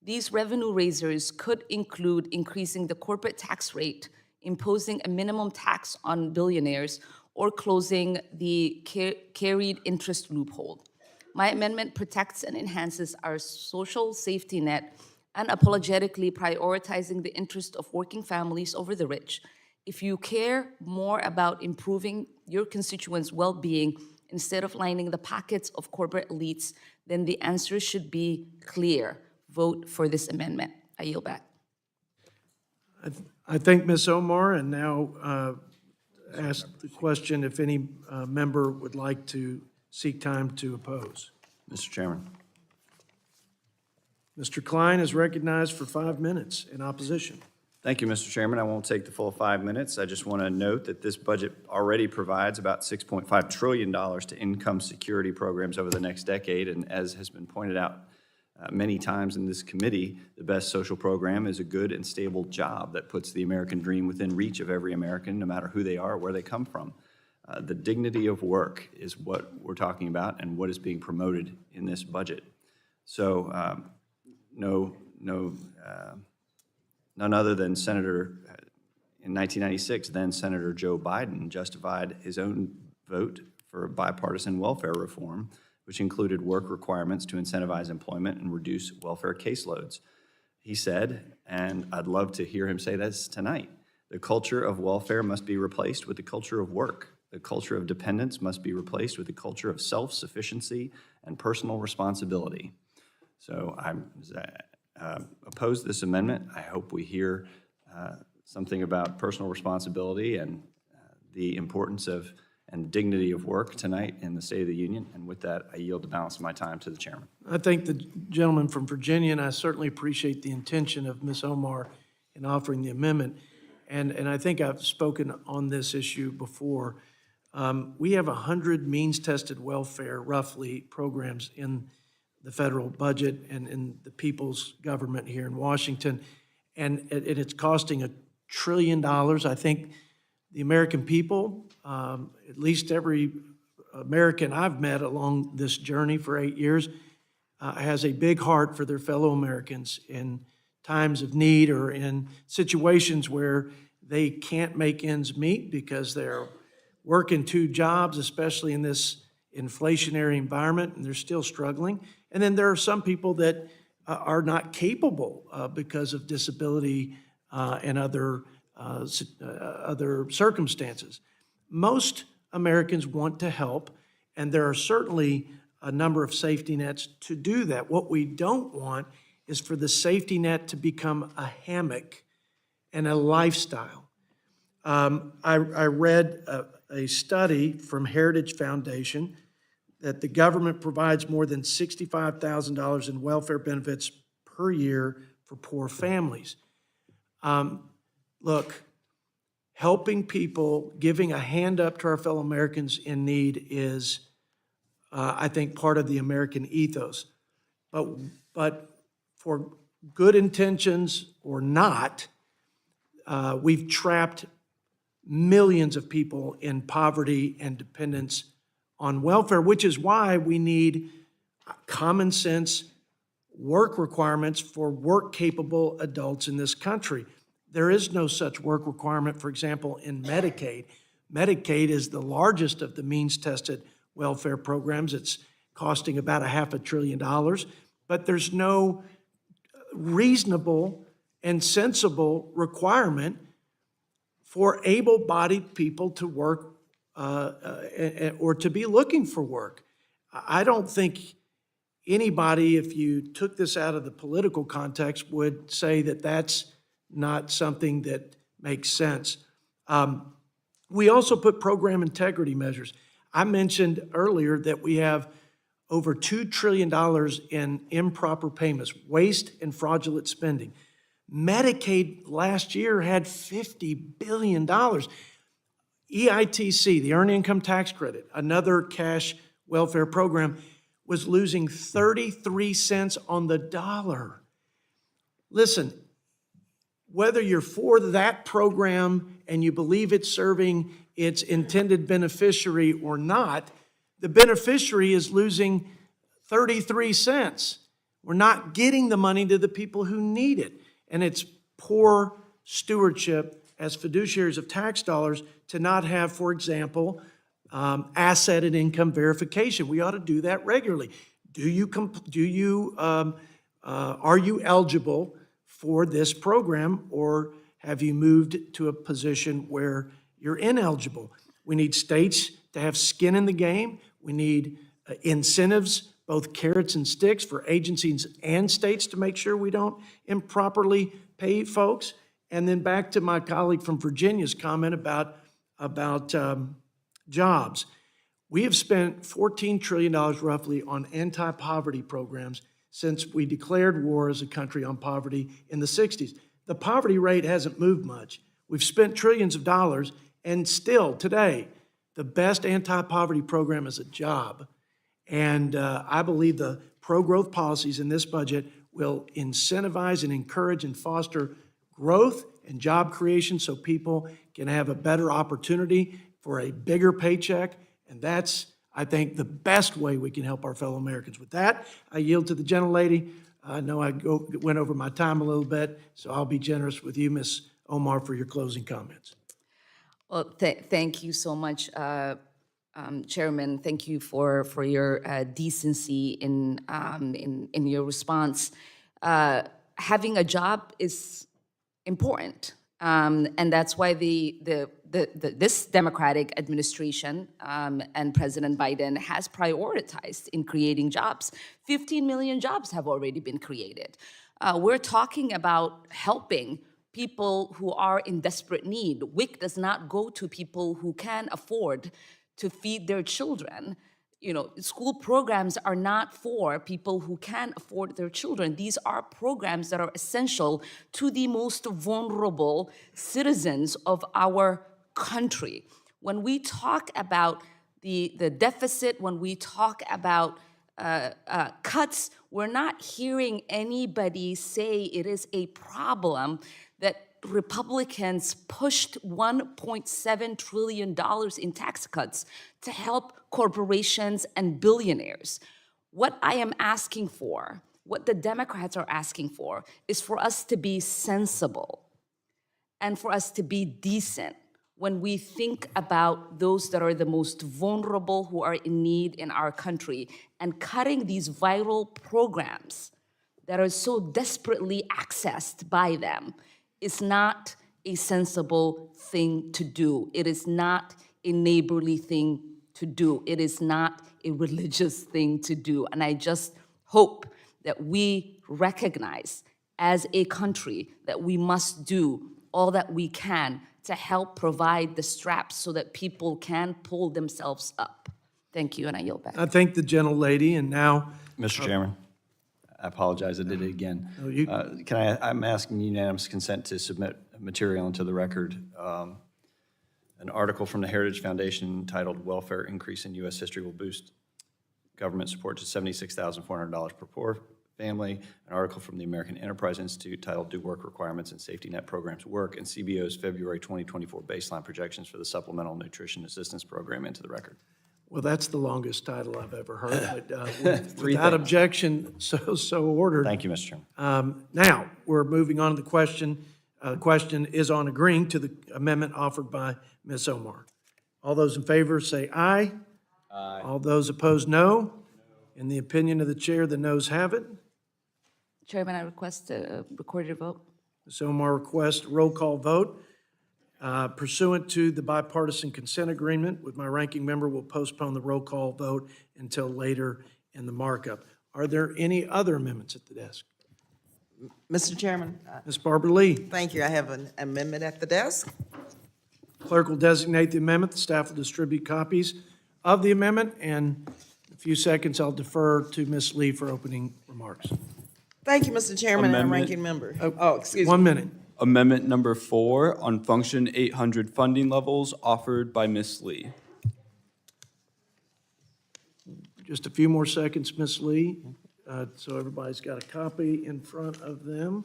These revenue raisers could include increasing the corporate tax rate, imposing a minimum tax on billionaires, or closing the carried interest loophole. My amendment protects and enhances our social safety net, unapologetically prioritizing the interest of working families over the rich. If you care more about improving your constituents' well-being, instead of lining the pockets of corporate elites, then the answer should be clear. Vote for this amendment. I yield back. I thank Ms. Omar, and now ask the question if any member would like to seek time to oppose. Mr. Chairman. Mr. Klein is recognized for 5 minutes in opposition. Thank you, Mr. Chairman. I won't take the full 5 minutes. I just want to note that this budget already provides about $6.5 trillion to income security programs over the next decade, and as has been pointed out many times in this committee, the best social program is a good and stable job that puts the American dream within reach of every American, no matter who they are or where they come from. The dignity of work is what we're talking about and what is being promoted in this budget. So none other than in 1996, then Senator Joe Biden justified his own vote for bipartisan welfare reform, which included work requirements to incentivize employment and reduce welfare caseloads. He said, and I'd love to hear him say this tonight, the culture of welfare must be replaced with the culture of work. The culture of dependence must be replaced with the culture of self-sufficiency and personal responsibility. So I'm oppose this amendment. I hope we hear something about personal responsibility and the importance of and dignity of work tonight in the State of the Union. And with that, I yield the balance of my time to the chairman. I thank the gentleman from Virginia, and I certainly appreciate the intention of Ms. Omar in offering the amendment. And I think I've spoken on this issue before. We have 100 means-tested welfare, roughly, programs in the federal budget and in the people's government here in Washington, and it's costing $1 trillion. I think the American people, at least every American I've met along this journey for 8 years, has a big heart for their fellow Americans in times of need or in situations where they can't make ends meet because they're working 2 jobs, especially in this inflationary environment, and they're still struggling. And then there are some people that are not capable because of disability and other circumstances. Most Americans want to help, and there are certainly a number of safety nets to do that. What we don't want is for the safety net to become a hammock and a lifestyle. I read a study from Heritage Foundation that the government provides more than $65,000 in welfare benefits per year for poor families. Look, helping people, giving a hand up to our fellow Americans in need is, I think, part of the American ethos. But for good intentions or not, we've trapped millions of people in poverty and dependence on welfare, which is why we need common sense work requirements for work-capable adults in this country. There is no such work requirement, for example, in Medicaid. Medicaid is the largest of the means-tested welfare programs. It's costing about $500 billion, but there's no reasonable and sensible requirement for able-bodied people to work or to be looking for work. I don't think anybody, if you took this out of the political context, would say that that's not something that makes sense. We also put program integrity measures. I mentioned earlier that we have over $2 trillion in improper payments, waste and fraudulent spending. Medicaid last year had $50 billion. EITC, the Earned Income Tax Credit, another cash welfare program, was losing 33 cents on the dollar. Listen, whether you're for that program and you believe it's serving its intended beneficiary or not, the beneficiary is losing 33 cents. We're not getting the money to the people who need it. And it's poor stewardship as fiduciaries of tax dollars to not have, for example, asset and income verification. We ought to do that regularly. Are you eligible for this program, or have you moved to a position where you're ineligible? We need states to have skin in the game. We need incentives, both carrots and sticks, for agencies and states to make sure we don't improperly pay folks. And then back to my colleague from Virginia's comment about jobs. We have spent $14 trillion roughly on anti-poverty programs since we declared war as a country on poverty in the 60s. The poverty rate hasn't moved much. We've spent trillions of dollars, and still today, the best anti-poverty program is a job. And I believe the pro-growth policies in this budget will incentivize and encourage and foster growth and job creation so people can have a better opportunity for a bigger paycheck. And that's, I think, the best way we can help our fellow Americans. With that, I yield to the gentlelady. I know I went over my time a little bit, so I'll be generous with you, Ms. Omar, for your closing comments. Well, thank you so much, Chairman. Thank you for your decency in your response. Having a job is important, and that's why this Democratic administration and President Biden has prioritized in creating jobs. 15 million jobs have already been created. We're talking about helping people who are in desperate need. WIC does not go to people who can afford to feed their children. You know, school programs are not for people who can afford their children. These are programs that are essential to the most vulnerable citizens of our country. When we talk about the deficit, when we talk about cuts, we're not hearing anybody say it is a problem that Republicans pushed $1.7 trillion in tax cuts to help corporations and billionaires. What I am asking for, what the Democrats are asking for, is for us to be sensible and for us to be decent when we think about those that are the most vulnerable who are in need in our country, and cutting these vital programs that are so desperately accessed by them is not a sensible thing to do. It is not a neighborly thing to do. It is not a religious thing to do. And I just hope that we recognize as a country that we must do all that we can to help provide the straps so that people can pull themselves up. Thank you, and I yield back. I thank the gentlelady, and now. Mr. Chairman, I apologize, I did it again. No, I'm asking unanimous consent to submit material into the record. An article from the Heritage Foundation titled "Welfare Increase in U.S. History Will Boost Government Support to $76,400 per poor family." An article from the American Enterprise Institute titled "Do Work Requirements and Safety Net Programs Work?" and CBO's February 2024 baseline projections for the Supplemental Nutrition Assistance Program into the record. Well, that's the longest title I've ever heard, but without objection, so ordered. Thank you, Mr. Chairman. Now, we're moving on to the question. The question is on agreeing to the amendment offered by Ms. Omar. All those in favor say aye. Aye. All those opposed, no. In the opinion of the chair, the noes have it. Chairman, I request a recorded vote. Ms. Omar requests a roll call vote. Pursuant to the bipartisan consent agreement with my ranking member, we'll postpone the roll call vote until later in the markup. Are there any other amendments at the desk? Mr. Chairman. Ms. Barbara Lee. Thank you. I have an amendment at the desk. Clerk will designate the amendment. The staff will distribute copies of the amendment. And in a few seconds, I'll defer to Ms. Lee for opening remarks. Thank you, Mr. Chairman and Amendment. ranking member. Oh, excuse me. 1 minute. Amendment number 4 on Function 800 funding levels offered by Ms. Lee. Just a few more seconds, Ms. Lee, so everybody's got a copy in front of them.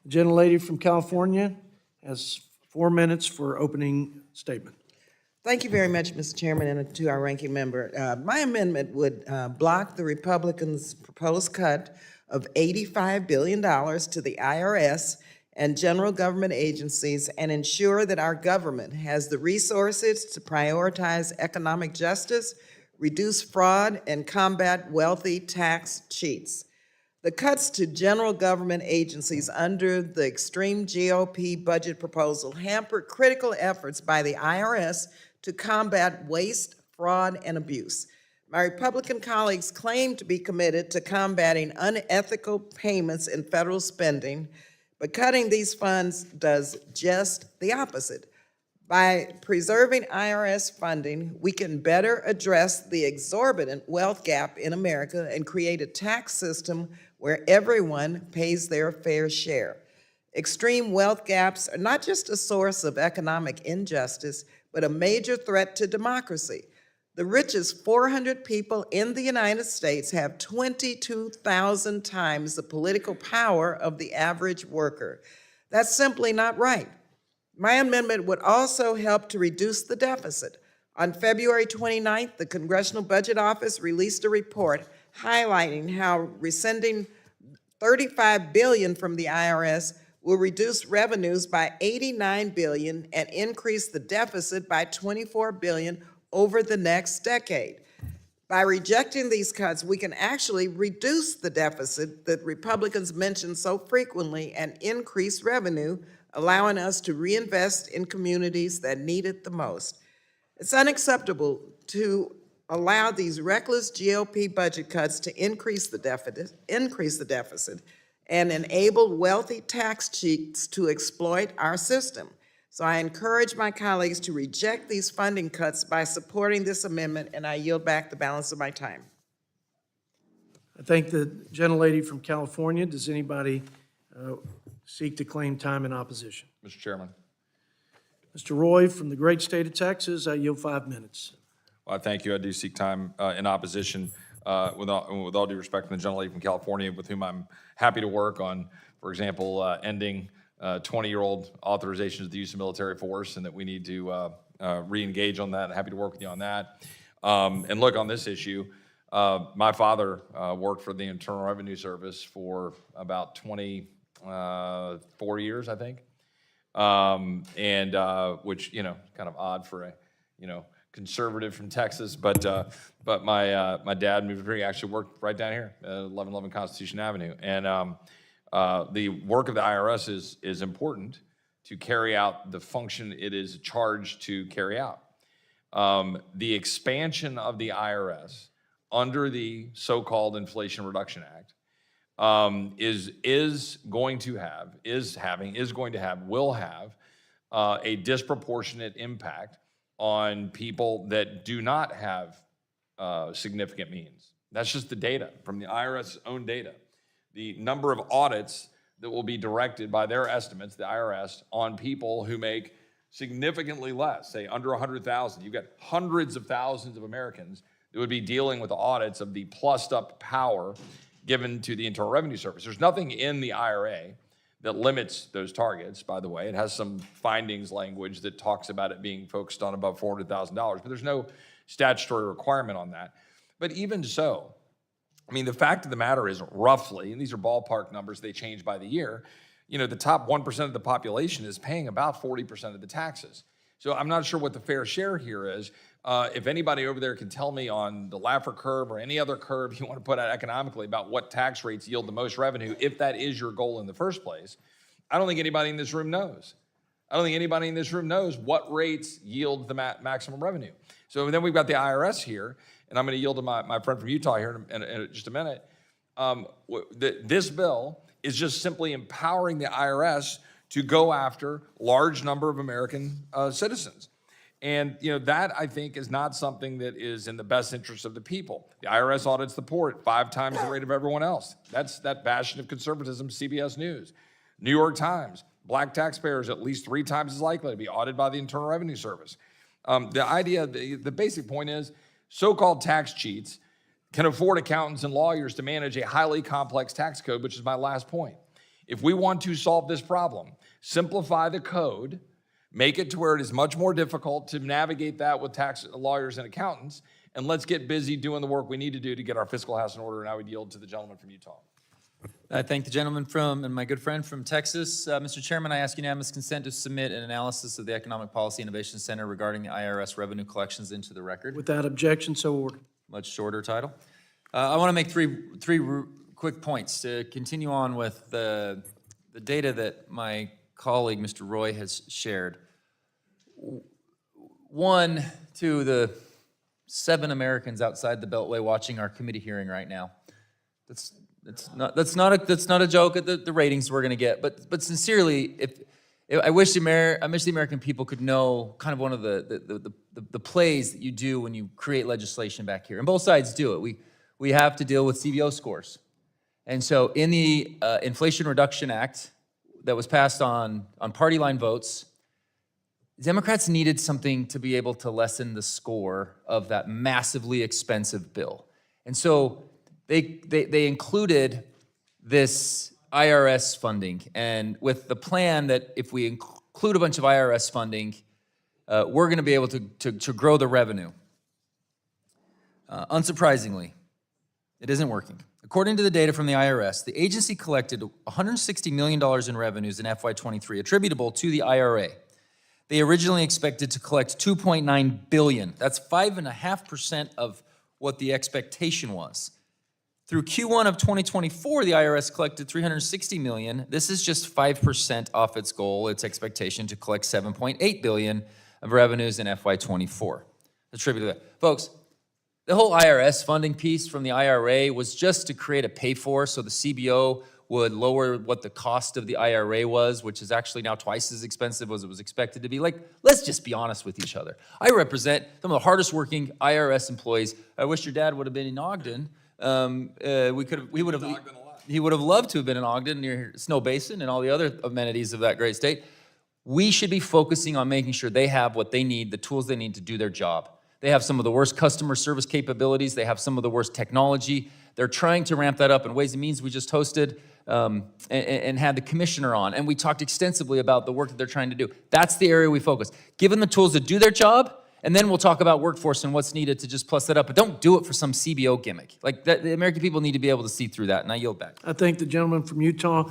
The gentlelady from California has 4 minutes for opening statement. Thank you very much, Mr. Chairman, and to our ranking member. My amendment would block the Republicans' proposed cut of $85 billion to the IRS and general government agencies and ensure that our government has the resources to prioritize economic justice, reduce fraud, and combat wealthy tax cheats. The cuts to general government agencies under the extreme GOP budget proposal hamper critical efforts by the IRS to combat waste, fraud, and abuse. My Republican colleagues claim to be committed to combating unethical payments in federal spending, but cutting these funds does just the opposite. By preserving IRS funding, we can better address the exorbitant wealth gap in America and create a tax system where everyone pays their fair share. Extreme wealth gaps are not just a source of economic injustice, but a major threat to democracy. The richest 400 people in the United States have 22,000 times the political power of the average worker. That's simply not right. My amendment would also help to reduce the deficit. On February 29th, the Congressional Budget Office released a report highlighting how rescinding $35 billion from the IRS will reduce revenues by $89 billion and increase the deficit by $24 billion over the next decade. By rejecting these cuts, we can actually reduce the deficit that Republicans mention so frequently and increase revenue, allowing us to reinvest in communities that need it the most. It's unacceptable to allow these reckless GOP budget cuts to increase the deficit and enable wealthy tax cheats to exploit our system. So I encourage my colleagues to reject these funding cuts by supporting this amendment, and I yield back the balance of my time. I thank the gentlelady from California. Does anybody seek to claim time in opposition? Mr. Chairman. Mr. Roy from the great state of Texas, I yield 5 minutes. Well, thank you. I do seek time in opposition with all due respect to the gentlelady from California, with whom I'm happy to work on, for example, ending 20-year-old authorizations of the use of military force, and that we need to re-engage on that. Happy to work with you on that. And look, on this issue, my father worked for the Internal Revenue Service for about 24 years, I think. Which, you know, kind of odd for a, you know, conservative from Texas, but my dad moved here. He actually worked right down here, 1111 Constitution Avenue, and the work of the IRS is important to carry out the function it is charged to carry out. The expansion of the IRS under the so-called Inflation Reduction Act will have a disproportionate impact on people that do not have significant means. That's just the data from the IRS's own data. The number of audits that will be directed by their estimates, the IRS, on people who make significantly less, say under 100,000. You've got hundreds of thousands of Americans that would be dealing with the audits of the plussed up power given to the Internal Revenue Service. There's nothing in the IRA that limits those targets, by the way. It has some findings language that talks about it being focused on above $400,000, but there's no statutory requirement on that. But even so, I mean, the fact of the matter is roughly, and these are ballpark numbers, they change by the year, you know, the top 1% of the population is paying about 40% of the taxes. So I'm not sure what the fair share here is. If anybody over there can tell me on the Laffer curve or any other curve you want to put out economically about what tax rates yield the most revenue, if that is your goal in the first place, I don't think anybody in this room knows. I don't think anybody in this room knows what rates yield the maximum revenue. So then we've got the IRS here, and I'm going to yield to my friend from Utah here in just a minute. This bill is just simply empowering the IRS to go after large number of American citizens. And you know that, I think, is not something that is in the best interest of the people. The IRS audits the poor at 5 times the rate of everyone else. That's that bastion of conservatism, CBS News. New York Times, black taxpayers at least 3 times as likely to be audited by the Internal Revenue Service. The basic point is, so-called tax cheats can afford accountants and lawyers to manage a highly complex tax code, which is my last point. If we want to solve this problem, simplify the code, make it to where it is much more difficult to navigate that with tax lawyers and accountants, and let's get busy doing the work we need to do to get our fiscal house in order. And I would yield to the gentleman from Utah. I thank the gentleman and my good friend from Texas. Mr. Chairman, I ask unanimous consent to submit an analysis of the Economic Policy Innovation Center regarding the IRS revenue collections into the record. Without objection, so ordered. Much shorter title. I want to make three quick points to continue on with the data that my colleague, Mr. Roy, has shared. One, to the 7 Americans outside the Beltway watching our committee hearing right now. That's not a joke at the ratings we're going to get. But sincerely, if I wish the American people could know kind of one of the plays that you do when you create legislation back here, and both sides do it. We have to deal with CBO scores, and so in the Inflation Reduction Act that was passed on party line votes, Democrats needed something to be able to lessen the score of that massively expensive bill. And so they included this IRS funding, and with the plan that if we include a bunch of IRS funding, we're going to be able to grow the revenue. Unsurprisingly, it isn't working. According to the data from the IRS, the agency collected $160 million in revenues in FY23 attributable to the IRA. They originally expected to collect $2.9 billion. That's 5.5% of what the expectation was. Through Q1 of 2024, the IRS collected $360 million. This is just 5% off its goal, its expectation to collect $7.8 billion of revenues in FY24. Attributed to that. Folks, the whole IRS funding piece from the IRA was just to create a pay-for so the CBO would lower what the cost of the IRA was, which is actually now twice as expensive as it was expected to be. Like, let's just be honest with each other. I represent some of the hardest working IRS employees. I wish your dad would have been in Ogden. He would have loved to have been in Ogden near Snow Basin and all the other amenities of that great state. We should be focusing on making sure they have what they need, the tools they need to do their job. They have some of the worst customer service capabilities. They have some of the worst technology. They're trying to ramp that up in Ways and Means. We just hosted and had the commissioner on, and we talked extensively about the work that they're trying to do. That's the area we focus. Give them the tools to do their job, and then we'll talk about workforce and what's needed to just plus that up. But don't do it for some CBO gimmick. Like, that, the American people need to be able to see through that, and I yield back. I thank the gentleman from Utah,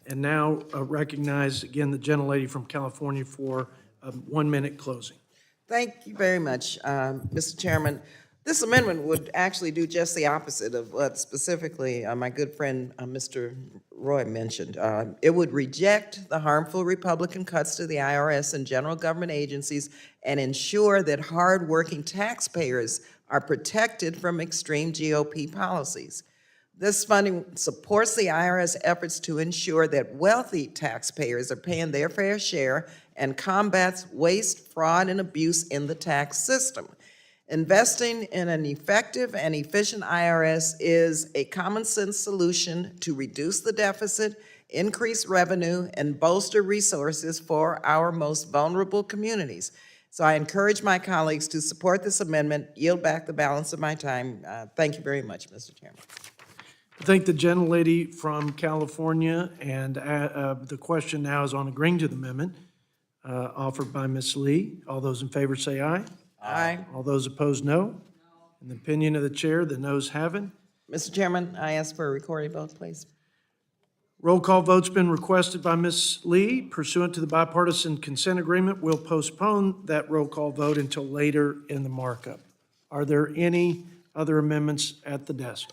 and now recognize again the gentlelady from California for a 1-minute closing. Thank you very much, Mr. Chairman. This amendment would actually do just the opposite of what specifically my good friend Mr. Roy mentioned. It would reject the harmful Republican cuts to the IRS and general government agencies and ensure that hardworking taxpayers are protected from extreme GOP policies. This funding supports the IRS efforts to ensure that wealthy taxpayers are paying their fair share and combats waste, fraud, and abuse in the tax system. Investing in an effective and efficient IRS is a common sense solution to reduce the deficit, increase revenue, and bolster resources for our most vulnerable communities. So I encourage my colleagues to support this amendment, yield back the balance of my time. Thank you very much, Mr. Chairman. I thank the gentlelady from California, and the question now is on agreeing to the amendment offered by Ms. Lee. All those in favor say aye. Aye. All those opposed, no. In the opinion of the chair, the noes have it. Mr. Chairman, I ask for a recorded vote, please. Roll call vote's been requested by Ms. Lee. Pursuant to the bipartisan consent agreement, we'll postpone that roll call vote until later in the markup. Are there any other amendments at the desk?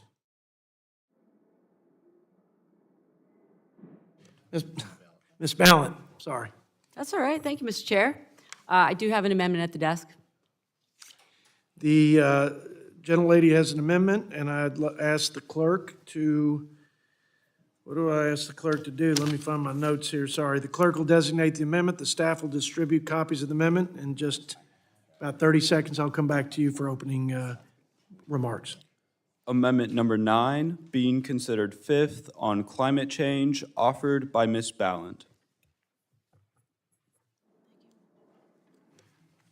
Ms. Ballant, sorry. That's all right. Thank you, Mr. Chair. I do have an amendment at the desk. The gentlelady has an amendment, and I'd ask the clerk to, what do I ask the clerk to do? Let me find my notes here, sorry. The clerk will designate the amendment. The staff will distribute copies of the amendment. In just about 30 seconds, I'll come back to you for opening remarks. Amendment number 9, being considered fifth on climate change, offered by Ms. Ballant.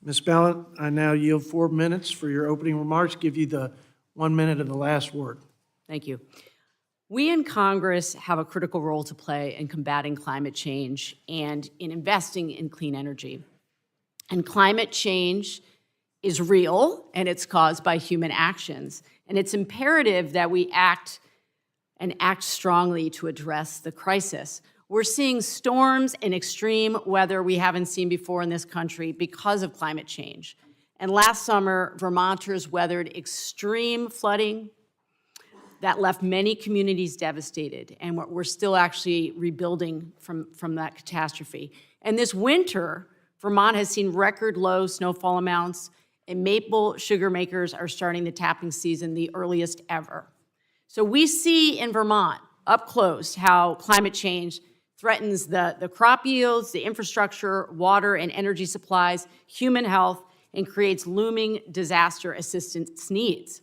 Ms. Ballant, I now yield 4 minutes for your opening remarks. Give you the 1 minute of the last word. Thank you. We in Congress have a critical role to play in combating climate change and in investing in clean energy. And climate change is real, and it's caused by human actions. And it's imperative that we act strongly to address the crisis. We're seeing storms and extreme weather we haven't seen before in this country because of climate change. And last summer, Vermonters weathered extreme flooding that left many communities devastated, and we're still actually rebuilding from that catastrophe. And this winter, Vermont has seen record low snowfall amounts, and maple sugar makers are starting the tapping season the earliest ever. So we see in Vermont, up close, how climate change threatens the crop yields, the infrastructure, water and energy supplies, human health, and creates looming disaster assistance needs.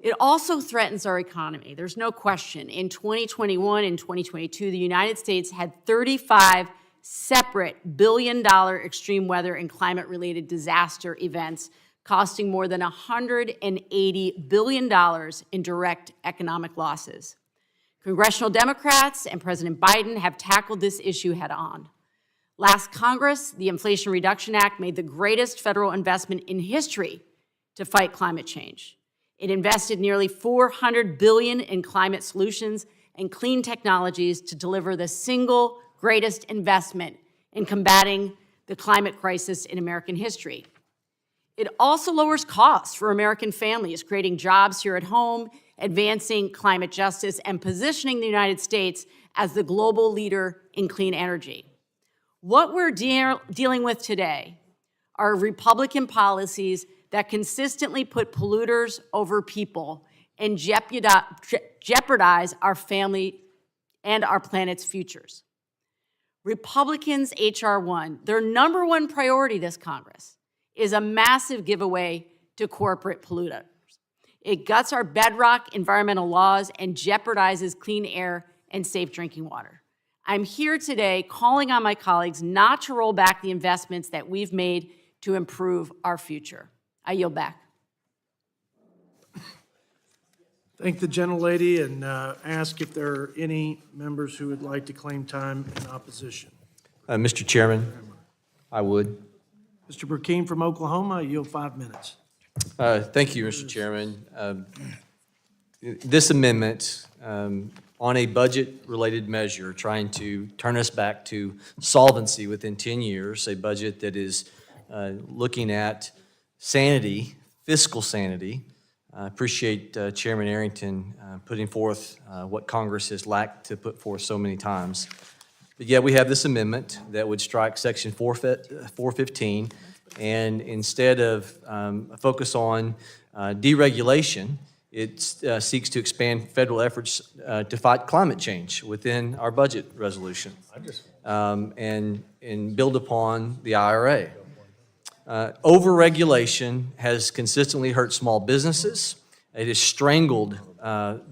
It also threatens our economy. There's no question. In 2021 and 2022, the United States had 35 separate billion-dollar extreme weather and climate-related disaster events costing more than $180 billion in direct economic losses. Congressional Democrats and President Biden have tackled this issue head-on. Last Congress, the Inflation Reduction Act made the greatest federal investment in history to fight climate change. It invested nearly $400 billion in climate solutions and clean technologies to deliver the single greatest investment in combating the climate crisis in American history. It also lowers costs for American families, creating jobs here at home, advancing climate justice, and positioning the United States as the global leader in clean energy. What we're dealing with today are Republican policies that consistently put polluters over people and jeopardize our family and our planet's futures. Republicans' H.R. 1, their number one priority this Congress, is a massive giveaway to corporate polluters. It guts our bedrock environmental laws and jeopardizes clean air and safe drinking water. I'm here today calling on my colleagues not to roll back the investments that we've made to improve our future. I yield back. Thank the gentlelady and ask if there are any members who would like to claim time in opposition. Mr. Chairman, I would. Mr. Burkeen from Oklahoma, I yield 5 minutes. Thank you, Mr. Chairman. This amendment on a budget-related measure trying to turn us back to solvency within 10 years, a budget that is looking at sanity, fiscal sanity. I appreciate Chairman Arrington putting forth what Congress has lacked to put forth so many times. But yet we have this amendment that would strike Section 415, and instead of a focus on deregulation, it seeks to expand federal efforts to fight climate change within our budget resolution and build upon the IRA. Overregulation has consistently hurt small businesses. It has strangled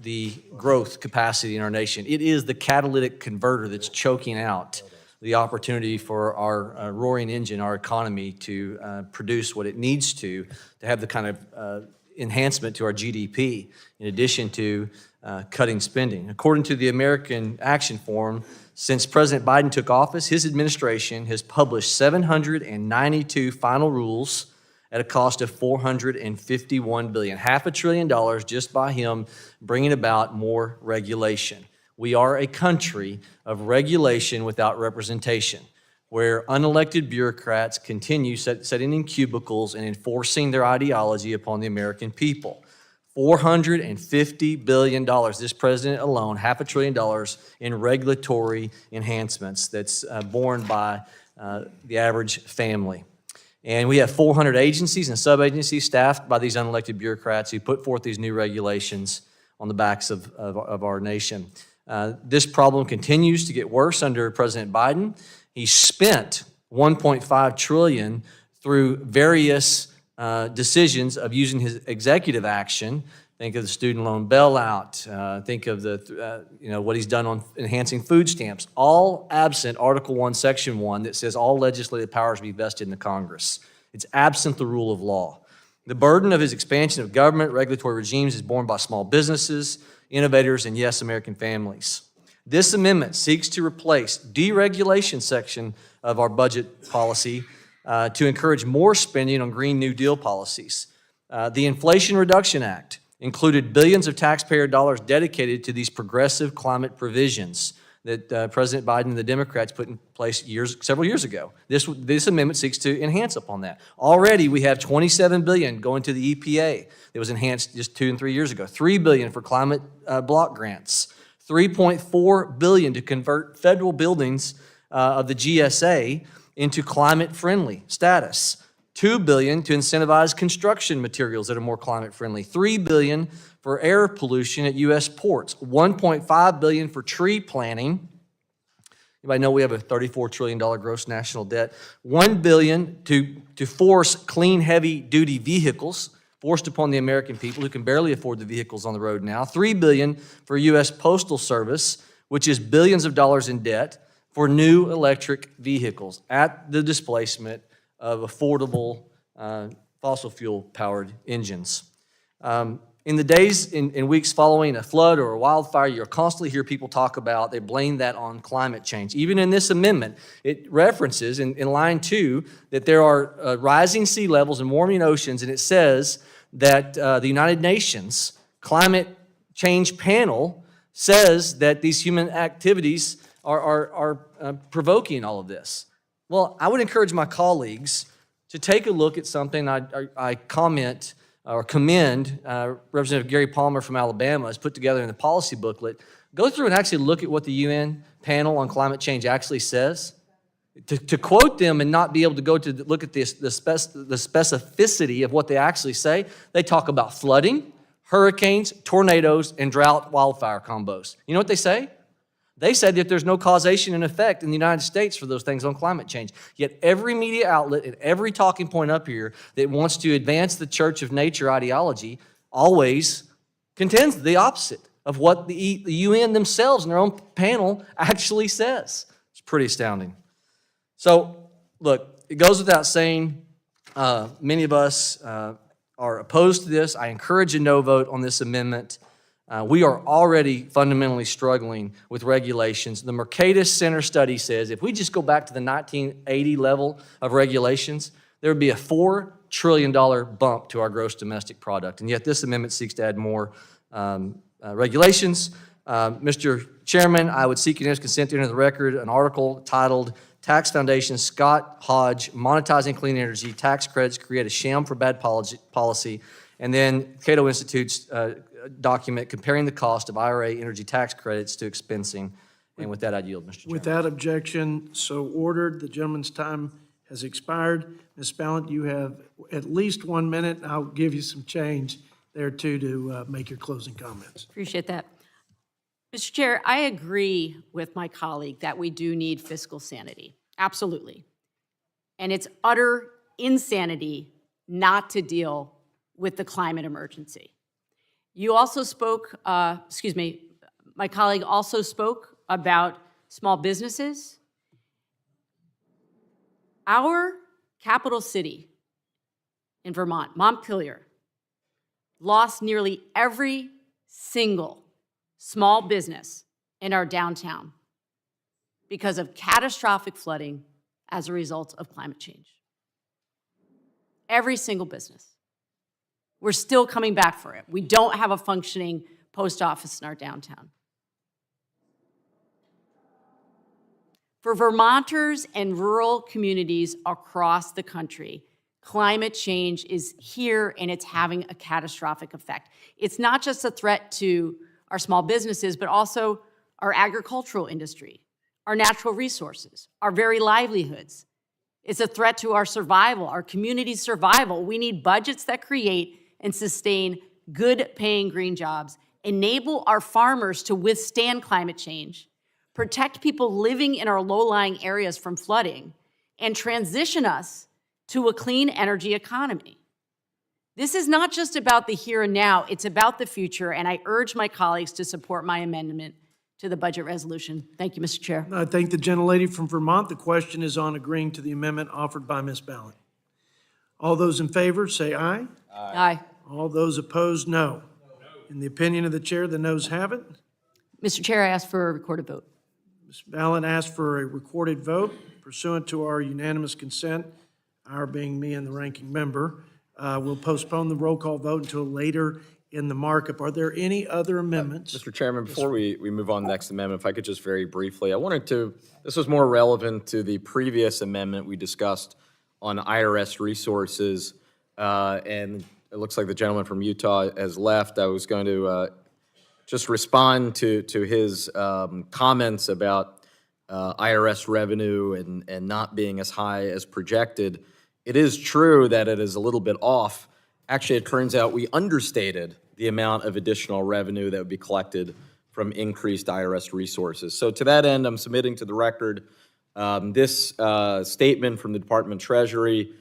the growth capacity in our nation. It is the catalytic converter that's choking out the opportunity for our roaring engine, our economy, to produce what it needs to have the kind of enhancement to our GDP, in addition to cutting spending. According to the American Action Forum, since President Biden took office, his administration has published 792 final rules at a cost of $451 billion, $500 billion just by him bringing about more regulation. We are a country of regulation without representation, where unelected bureaucrats continue sitting in cubicles and enforcing their ideology upon the American people. $450 billion, this president alone, $500 billion in regulatory enhancements that's borne by the average family. And we have 400 agencies and sub-agencies staffed by these unelected bureaucrats who put forth these new regulations on the backs of our nation. This problem continues to get worse under President Biden. He spent $1.5 trillion through various decisions of using his executive action. Think of the student loan bailout. Think of the what he's done on enhancing food stamps. All absent Article 1, Section 1 that says all legislative powers be vested in the Congress. It's absent the rule of law. The burden of his expansion of government regulatory regimes is borne by small businesses, innovators, and yes, American families. This amendment seeks to replace deregulation section of our budget policy to encourage more spending on Green New Deal policies. The Inflation Reduction Act included billions of taxpayer dollars dedicated to these progressive climate provisions that President Biden and the Democrats put in place several years ago. This amendment seeks to enhance upon that. Already we have $27 billion going to the EPA that was enhanced just 2 and 3 years ago. $3 billion for climate block grants. $3.4 billion to convert federal buildings of the GSA into climate-friendly status. $2 billion to incentivize construction materials that are more climate-friendly. $3 billion for air pollution at U.S. ports. $1.5 billion for tree planting. Anybody know we have a $34 trillion gross national debt? $1 billion to force clean, heavy-duty vehicles forced upon the American people who can barely afford the vehicles on the road now. $3 billion for U.S. Postal Service, which is billions of dollars in debt for new electric vehicles at the displacement of affordable fossil fuel-powered engines. In the days and weeks following a flood or a wildfire, you'll constantly hear people talk about, they blame that on climate change. Even in this amendment, it references in line 2 that there are rising sea levels and warming oceans, and it says that the United Nations Climate Change Panel says that these human activities are provoking all of this. Well, I would encourage my colleagues to take a look at something I commend Representative Gary Palmer from Alabama has put together in the policy booklet. Go through and actually look at what the UN panel on climate change actually says. To quote them and not be able to go to look at the specificity of what they actually say, they talk about flooding, hurricanes, tornadoes, and drought wildfire combos. You know what they say? They said that there's no causation and effect in the United States for those things on climate change. Yet every media outlet and every talking point up here that wants to advance the Church of Nature ideology always contends the opposite of what the UN themselves in their own panel actually says. It's pretty astounding. So, look, it goes without saying, many of us are opposed to this. I encourage a no vote on this amendment. We are already fundamentally struggling with regulations. The Mercatus Center study says if we just go back to the 1980 level of regulations, there would be a $4 trillion bump to our gross domestic product. And yet this amendment seeks to add more regulations. Mr. Chairman, I would seek unanimous consent to enter the record an article titled Tax Foundation Scott Hodge Monetizing Clean Energy Tax Credits Create a Sham for Bad Policy. And then Cato Institute's document comparing the cost of IRA energy tax credits to expensing. And with that, I'd yield, Mr. Chairman. Without objection, so ordered. The gentleman's time has expired. Ms. Ballant, you have at least 1 minute. I'll give you some change there, too, to make your closing comments. Appreciate that. Mr. Chair, I agree with my colleague that we do need fiscal sanity. Absolutely. And it's utter insanity not to deal with the climate emergency. You also spoke, my colleague also spoke about small businesses. Our capital city in Vermont, Montpelier, lost nearly every single small business in our downtown because of catastrophic flooding as a result of climate change. Every single business. We're still coming back for it. We don't have a functioning post office in our downtown. For Vermonters and rural communities across the country, climate change is here and it's having a catastrophic effect. It's not just a threat to our small businesses, but also our agricultural industry, our natural resources, our very livelihoods. It's a threat to our survival, our community's survival. We need budgets that create and sustain good-paying green jobs, enable our farmers to withstand climate change, protect people living in our low-lying areas from flooding, and transition us to a clean energy economy. This is not just about the here and now, it's about the future, and I urge my colleagues to support my amendment to the budget resolution. Thank you, Mr. Chair. I thank the gentlelady from Vermont. The question is on agreeing to the amendment offered by Ms. Ballant. All those in favor, say aye. Aye. All those opposed, no. In the opinion of the chair, the noes have it. Mr. Chair, I ask for a recorded vote. Ms. Ballant asked for a recorded vote pursuant to our unanimous consent, our being me and the ranking member. We'll postpone the roll call vote until later in the markup. Are there any other amendments? Mr. Chairman, before we move on to the next amendment, if I could just very briefly, this was more relevant to the previous amendment we discussed on IRS resources, and it looks like the gentleman from Utah has left. I was going to just respond to his comments about IRS revenue and not being as high as projected, it is true that it is a little bit off. Actually, it turns out we understated the amount of additional revenue that would be collected from increased IRS resources. So to that end, I'm submitting to the record this statement from the Department of Treasury,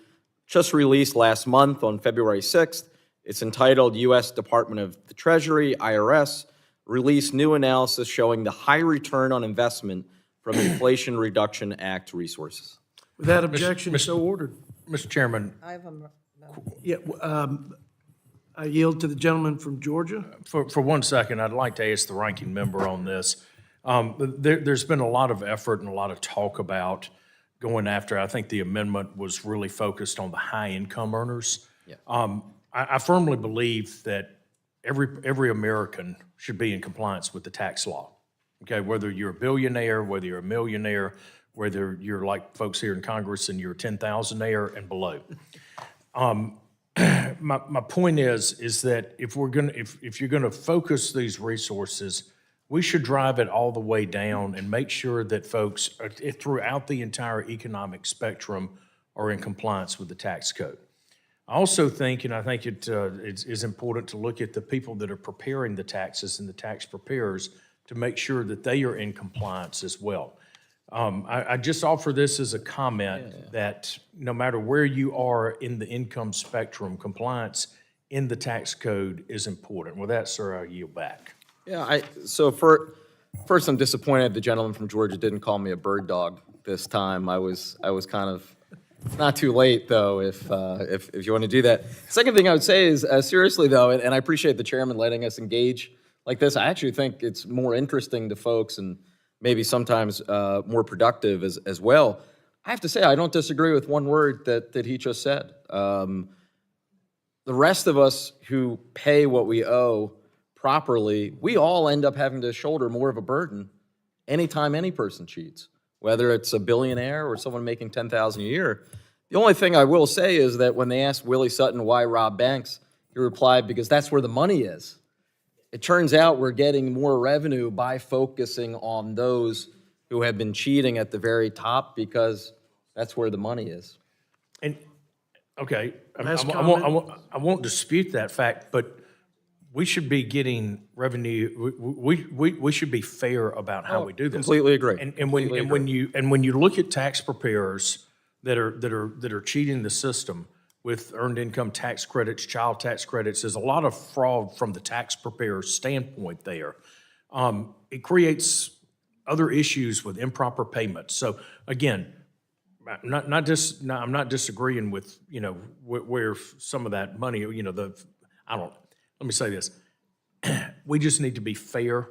just released last month on February 6th. It's entitled U.S. Department of the Treasury, IRS, released new analysis showing the high return on investment from Inflation Reduction Act resources. Without objection, so ordered. Mr. Chairman, I have a, Yeah, I yield to the gentleman from Georgia. for 1 second, I'd like to ask the ranking member on this. There's been a lot of effort and a lot of talk about going after, I think the amendment was really focused on the high-income earners. Yeah. I firmly believe that every American should be in compliance with the tax law. Okay, whether you're a billionaire, whether you're a millionaire, whether you're like folks here in Congress and you're a 10,000aire and below. My point is that if you're gonna focus these resources, we should drive it all the way down and make sure that folks throughout the entire economic spectrum are in compliance with the tax code. I also think, and I think it is important to look at the people that are preparing the taxes and the tax preparers to make sure that they are in compliance as well. I just offer this as a comment that no matter where you are in the income spectrum, compliance in the tax code is important. With that, sir, I yield back. Yeah, first I'm disappointed the gentleman from Georgia didn't call me a bird dog this time. I was kind of, not too late though, if you want to do that. Second thing I would say is, seriously though, and I appreciate the chairman letting us engage like this. I actually think it's more interesting to folks and maybe sometimes more productive as well. I have to say, I don't disagree with one word that he just said. The rest of us who pay what we owe properly, we all end up having to shoulder more of a burden anytime any person cheats, whether it's a billionaire or someone making $10,000 a year. The only thing I will say is that when they asked Willie Sutton why rob banks, he replied, because that's where the money is. It turns out we're getting more revenue by focusing on those who have been cheating at the very top because that's where the money is. And, okay, Last I won't dispute that fact, but we should be getting revenue, we should be fair about how we do this. Completely agree. And when you look at tax preparers that are cheating the system with earned income tax credits, child tax credits, there's a lot of fraud from the tax preparer's standpoint there. It creates other issues with improper payments. So again, I'm not disagreeing with, where some of that money, let me say this. We just need to be fair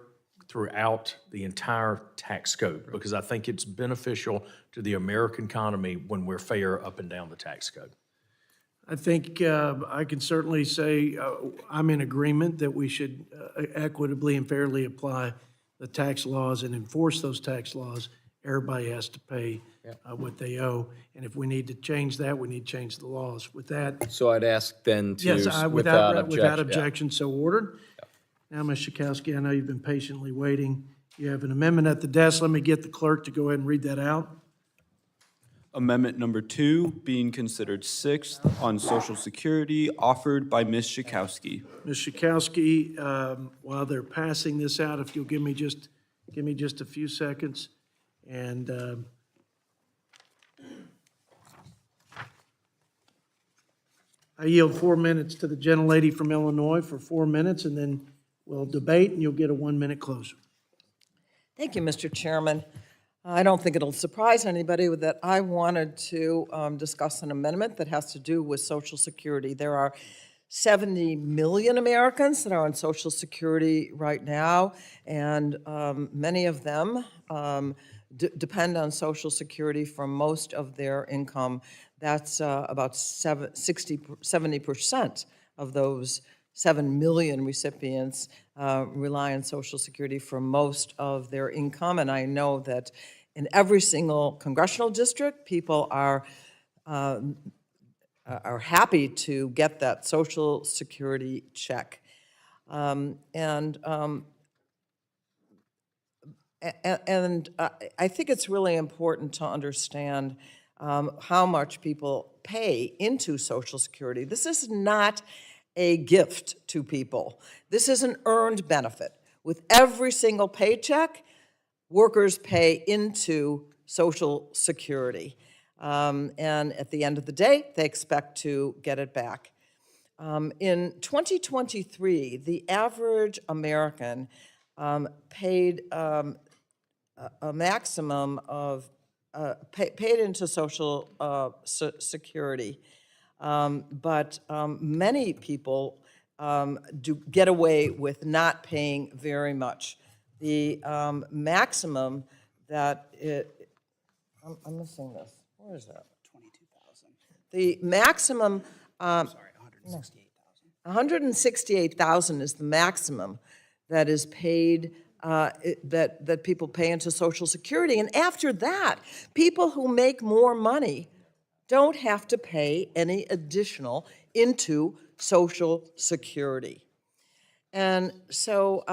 throughout the entire tax code because I think it's beneficial to the American economy when we're fair up and down the tax code. I think I can certainly say I'm in agreement that we should equitably and fairly apply the tax laws and enforce those tax laws. Everybody has to pay what they owe. And if we need to change that, we need to change the laws. With that. So I'd ask then to, Yes, without objection. without objection, so ordered. Now, Ms. Schakowsky, I know you've been patiently waiting. You have an amendment at the desk. Let me get the clerk to go ahead and read that out. Amendment number 2, being considered sixth on Social Security, offered by Ms. Schakowsky. Ms. Schakowsky, while they're passing this out, if you'll give me just a few seconds. And I yield 4 minutes to the gentlelady from Illinois for 4 minutes, and then we'll debate, and you'll get a 1 minute closer. Thank you, Mr. Chairman. I don't think it'll surprise anybody that I wanted to discuss an amendment that has to do with Social Security. There are 70 million Americans that are on Social Security right now, and many of them depend on Social Security for most of their income. That's about 70% of those 7 million recipients rely on Social Security for most of their income, and I know that in every single congressional district, people are happy to get that Social Security check. And And I think it's really important to understand how much people pay into Social Security. This is not a gift to people. This is an earned benefit. With every single paycheck, workers pay into Social Security. And at the end of the day, they expect to get it back. In 2023, the average American paid a maximum of, paid into Social Security. But many people do get away with not paying very much. The maximum that I'm missing this. Where is that? 22,000. The maximum. Sorry, 168,000 is the maximum that is paid. That people pay into Social Security, and after that, people who make more money don't have to pay any additional into Social Security. And so,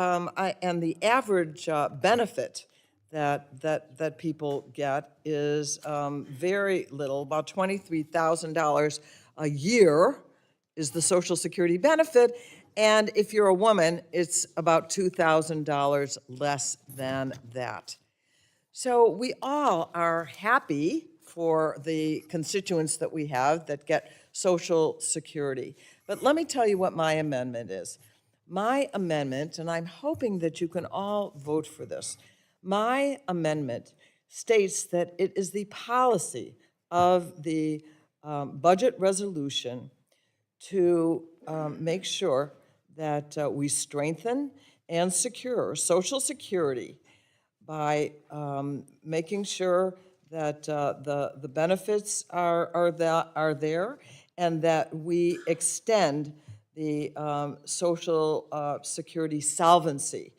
and the average benefit that people get is very little, about $23,000 a year is the Social Security benefit, and if you're a woman, it's about $2,000 less than that. So we all are happy for the constituents that we have that get Social Security. But let me tell you what my amendment is. My amendment, and I'm hoping that you can all vote for this, my amendment states that it is the policy of the budget resolution to make sure that we strengthen and secure Social Security by making sure that the benefits are there, and that we extend the Social Security solvency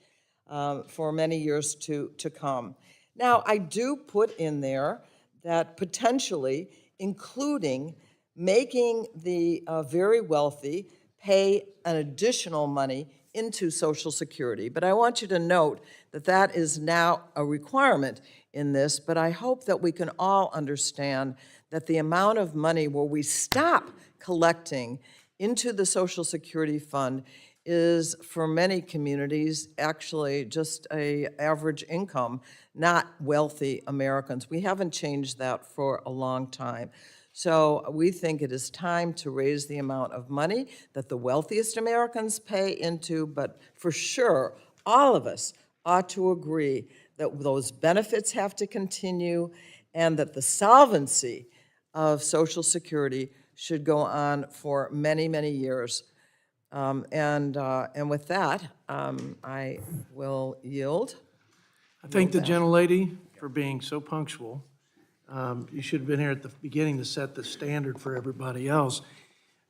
for many years to come. Now, I do put in there that potentially including making the very wealthy pay an additional money into Social Security. But I want you to note that that is now a requirement in this, but I hope that we can all understand that the amount of money where we stop collecting into the Social Security fund is, for many communities, actually just an average income, not wealthy Americans. We haven't changed that for a long time. So we think it is time to raise the amount of money that the wealthiest Americans pay into, but for sure, all of us ought to agree that those benefits have to continue and that the solvency of Social Security should go on for many, many years. And with that, I will yield. I thank the gentlelady for being so punctual. You should have been here at the beginning to set the standard for everybody else,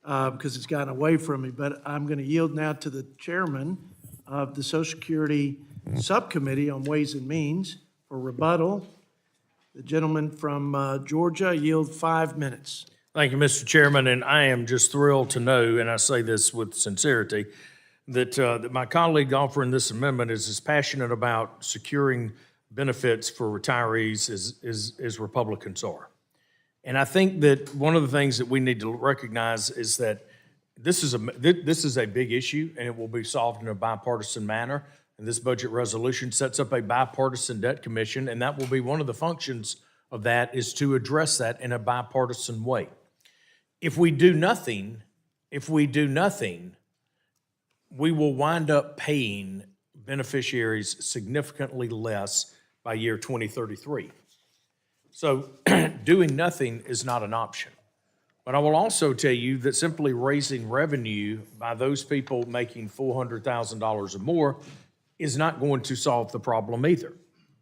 because it's gotten away from me. But I'm going to yield now to the chairman of the Social Security Subcommittee on Ways and Means for rebuttal. The gentleman from Georgia, yield 5 minutes. Thank you, Mr. Chairman, and I am just thrilled to know, and I say this with sincerity, that my colleague offering this amendment is as passionate about securing benefits for retirees as Republicans are. And I think that one of the things that we need to recognize is that this is a big issue, and it will be solved in a bipartisan manner. And this budget resolution sets up a bipartisan debt commission, and that will be one of the functions of that, is to address that in a bipartisan way. If we do nothing, we will wind up paying beneficiaries significantly less by year 2033. So doing nothing is not an option. But I will also tell you that simply raising revenue by those people making $400,000 or more is not going to solve the problem either.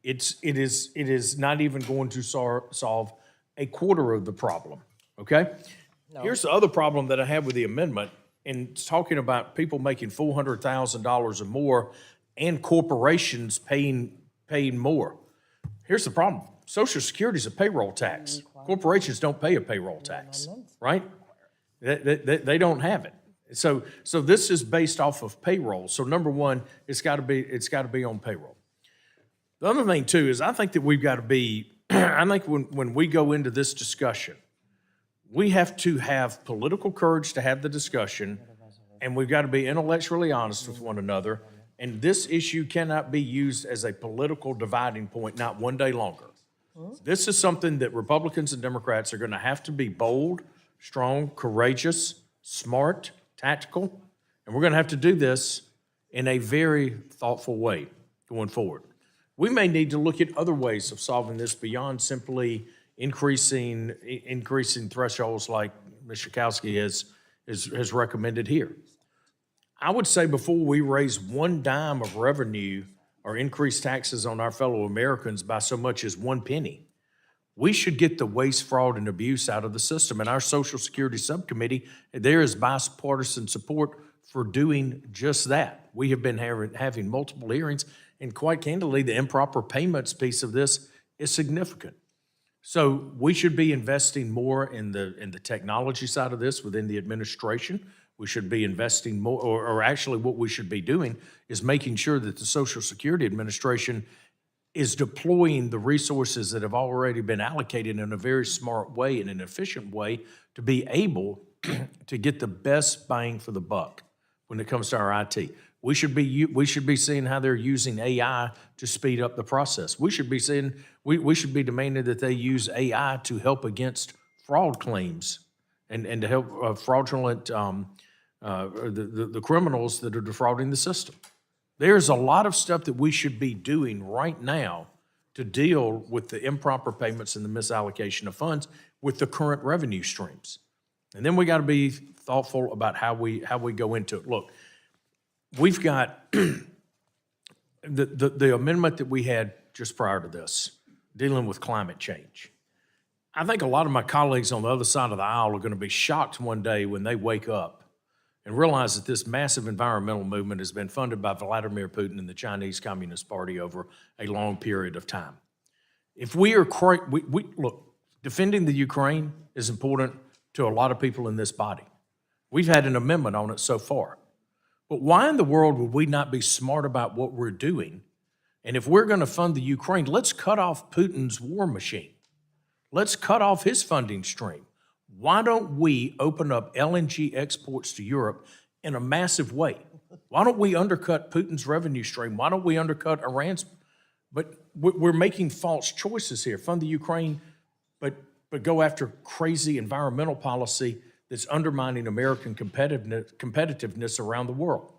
It is not even going to solve a quarter of the problem, okay? No. Here's the other problem that I have with the amendment, and talking about people making $400,000 or more and corporations paying more. Here's the problem. Social Security is a payroll tax. Corporations don't pay a payroll tax, right? They don't have it. So this is based off of payroll. So number one, it's got to be on payroll. The other thing too is I think that we've got to be, I think when we go into this discussion, we have to have political courage to have the discussion, and we've got to be intellectually honest with one another. And this issue cannot be used as a political dividing point, not one day longer. This is something that Republicans and Democrats are going to have to be bold, strong, courageous, smart, tactical, and we're going to have to do this in a very thoughtful way going forward. We may need to look at other ways of solving this beyond simply increasing thresholds like Ms. Schakowsky has recommended here. I would say before we raise one dime of revenue or increase taxes on our fellow Americans by so much as 1 penny, we should get the waste, fraud, and abuse out of the system. And our Social Security Subcommittee, there is bipartisan support for doing just that. We have been having multiple hearings, and quite candidly, the improper payments piece of this is significant. So we should be investing more in the technology side of this within the administration. We should be investing more, or actually what we should be doing is making sure that the Social Security Administration is deploying the resources that have already been allocated in a very smart way and an efficient way to be able to get the best bang for the buck when it comes to our IT. We should be seeing how they're using AI to speed up the process. We should be be demanding that they use AI to help against fraud claims and to help fraudulent the criminals that are defrauding the system. There's a lot of stuff that we should be doing right now to deal with the improper payments and the misallocation of funds with the current revenue streams. And then we got to be thoughtful about how we go into it. Look, we've got the amendment that we had just prior to this, dealing with climate change. I think a lot of my colleagues on the other side of the aisle are going to be shocked one day when they wake up and realize that this massive environmental movement has been funded by Vladimir Putin and the Chinese Communist Party over a long period of time. If we are look, defending the Ukraine is important to a lot of people in this body. We've had an amendment on it so far. But why in the world would we not be smart about what we're doing? And if we're going to fund the Ukraine, let's cut off Putin's war machine. Let's cut off his funding stream. Why don't we open up LNG exports to Europe in a massive way? Why don't we undercut Putin's revenue stream? Why don't we undercut Iran's? But we're making false choices here. Fund the Ukraine, but go after crazy environmental policy that's undermining American competitiveness around the world.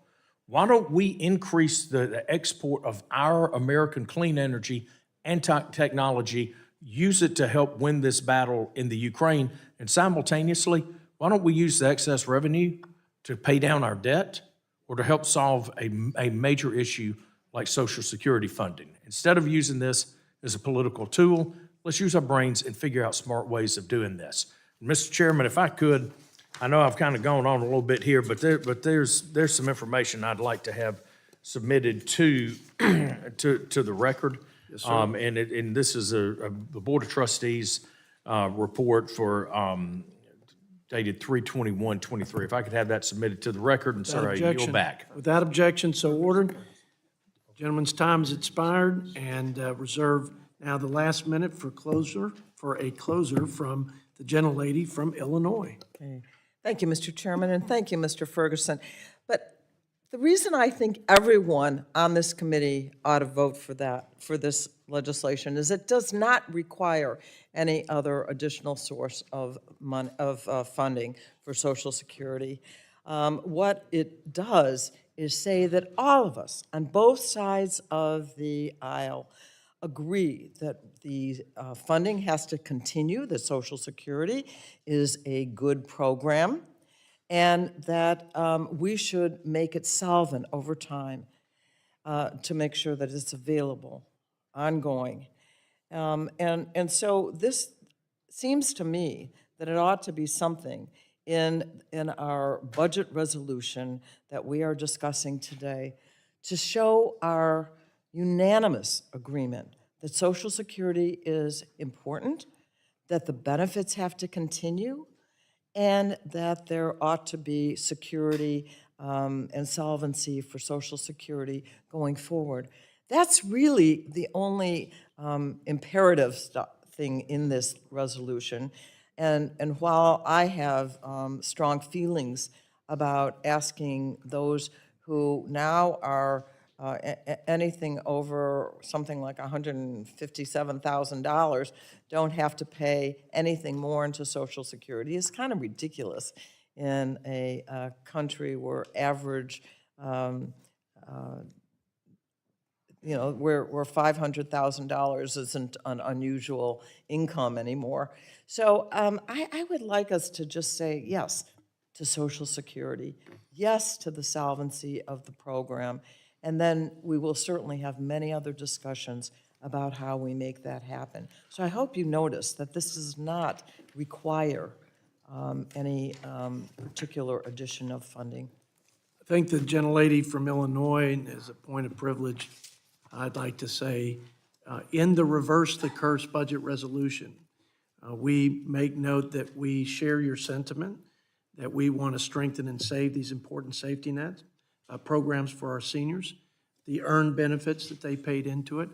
Why don't we increase the export of our American clean energy and technology, use it to help win this battle in the Ukraine, and simultaneously, why don't we use the excess revenue to pay down our debt or to help solve a major issue like Social Security funding? Instead of using this as a political tool, let's use our brains and figure out smart ways of doing this. Mr. Chairman, if I could, I know I've kind of gone on a little bit here, but there's some information I'd like to have submitted to the record. Yes, sir. And this is the Board of Trustees report for dated 3/21/23. If I could have that submitted to the record, and sir, I yield back. Without objection, so ordered. Gentleman's time has expired, and reserve now the last minute for a closer from the gentlelady from Illinois. Okay. Thank you, Mr. Chairman, and thank you, Mr. Ferguson. But the reason I think everyone on this committee ought to vote for this legislation is it does not require any other additional source of funding for Social Security. What it does is say that all of us on both sides of the aisle agree that the funding has to continue, that Social Security is a good program, and that we should make it solvent over time to make sure that it's available, ongoing. And so this seems to me that it ought to be something in our budget resolution that we are discussing today to show our unanimous agreement that Social Security is important, that the benefits have to continue, and that there ought to be security and solvency for Social Security going forward. That's really the only imperative thing in this resolution. And while I have strong feelings about asking those who now are anything over something like $157,000 don't have to pay anything more into Social Security, is kind of ridiculous in a country where average where $500,000 isn't an unusual income anymore. So I would like us to just say yes to Social Security, yes to the solvency of the program, and then we will certainly have many other discussions about how we make that happen. So I hope you notice that this does not require any particular addition of funding. I think the gentlelady from Illinois, as a point of privilege, I'd like to say, in the Reverse the Curse budget resolution, we make note that we share your sentiment, that we want to strengthen and save these important safety nets, programs for our seniors, the earned benefits that they paid into it.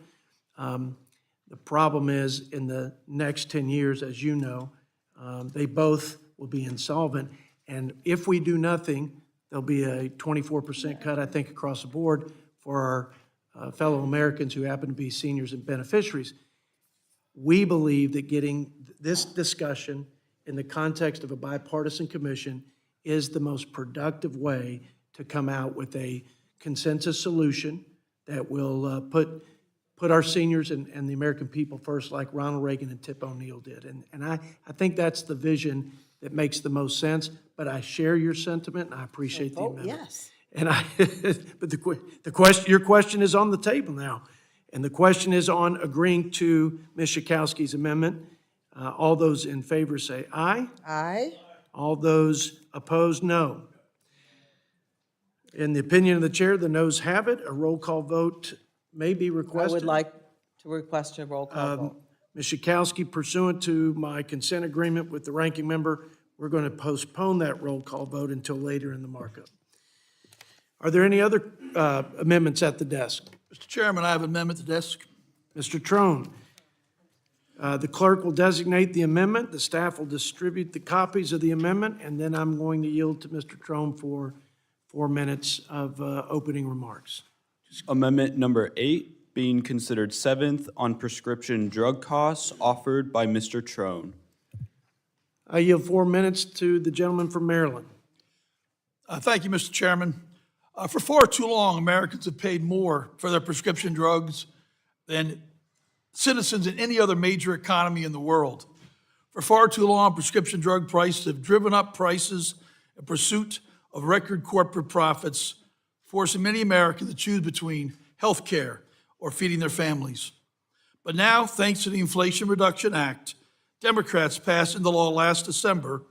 The problem is, in the next 10 years, as you know, they both will be insolvent, and if we do nothing, there'll be a 24% cut, I think, across the board for our fellow Americans who happen to be seniors and beneficiaries. We believe that getting this discussion in the context of a bipartisan commission is the most productive way to come out with a consensus solution that will put our seniors and the American people first, like Ronald Reagan and Tip O'Neill did. And I think that's the vision that makes the most sense, but I share your sentiment, and I appreciate the amendment. Yes. And but the question, your question is on the table now, and the question is on agreeing to Ms. Schakowsky's amendment. All those in favor say aye. Aye. All those opposed, no. In the opinion of the chair, the noes have it. A roll call vote may be I requested. would like to request a roll call vote. Ms. Schakowsky, pursuant to my consent agreement with the ranking member, we're going to postpone that roll call vote until later in the markup. Are there any other amendments at the desk? Mr. Chairman, I have an amendment to the desk. Mr. Trone. The clerk will designate the amendment. The staff will distribute the copies of the amendment, and then I'm going to yield to Mr. Trone for 4 minutes of opening remarks. Amendment number 8, being considered 7th on prescription drug costs, offered by Mr. Trone. I yield 4 minutes to the gentleman from Maryland. Thank you, Mr. Chairman. For far too long, Americans have paid more for their prescription drugs than citizens in any other major economy in the world. For far too long, prescription drug prices have driven up prices in pursuit of record corporate profits, forcing many Americans to choose between health care or feeding their families. But now, thanks to the Inflation Reduction Act, Democrats passed into law last December,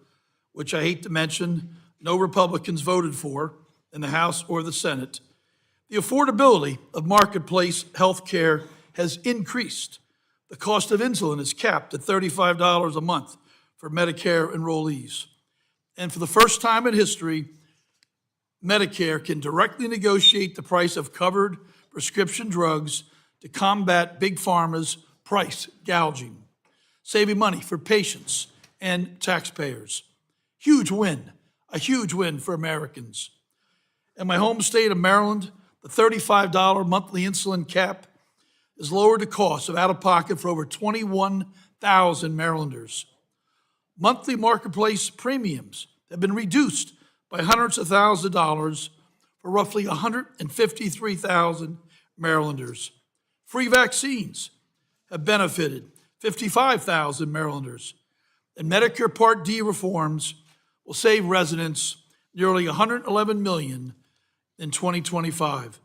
which I hate to mention, no Republicans voted for in the House or the Senate, the affordability of marketplace health care has increased. The cost of insulin is capped at $35 a month for Medicare enrollees. And for the first time in history, Medicare can directly negotiate the price of covered prescription drugs to combat Big Pharma's price gouging, saving money for patients and taxpayers. Huge win, a huge win for Americans. In my home state of Maryland, the $35 monthly insulin cap has lowered the cost of out-of-pocket for over 21,000 Marylanders. Monthly marketplace premiums have been reduced by hundreds of thousands of dollars for roughly 153,000 Marylanders. Free vaccines have benefited 55,000 Marylanders. And Medicare Part D reforms will save residents nearly $111 million in 2025.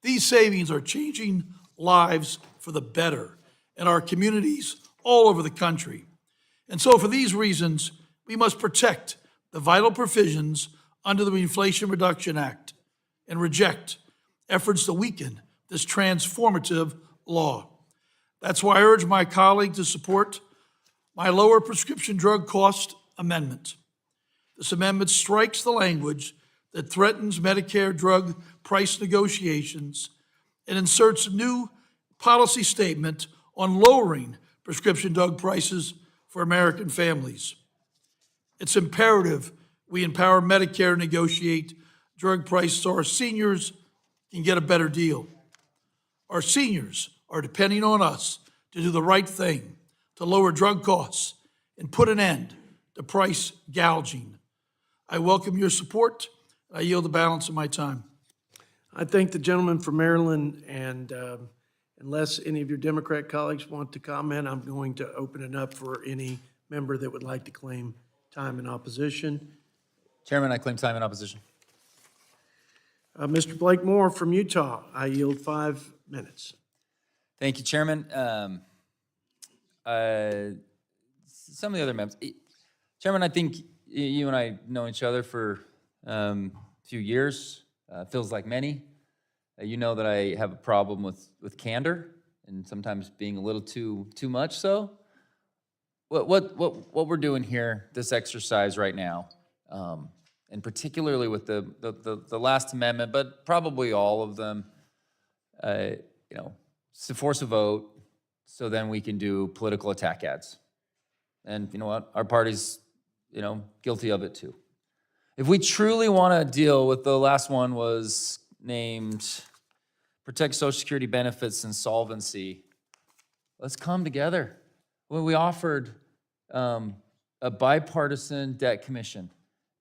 These savings are changing lives for the better in our communities all over the country. And so for these reasons, we must protect the vital provisions under the Inflation Reduction Act and reject efforts to weaken this transformative law. That's why I urge my colleague to support my lower prescription drug cost amendment. This amendment strikes the language that threatens Medicare drug price negotiations and inserts a new policy statement on lowering prescription drug prices for American families. It's imperative we empower Medicare to negotiate drug prices so our seniors can get a better deal. Our seniors are depending on us to do the right thing, to lower drug costs and put an end to price gouging. I welcome your support. I yield the balance of my time. I thank the gentleman from Maryland, and unless any of your Democrat colleagues want to comment, I'm going to open it up for any member that would like to claim time in opposition. Chairman, I claim time in opposition. Mr. Blake Moore from Utah, I yield 5 minutes. Thank you, Chairman. Some of the other members. Chairman, I think you and I know each other for a few years. Feels like many. You know that I have a problem with candor and sometimes being a little too much so. What we're doing here, this exercise right now, and particularly with the last amendment, but probably all of them, to force a vote so then we can do political attack ads. And you know what? Our party's, guilty of it too. If we truly want to deal with the last one was named Protect Social Security Benefits and Solvency, let's come together. When we offered a bipartisan debt commission,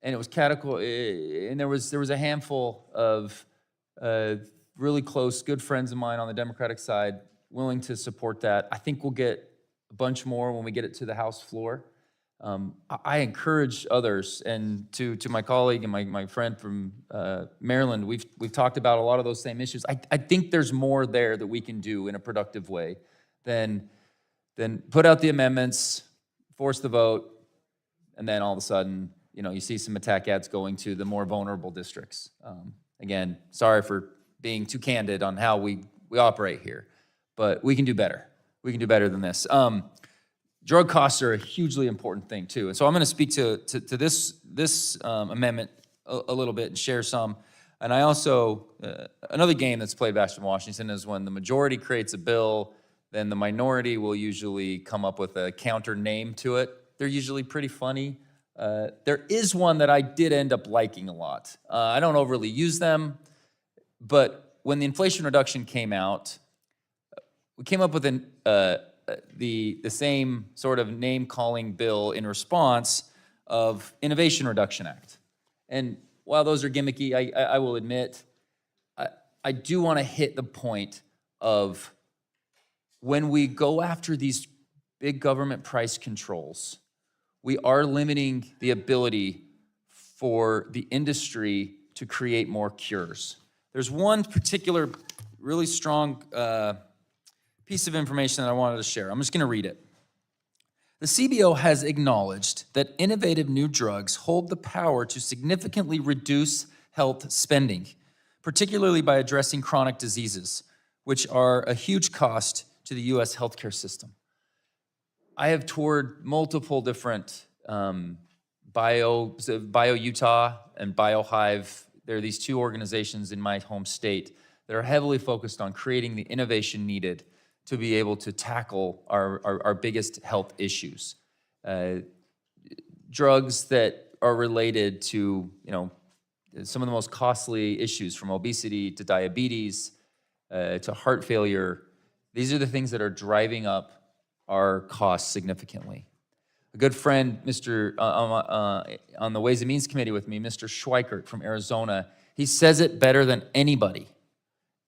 and it was and there was a handful of really close, good friends of mine on the Democratic side willing to support that. I think we'll get a bunch more when we get it to the House floor. I encourage others, and to my colleague and my friend from Maryland, we've talked about a lot of those same issues. I think there's more there that we can do in a productive way than put out the amendments, force the vote, and then all of a sudden, you see some attack ads going to the more vulnerable districts. Again, sorry for being too candid on how we operate here, but we can do better. We can do better than this. Drug costs are a hugely important thing too. And so I'm going to speak to this amendment a little bit and share some. And I also, another game that's played back in Washington is when the majority creates a bill, then the minority will usually come up with a counter name to it. They're usually pretty funny. There is one that I did end up liking a lot. I don't overly use them, but when the Inflation Reduction came out, we came up with the same sort of name-calling bill in response of Innovation Reduction Act. And while those are gimmicky, I will admit, I do want to hit the point of when we go after these big government price controls, we are limiting the ability for the industry to create more cures. There's one particular really strong piece of information that I wanted to share. I'm just going to read it. The CBO has acknowledged that innovative new drugs hold the power to significantly reduce health spending, particularly by addressing chronic diseases, which are a huge cost to the U.S. healthcare system. I have toured multiple different Bio Utah and BioHive. There are these two organizations in my home state that are heavily focused on creating the innovation needed to be able to tackle our biggest health issues. Drugs that are related to, some of the most costly issues, from obesity to diabetes to heart failure. These are the things that are driving up our costs significantly. A good friend, on the Ways and Means Committee with me, Mr. Schweikert from Arizona, he says it better than anybody.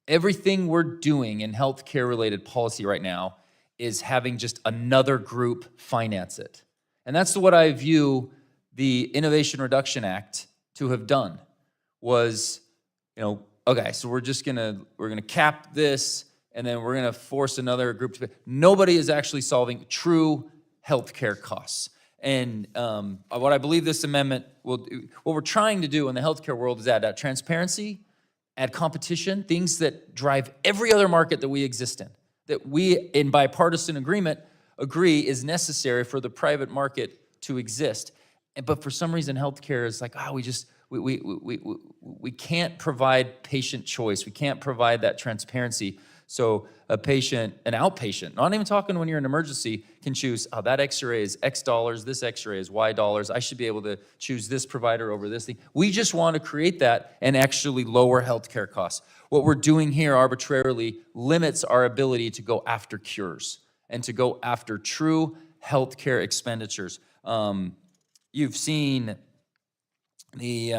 Everything we're doing in healthcare-related policy right now is having just another group finance it. And that's what I view the Innovation Reduction Act to have done, was, okay, so we're gonna cap this, and then we're gonna force another group to pay. Nobody is actually solving true healthcare costs. And what I believe this amendment will do, what we're trying to do in the healthcare world is add transparency, add competition, things that drive every other market that we exist in, that we, in bipartisan agreement, agree is necessary for the private market to exist. But for some reason, healthcare is like, we can't provide patient choice. We can't provide that transparency. So a patient, an outpatient, not even talking when you're in an emergency, can choose, oh, that x-ray is X dollars, this x-ray is Y dollars. I should be able to choose this provider over this thing. We just want to create that and actually lower healthcare costs. What we're doing here arbitrarily limits our ability to go after cures and to go after true healthcare expenditures. You've seen the,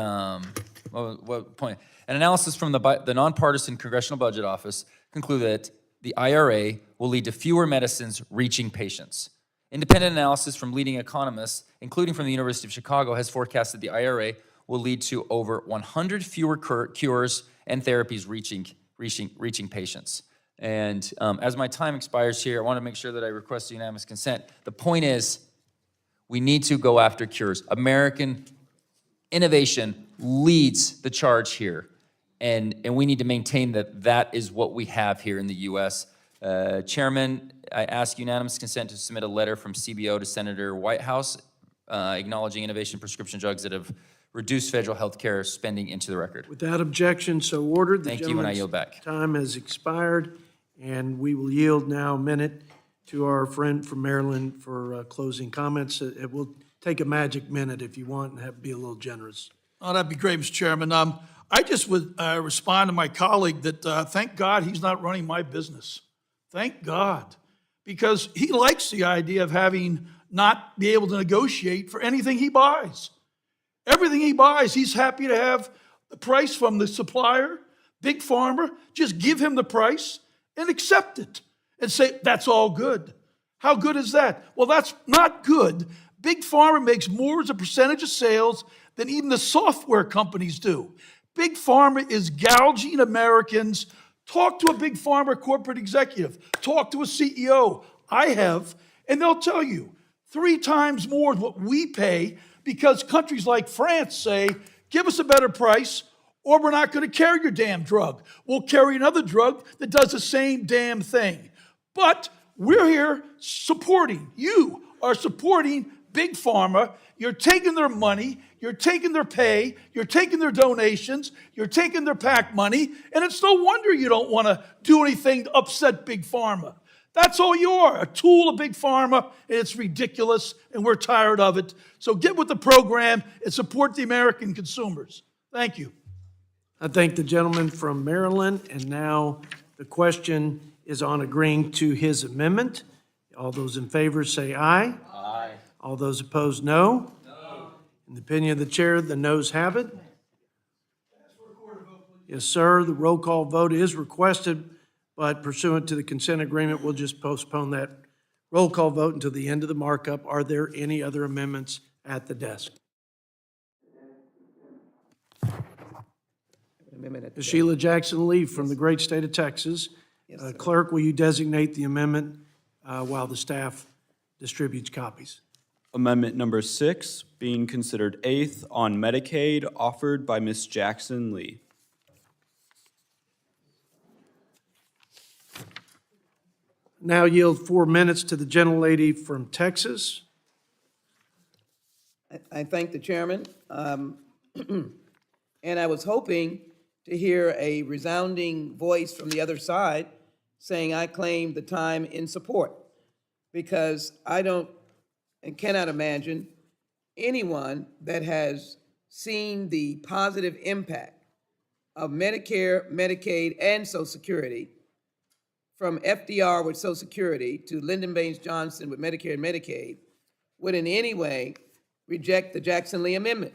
what point? An analysis from the Nonpartisan Congressional Budget Office concluded that the IRA will lead to fewer medicines reaching patients. Independent analysis from leading economists, including from the University of Chicago, has forecasted the IRA will lead to over 100 fewer cures and therapies reaching patients. And as my time expires here, I want to make sure that I request unanimous consent. The point is, we need to go after cures. American innovation leads the charge here. And we need to maintain that is what we have here in the U.S. Chairman, I ask unanimous consent to submit a letter from CBO to Senator Whitehouse acknowledging innovation prescription drugs that have reduced federal health care spending into the record. Without objection, so ordered. Thank you, and I yield back. Time has expired, and we will yield now a minute to our friend from Maryland for closing comments. It will take a magic minute if you want and be a little generous. Oh, that'd be great, Mr. Chairman. I just would respond to my colleague that thank God he's not running my business. Thank God. Because he likes the idea of having not be able to negotiate for anything he buys. Everything he buys, he's happy to have the price from the supplier, Big Pharma, just give him the price and accept it and say, that's all good. How good is that? Well, that's not good. Big Pharma makes more as a percentage of sales than even the software companies do. Big Pharma is gouging Americans. Talk to a Big Pharma corporate executive. Talk to a CEO. I have, and they'll tell you 3 times more than what we pay because countries like France say, give us a better price or we're not going to carry your damn drug. We'll carry another drug that does the same damn thing. But we're here supporting, you are supporting Big Pharma. You're taking their money, you're taking their pay, you're taking their donations, you're taking their PAC money, and it's no wonder you don't want to do anything to upset Big Pharma. That's all you are, a tool of Big Pharma, and it's ridiculous, and we're tired of it. So get with the program and support the American consumers. Thank you. I thank the gentleman from Maryland, and now the question is on agreeing to his amendment. All those in favor say aye. Aye. All those opposed, no. No. In the opinion of the chair, the noes have it. Yes, sir. The roll call vote is requested, but pursuant to the consent agreement, we'll just postpone that roll call vote until the end of the markup. Are there any other amendments at the desk? Ms. Sheila Jackson Lee from the great state of Texas. Clerk, will you designate the amendment while the staff distributes copies? Amendment number 6, being considered 8th on Medicaid, offered by Ms. Jackson Lee. Now yield 4 minutes to the gentlelady from Texas. I thank the chairman. And I was hoping to hear a resounding voice from the other side saying I claim the time in support, because I don't and cannot imagine anyone that has seen the positive impact of Medicare, Medicaid, and Social Security, from FDR with Social Security to Lyndon Baines Johnson with Medicare and Medicaid, would in any way reject the Jackson Lee Amendment,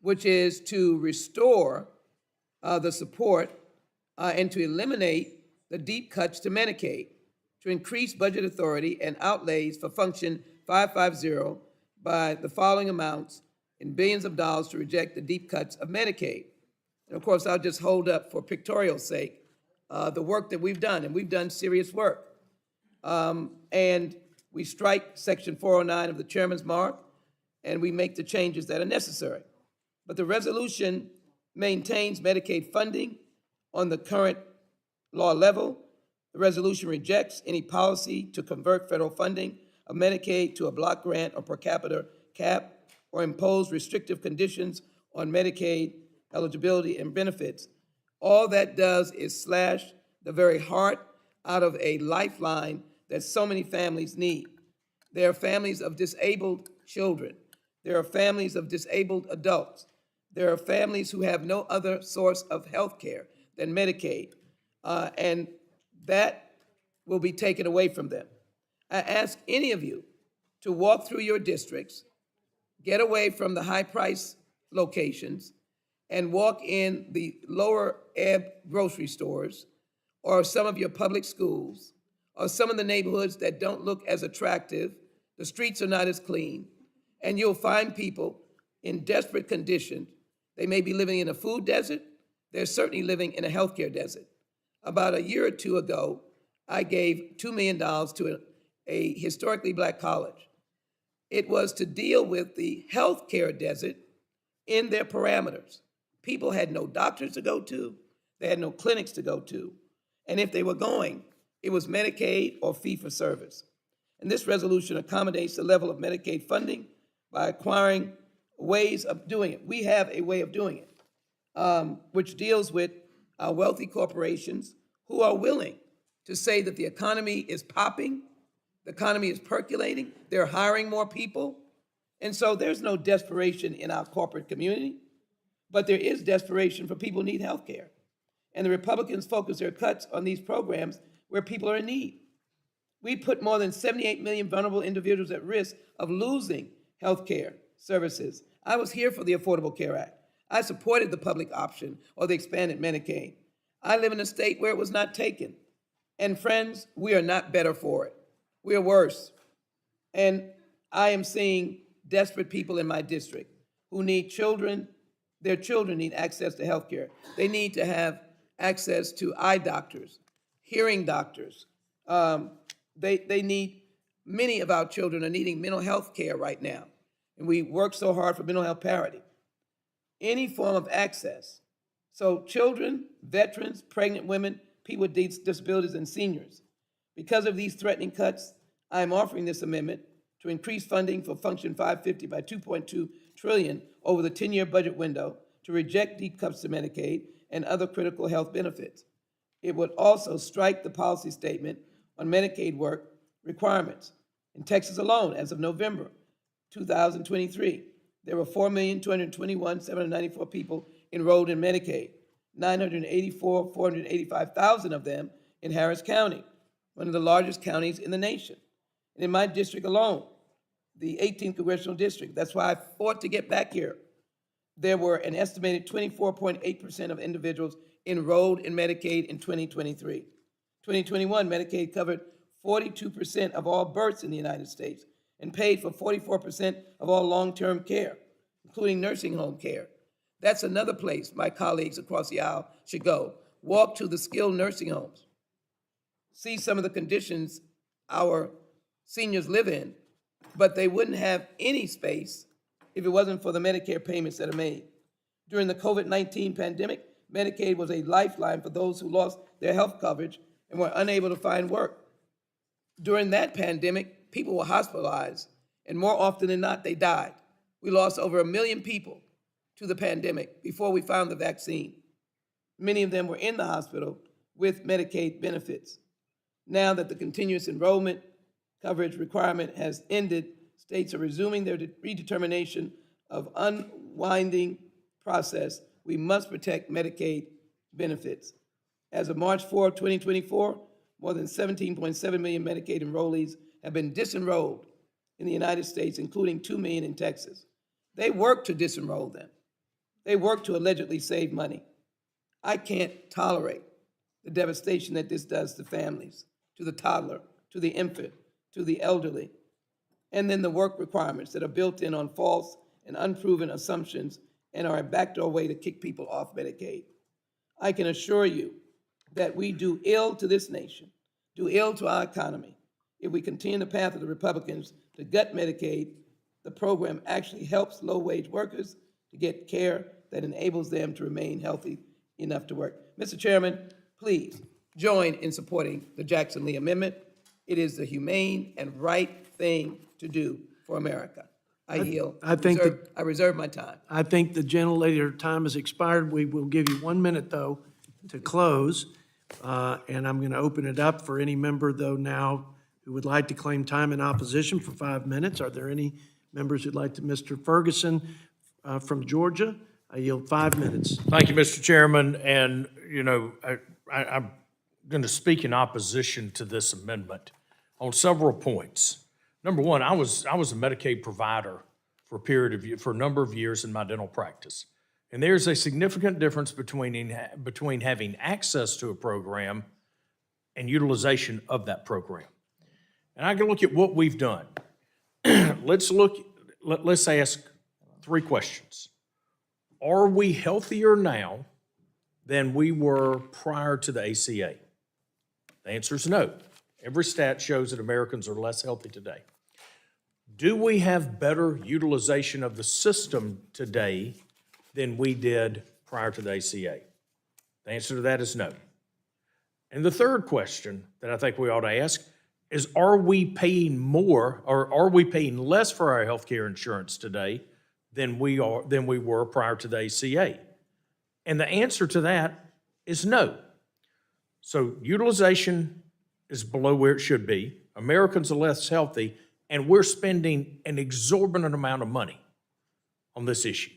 which is to restore the support and to eliminate the deep cuts to Medicaid, to increase budget authority and outlays for Function 550 by the following amounts in billions of dollars to reject the deep cuts of Medicaid. And of course, I'll just hold up for pictorial sake the work that we've done, and we've done serious work. And we strike Section 409 of the Chairman's Mark, and we make the changes that are necessary. But the resolution maintains Medicaid funding on the current law level. The resolution rejects any policy to convert federal funding of Medicaid to a block grant or per capita cap, or impose restrictive conditions on Medicaid eligibility and benefits, all that does is slash the very heart out of a lifeline that so many families need. There are families of disabled children. There are families of disabled adults. There are families who have no other source of health care than Medicaid, and that will be taken away from them. I ask any of you to walk through your districts, get away from the high-price locations, and walk in the lower ebb grocery stores, or some of your public schools, or some of the neighborhoods that don't look as attractive. The streets are not as clean, and you'll find people in desperate condition. They may be living in a food desert. They're certainly living in a healthcare desert. About a year or two ago, I gave $2 million to a historically black college. It was to deal with the healthcare desert in their parameters. People had no doctors to go to. They had no clinics to go to. And if they were going, it was Medicaid or fee-for-service. And this resolution accommodates the level of Medicaid funding by acquiring ways of doing it. We have a way of doing it, which deals with wealthy corporations who are willing to say that the economy is popping, the economy is percolating, they're hiring more people. And so there's no desperation in our corporate community, but there is desperation for people who need health care. And the Republicans focus their cuts on these programs where people are in need. We put more than 78 million vulnerable individuals at risk of losing health care services. I was here for the Affordable Care Act. I supported the public option or the expanded Medicaid. I live in a state where it was not taken. And friends, we are not better for it. We are worse. And I am seeing desperate people in my district who need children. Their children need access to health care. They need to have access to eye doctors, hearing doctors. They need, many of our children are needing mental health care right now. And we work so hard for mental health parity. Any form of access. So children, veterans, pregnant women, people with disabilities, and seniors. Because of these threatening cuts, I am offering this amendment to increase funding for Function 550 by $2.2 trillion over the 10-year budget window to reject deep cuts to Medicaid and other critical health benefits. It would also strike the policy statement on Medicaid work requirements. In Texas alone, as of November 2023, there were 4,221,794 people enrolled in Medicaid, 485,000 of them in Harris County, one of the largest counties in the nation. And in my district alone, the 18th Congressional District, that's why I fought to get back here, there were an estimated 24.8% of individuals enrolled in Medicaid in 2023. 2021, Medicaid covered 42% of all births in the United States and paid for 44% of all long-term care, including nursing home care. That's another place my colleagues across the aisle should go. Walk to the skilled nursing homes. See some of the conditions our seniors live in, but they wouldn't have any space if it wasn't for the Medicare payments that are made. During the COVID-19 pandemic, Medicaid was a lifeline for those who lost their health coverage and were unable to find work. During that pandemic, people were hospitalized, and more often than not, they died. We lost over 1 million people to the pandemic before we found the vaccine. Many of them were in the hospital with Medicaid benefits. Now that the continuous enrollment coverage requirement has ended, states are resuming their redetermination of unwinding process. We must protect Medicaid benefits. As of March 4, 2024, more than 17.7 million Medicaid enrollees have been disenrolled in the United States, including 2 million in Texas. They work to disenroll them. They work to allegedly save money. I can't tolerate the devastation that this does to families, to the toddler, to the infant, to the elderly, and then the work requirements that are built in on false and unproven assumptions and are a backdoor way to kick people off Medicaid. I can assure you that we do ill to this nation, do ill to our economy, if we continue the path of the Republicans to gut Medicaid. The program actually helps low-wage workers to get care that enables them to remain healthy enough to work. Mr. Chairman, please join in supporting the Jackson-Lee Amendment. It is the humane and right thing to do for America. I yield. I think I reserve my time. I think the gentlelady, her time has expired. We will give you 1 minute, though, to close. And I'm going to open it up for any member, though, now who would like to claim time in opposition for 5 minutes. Are there any members who'd like to? Mr. Ferguson from Georgia, I yield 5 minutes. Thank you, Mr. Chairman. And, I'm going to speak in opposition to this amendment on several points. Number one, I was a Medicaid provider for a number of years in my dental practice. And there's a significant difference between having access to a program and utilization of that program. And I can look at what we've done. Let's ask 3 questions. Are we healthier now than we were prior to the ACA? The answer is no. Every stat shows that Americans are less healthy today. Do we have better utilization of the system today than we did prior to the ACA? The answer to that is no. And the third question that I think we ought to ask is, are we paying more or are we paying less for our health care insurance today than we were prior to the ACA? And the answer to that is no. So utilization is below where it should be. Americans are less healthy, and we're spending an exorbitant amount of money on this issue.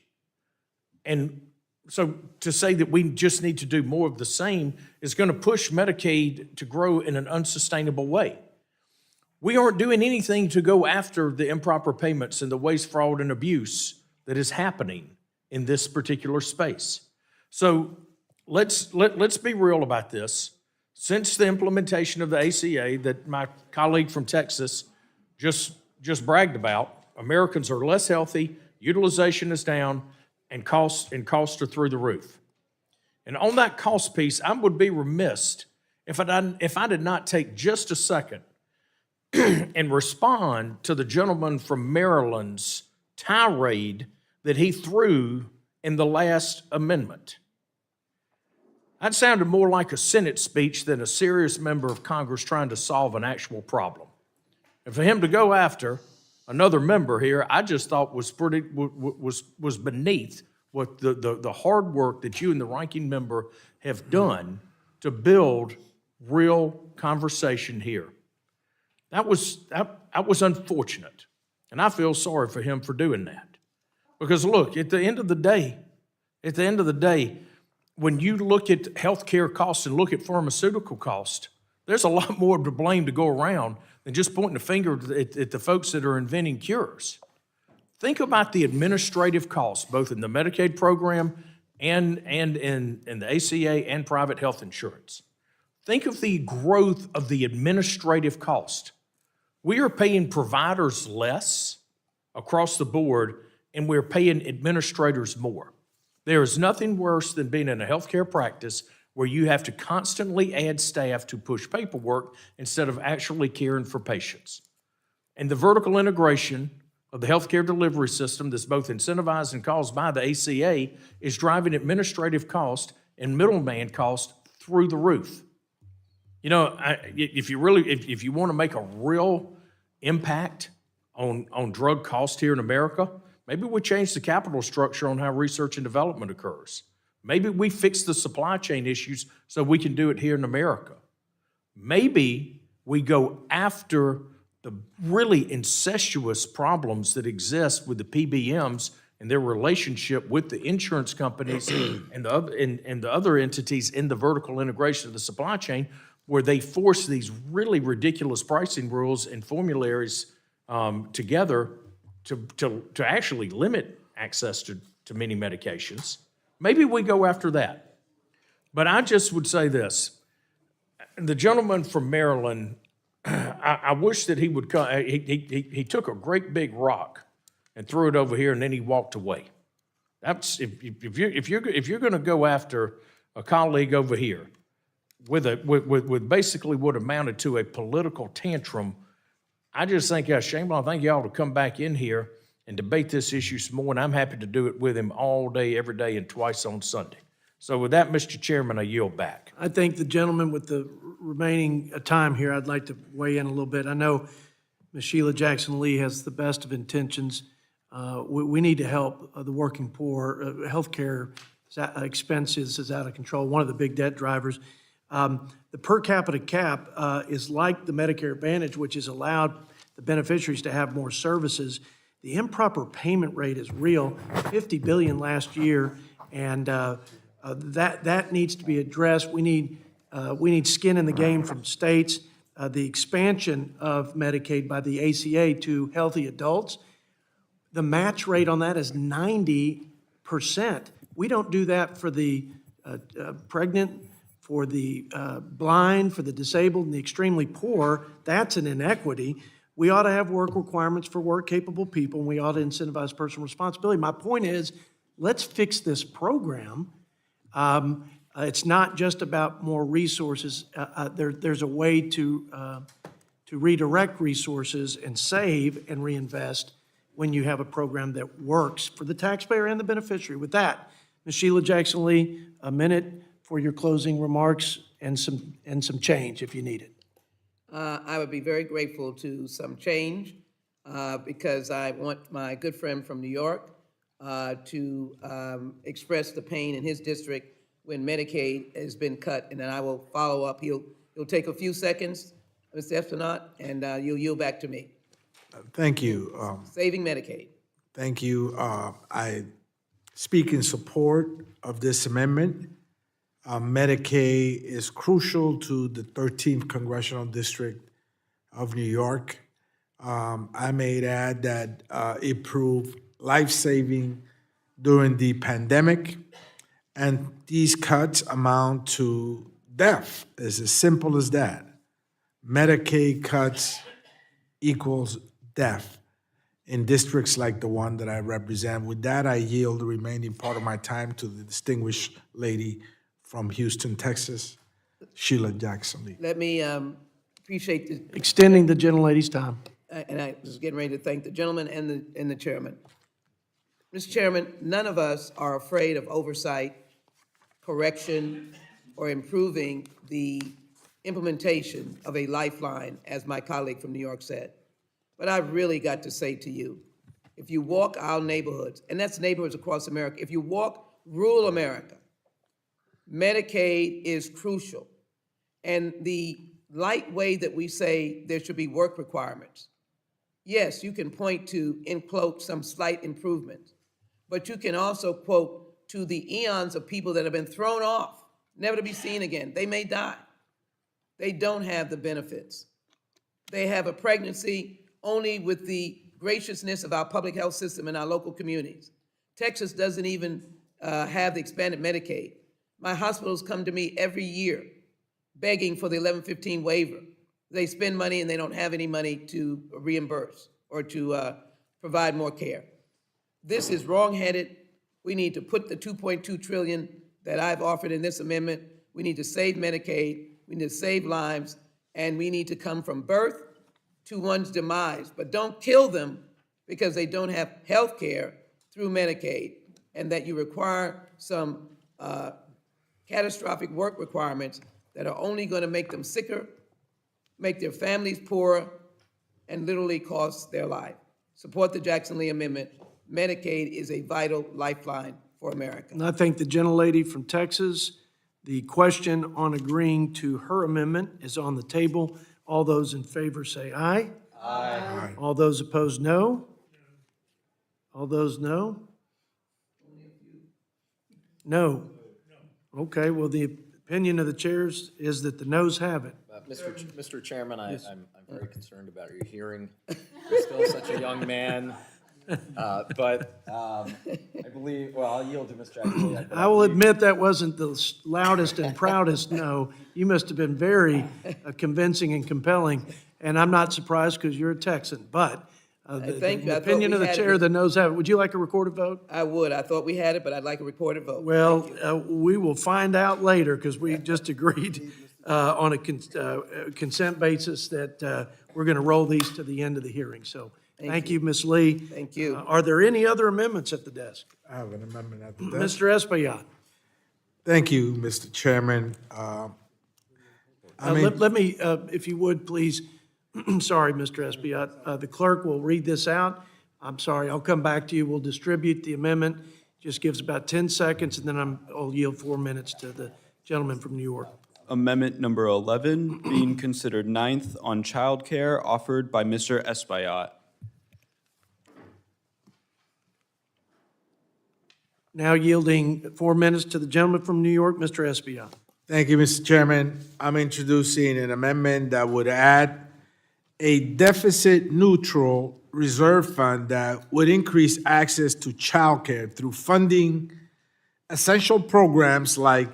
And so to say that we just need to do more of the same is going to push Medicaid to grow in an unsustainable way. We aren't doing anything to go after the improper payments and the waste, fraud, and abuse that is happening in this particular space. So let's be real about this. Since the implementation of the ACA that my colleague from Texas just bragged about, Americans are less healthy, utilization is down, and costs are through the roof. And on that cost piece, I would be remiss if I did not take just a second and respond to the gentleman from Maryland's tirade that he threw in the last amendment. That sounded more like a Senate speech than a serious member of Congress trying to solve an actual problem. And for him to go after another member here, I just thought was beneath what the hard work that you and the ranking member have done to build real conversation here. That was unfortunate, and I feel sorry for him for doing that. Because look, at the end of the day, when you look at healthcare costs and look at pharmaceutical costs, there's a lot more to blame to go around than just pointing the finger at the folks that are inventing cures. Think about the administrative costs, both in the Medicaid program and in the ACA and private health insurance. Think of the growth of the administrative cost. We are paying providers less across the board, and we're paying administrators more. There is nothing worse than being in a healthcare practice where you have to constantly add staff to push paperwork instead of actually caring for patients. And the vertical integration of the healthcare delivery system that's both incentivized and caused by the ACA is driving administrative cost and middleman cost through the roof. You know, if you want to make a real impact on drug cost here in America, maybe we change the capital structure on how research and development occurs. Maybe we fix the supply chain issues so we can do it here in America. Maybe we go after the really incestuous problems that exist with the PBMs and their relationship with the insurance companies and the other entities in the vertical integration of the supply chain, where they force these really ridiculous pricing rules and formularies together to actually limit access to many medications. Maybe we go after that. But I just would say this. The gentleman from Maryland, I wish that he would come. He took a great big rock and threw it over here, and then he walked away. That's if you're going to go after a colleague over here with basically what amounted to a political tantrum, I just think shame on. I think you ought to come back in here and debate this issue some more, and I'm happy to do it with him all day, every day, and twice on Sunday. So with that, Mr. Chairman, I yield back. I think the gentleman with the remaining time here, I'd like to weigh in a little bit. I know Ms. Sheila Jackson Lee has the best of intentions. We need to help the working poor. Healthcare expenses is out of control, one of the big debt drivers. The per capita cap is like the Medicare Advantage, which has allowed the beneficiaries to have more services. The improper payment rate is real, $50 billion last year, and that needs to be addressed. We need skin in the game from states. The expansion of Medicaid by the ACA to healthy adults, the match rate on that is 90%. We don't do that for the pregnant, for the blind, for the disabled, and the extremely poor. That's an inequity. We ought to have work requirements for work-capable people, and we ought to incentivize personal responsibility. My point is, let's fix this program. It's not just about more resources. There's a way to redirect resources and save and reinvest when you have a program that works for the taxpayer and the beneficiary. With that, Ms. Sheila Jackson-Lee, a minute for your closing remarks and some change if you need it. I would be very grateful to some change because I want my good friend from New York to express the pain in his district when Medicaid has been cut, and then I will follow up. He'll take a few seconds, Mr. Espinat, and you'll yield back to me. Thank you. Saving Medicaid. Thank you. I speak in support of this amendment. Medicaid is crucial to the 13th Congressional District of New York. I may add that it proved life-saving during the pandemic, and these cuts amount to death. It's as simple as that. Medicaid cuts equals death in districts like the one that I represent. With that, I yield the remaining part of my time to the distinguished lady from Houston, Texas, Sheila Jackson-Lee. Let me appreciate the Extending the gentlelady's time. and I was getting ready to thank the gentleman and the chairman. Mr. Chairman, none of us are afraid of oversight, correction, or improving the implementation of a lifeline, as my colleague from New York said. But I've really got to say to you, if you walk our neighborhoods, and that's neighborhoods across America, if you walk rural America, Medicaid is crucial. And the light way that we say there should be work requirements, yes, you can point to, in quote, some slight improvements, but you can also quote to the eons of people that have been thrown off, never to be seen again. They may die. They don't have the benefits. They have a pregnancy only with the graciousness of our public health system in our local communities. Texas doesn't even have the expanded Medicaid. My hospitals come to me every year begging for the 1115 waiver. They spend money and they don't have any money to reimburse or to provide more care. This is wrongheaded. We need to put the $2.2 trillion that I've offered in this amendment. We need to save Medicaid, we need to save lives, and we need to come from birth to one's demise. But don't kill them because they don't have health care through Medicaid, and that you require some catastrophic work requirements that are only going to make them sicker, make their families poorer, and literally cost their life. Support the Jackson-Lee Amendment. Medicaid is a vital lifeline for America. And I thank the gentlelady from Texas. The question on agreeing to her amendment is on the table. All those in favor say aye. Aye. All those opposed, no. All those, no. No. Okay, well, the opinion of the chairs is that the noes have it. Mr. Chairman, I'm very concerned about your hearing. You're still such a young man. But I believe, well, I'll yield to Ms. Jackson-Lee. I will admit that wasn't the loudest and proudest no. You must have been very convincing and compelling, and I'm not surprised because you're a Texan. But the opinion of the chair, the noes have it. Would you like a recorded vote? I would. I thought we had it, but I'd like a recorded vote. Well, we will find out later because we just agreed on a consent basis that we're going to roll these to the end of the hearing. So thank you, Ms. Lee. Thank you. Are there any other amendments at the desk? I have an amendment at the desk. Mr. Espaillat. Thank you, Mr. Chairman. Let me, if you would, please, sorry, Mr. Espaillat, the clerk will read this out. I'm sorry, I'll come back to you. We'll distribute the amendment. Just gives about 10 seconds, and then I'll yield 4 minutes to the gentleman from New York. Amendment number 11, being considered ninth on childcare, offered by Mr. Espaillat. Now yielding 4 minutes to the gentleman from New York, Mr. Espaillat. Thank you, Mr. Chairman. I'm introducing an amendment that would add a deficit-neutral reserve fund that would increase access to childcare through funding essential programs like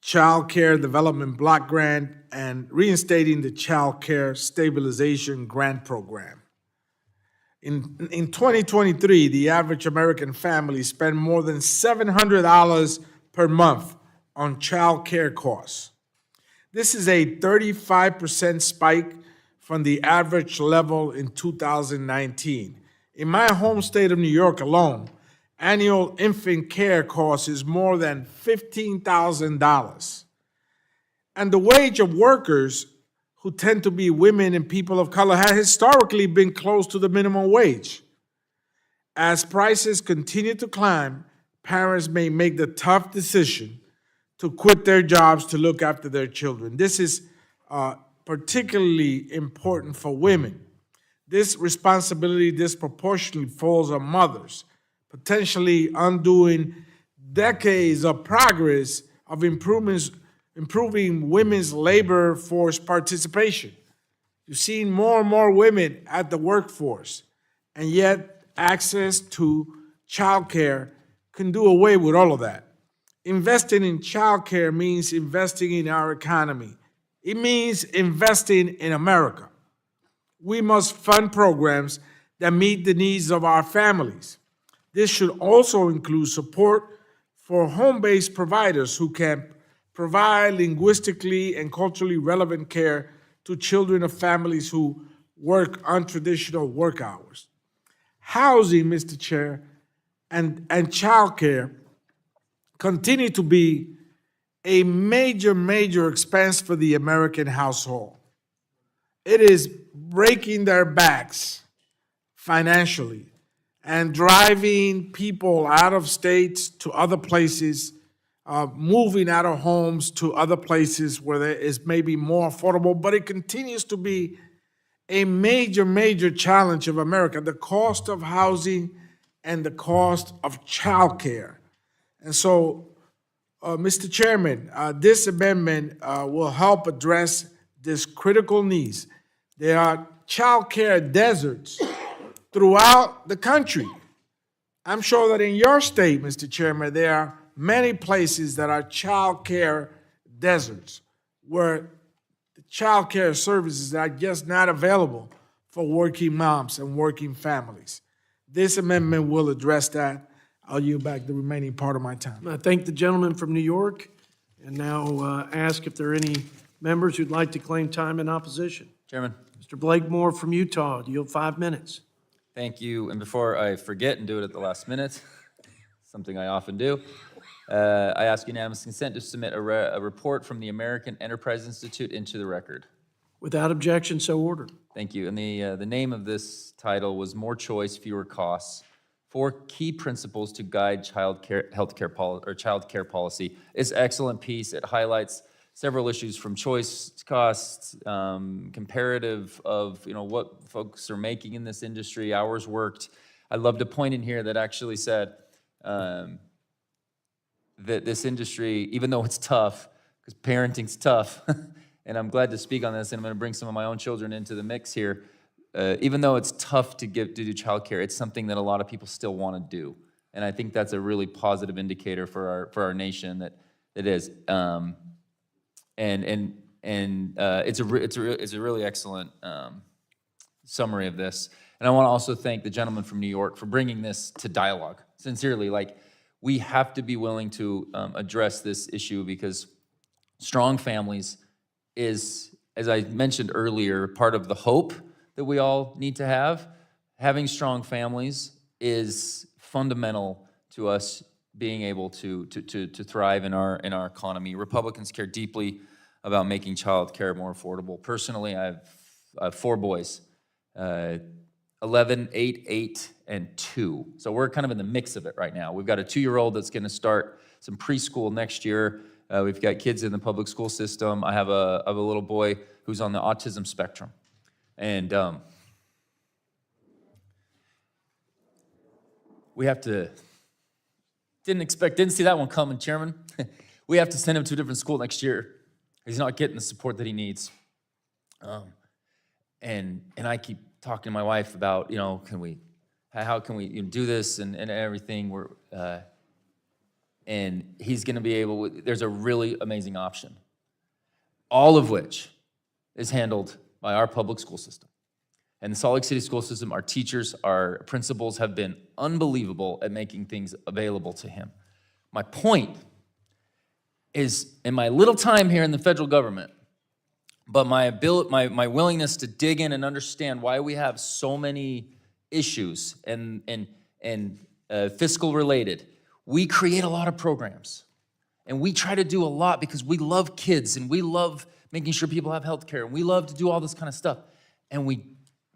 Child Care Development Block Grant and reinstating the Child Care Stabilization Grant Program. In 2023, the average American family spent more than $700 per month on child care costs. This is a 35% spike from the average level in 2019. In my home state of New York alone, annual infant care cost is more than $15,000. And the wage of workers, who tend to be women and people of color, has historically been close to the minimum wage. As prices continue to climb, parents may make the tough decision to quit their jobs to look after their children. This is particularly important for women. This responsibility disproportionately falls on mothers, potentially undoing decades of progress of improving women's labor force participation. You've seen more and more women at the workforce, and yet access to childcare can do away with all of that. Investing in childcare means investing in our economy. It means investing in America. We must fund programs that meet the needs of our families. This should also include support for home-based providers who can provide linguistically and culturally relevant care to children of families who work untraditional work hours. Housing, Mr. Chair, and childcare continue to be a major expense for the American household. It is breaking their backs financially and driving people out of states to other places, moving out of homes to other places where there is maybe more affordable, but it continues to be a major challenge of America, the cost of housing and the cost of childcare. And so, Mr. Chairman, this amendment will help address these critical needs. There are childcare deserts throughout the country. I'm sure that in your state, Mr. Chairman, there are many places that are childcare deserts where the childcare services are just not available for working moms and working families. This amendment will address that. I'll yield back the remaining part of my time. I thank the gentleman from New York, and now ask if there are any members who'd like to claim time in opposition. Chairman. Mr. Blakemore from Utah, yield 5 minutes. Thank you. And before I forget and do it at the last minute, something I often do, I ask unanimous consent to submit a report from the American Enterprise Institute into the record. Without objection, so ordered. Thank you. And the name of this title was More Choice, Fewer Costs: 4 Key Principles to Guide Child Care Policy. It's an excellent piece. It highlights several issues from choice costs, comparative of what folks are making in this industry, hours worked. I loved a point in here that actually said that this industry, even though it's tough, because parenting's tough, and I'm glad to speak on this, and I'm going to bring some of my own children into the mix here. Even though it's tough to do childcare, it's something that a lot of people still want to do, and I think that's a really positive indicator for our nation that it is. It's a really excellent summary of this. And I want to also thank the gentleman from New York for bringing this to dialogue. Sincerely, we have to be willing to address this issue, because strong families is, as I mentioned earlier, part of the hope that we all need to have. Having strong families is fundamental to us being able to thrive in our economy. Republicans care deeply about making child care more affordable. Personally, I have 4 boys. 11, 8, 8, and 2. So we're kind of in the mix of it right now. We've got a 2-year-old that's going to start some preschool next year. We've got kids in the public school system. I have a little boy who's on the autism spectrum. And we have to, didn't see that one coming, Chairman. We have to send him to a different school next year. He's not getting the support that he needs. And I keep talking to my wife about, how can we do this and everything. And he's going to be able, there's a really amazing option, all of which is handled by our public school system. And the Salt Lake City school system, our teachers, our principals have been unbelievable at making things available to him. My point is, in my little time here in the federal government, but my willingness to dig in and understand why we have so many issues and fiscal related, we create a lot of programs. And we try to do a lot because we love kids and we love making sure people have health care and we love to do all this kind of stuff. And we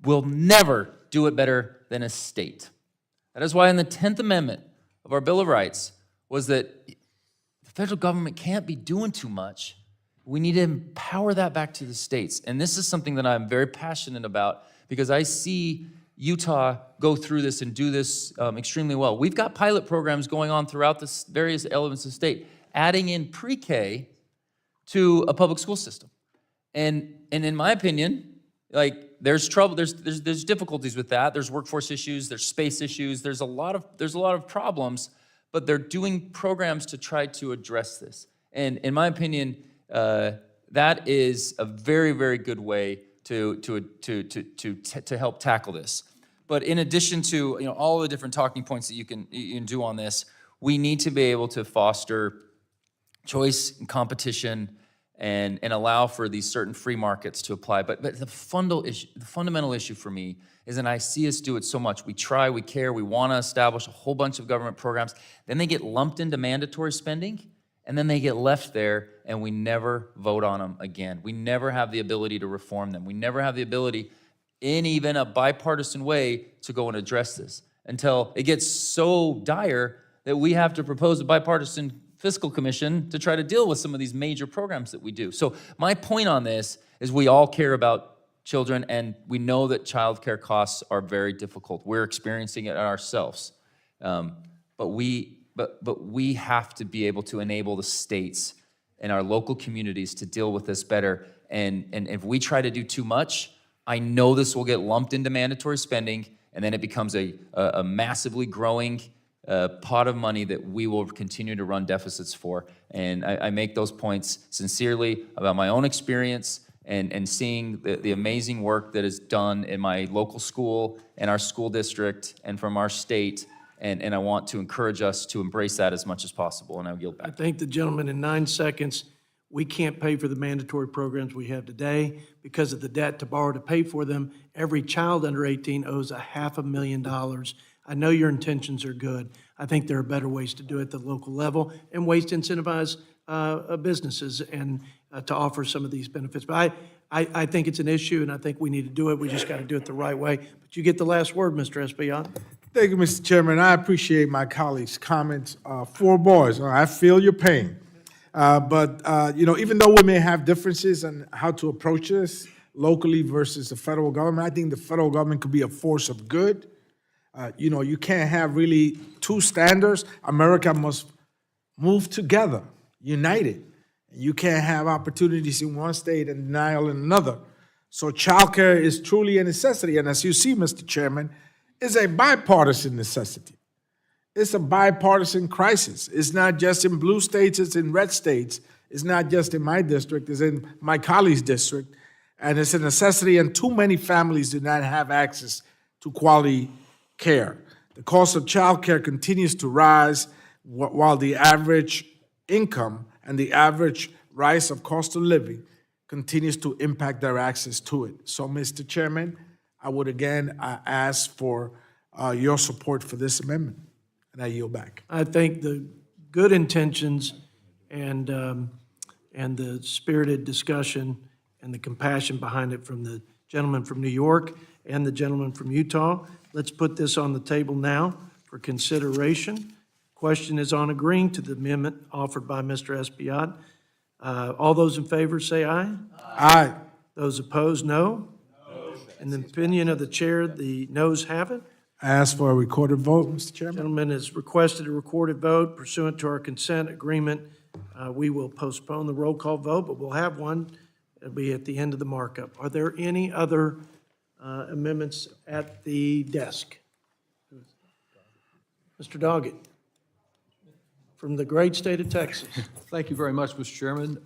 will never do it better than a state. That is why in the 10th Amendment of our Bill of Rights was that the federal government can't be doing too much. We need to empower that back to the states. And this is something that I'm very passionate about because I see Utah go through this and do this extremely well. We've got pilot programs going on throughout the various elements of the state, adding in pre-K to a public school system. And in my opinion, like there's trouble, there's difficulties with that. There's workforce issues, there's space issues, there's a lot of problems, but they're doing programs to try to address this. And in my opinion, that is a very, very good way to help tackle this. But in addition to all the different talking points that you can do on this, we need to be able to foster choice and competition and allow for these certain free markets to apply. But the fundamental issue for me is, and I see us do it so much, we try, we care, we want to establish a whole bunch of government programs, then they get lumped into mandatory spending, and then they get left there, and we never vote on them again. We never have the ability to reform them. We never have the ability, in even a bipartisan way, to go and address this until it gets so dire that we have to propose a bipartisan fiscal commission to try to deal with some of these major programs that we do. So my point on this is we all care about children, and we know that childcare costs are very difficult. We're experiencing it ourselves. But we have to be able to enable the states and our local communities to deal with this better. And if we try to do too much, I know this will get lumped into mandatory spending, and then it becomes a massively growing pot of money that we will continue to run deficits for. And I make those points sincerely about my own experience and seeing the amazing work that is done in my local school and our school district and from our state. And I want to encourage us to embrace that as much as possible, and I'll yield back. I thank the gentleman in 9 seconds. We can't pay for the mandatory programs we have today because of the debt to borrow to pay for them. Every child under 18 owes $500,000. I know your intentions are good. I think there are better ways to do it at the local level and ways to incentivize businesses and to offer some of these benefits. But I think it's an issue, and I think we need to do it. We just got to do it the right way. But you get the last word, Mr. Espaillat. Thank you, Mr. Chairman. I appreciate my colleagues' comments. 4 boys, I feel your pain. But even though we may have differences on how to approach this locally versus the federal government, I think the federal government could be a force of good. You can't have really 2 standards. America must move together, united. You can't have opportunities in one state and denial in another. So childcare is truly a necessity. And as you see, Mr. Chairman, it's a bipartisan necessity. It's a bipartisan crisis. It's not just in blue states, it's in red states. It's not just in my district, it's in my colleague's district. And it's a necessity, and too many families do not have access to quality care. The cost of child care continues to rise while the average income and the average rise of cost of living continues to impact their access to it. So, Mr. Chairman, I would again ask for your support for this amendment, and I yield back. I think the good intentions and the spirited discussion and the compassion behind it from the gentleman from New York and the gentleman from Utah. Let's put this on the table now for consideration. Question is on agreeing to the amendment offered by Mr. Espiat. All those in favor say aye. Aye. Those opposed, no. In the opinion of the chair, the noes have it. I ask for a recorded vote, Mr. Chairman. Gentleman has requested a recorded vote pursuant to our consent agreement. We will postpone the roll call vote, but we'll have one. It'll be at the end of the markup. Are there any other amendments at the desk? Mr. Doggett, from the great state of Texas. Thank you very much, Mr. Chairman.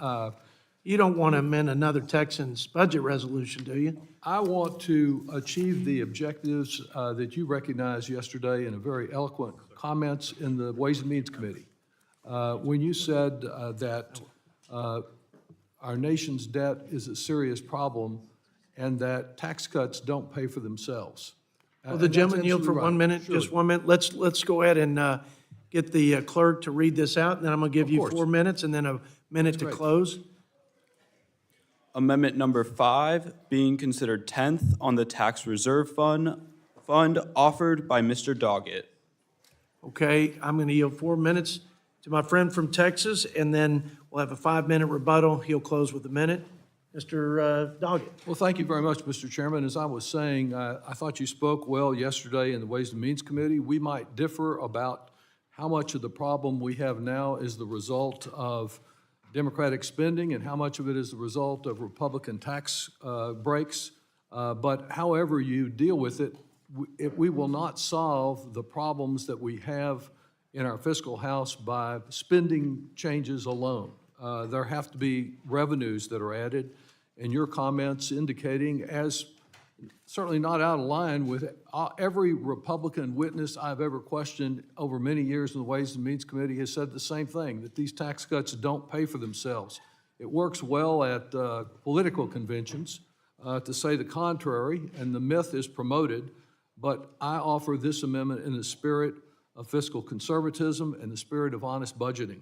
You don't want to amend another Texan's budget resolution, do you? I want to achieve the objectives that you recognized yesterday in a very eloquent comments in the Ways and Means Committee. When you said that our nation's debt is a serious problem and that tax cuts don't pay for themselves. Will the gentleman yield for 1 minute? Just 1 minute? Let's go ahead and get the clerk to read this out, and then I'm going to give you 4 minutes and then a minute to close. Amendment number 5, being considered 10th on the tax reserve fund offered by Mr. Doggett. Okay, I'm going to yield 4 minutes to my friend from Texas, and then we'll have a 5-minute rebuttal. He'll close with a minute. Mr. Doggett. Well, thank you very much, Mr. Chairman. As I was saying, I thought you spoke well yesterday in the Ways and Means Committee. We might differ about how much of the problem we have now is the result of Democratic spending and how much of it is the result of Republican tax breaks. But however you deal with it, we will not solve the problems that we have in our fiscal house by spending changes alone. There have to be revenues that are added, and your comments indicating, as certainly not out of line with every Republican witness I've ever questioned over many years in the Ways and Means Committee has said the same thing, that these tax cuts don't pay for themselves. It works well at political conventions to say the contrary, and the myth is promoted, but I offer this amendment in the spirit of fiscal conservatism and the spirit of honest budgeting.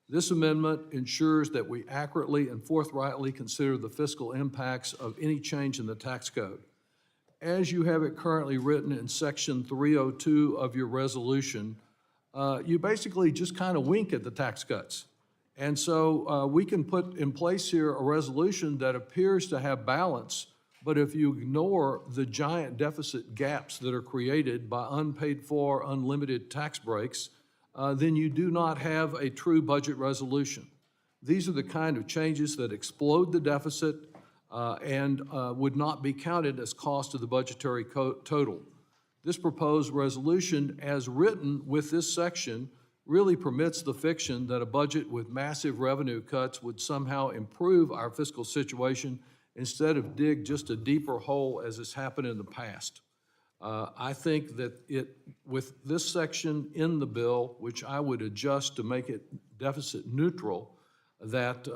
This amendment ensures that we accurately and forthrightly consider the fiscal impacts of any change in the tax code. As you have it currently written in Section 302 of your resolution, you basically just kind of wink at the tax cuts. And so we can put in place here a resolution that appears to have balance, but if you ignore the giant deficit gaps that are created by unpaid for, unlimited tax breaks, then you do not have a true budget resolution. These are the kind of changes that explode the deficit and would not be counted as cost of the budgetary total. This proposed resolution, as written with this section, really permits the fiction that a budget with massive revenue cuts would somehow improve our fiscal situation instead of dig just a deeper hole as has happened in the past. I think that with this section in the bill, which I would adjust to make it deficit neutral, that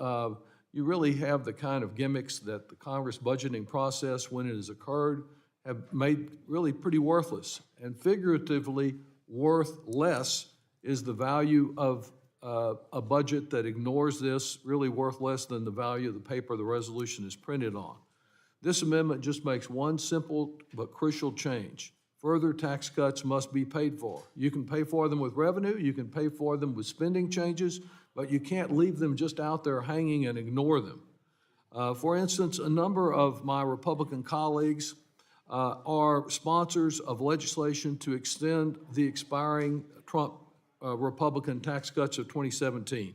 you really have the kind of gimmicks that the Congress budgeting process, when it has occurred, have made really pretty worthless. And figuratively, worth less is the value of a budget that ignores this, really worth less than the value of the paper the resolution is printed on. This amendment just makes one simple but crucial change. Further tax cuts must be paid for. You can pay for them with revenue, you can pay for them with spending changes, but you can't leave them just out there hanging and ignore them. For instance, a number of my Republican colleagues are sponsors of legislation to extend the expiring Trump Republican tax cuts of 2017.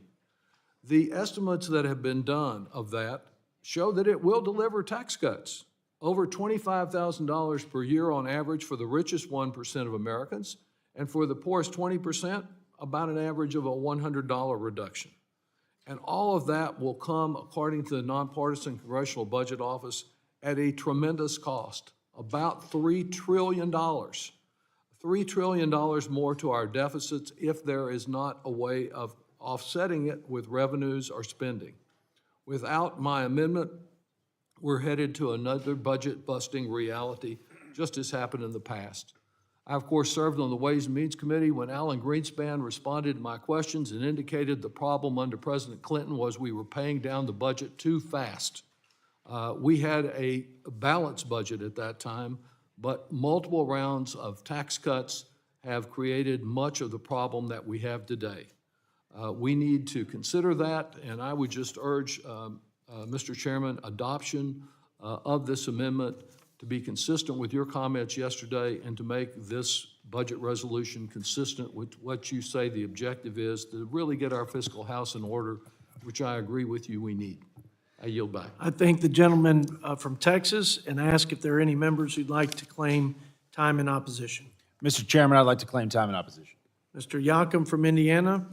The estimates that have been done of that show that it will deliver tax cuts, over $25,000 per year on average for the richest 1% of Americans, and for the poorest 20%, about an average of a $100 reduction. And all of that will come, according to the Nonpartisan Congressional Budget Office, at a tremendous cost, about $3 trillion. $3 trillion more to our deficits if there is not a way of offsetting it with revenues or spending. Without my amendment, we're headed to another budget-busting reality, just as happened in the past. I, of course, served on the Ways and Means Committee when Alan Greenspan responded to my questions and indicated the problem under President Clinton was we were paying down the budget too fast. We had a balanced budget at that time, but multiple rounds of tax cuts have created much of the problem that we have today. We need to consider that, and I would just urge, Mr. Chairman, adoption of this amendment to be consistent with your comments yesterday and to make this budget resolution consistent with what you say the objective is, to really get our fiscal house in order, which I agree with you we need. I yield back. I thank the gentleman from Texas and ask if there are any members who'd like to claim time in opposition. Mr. Chairman, I'd like to claim time in opposition. Mr. Yakum from Indiana,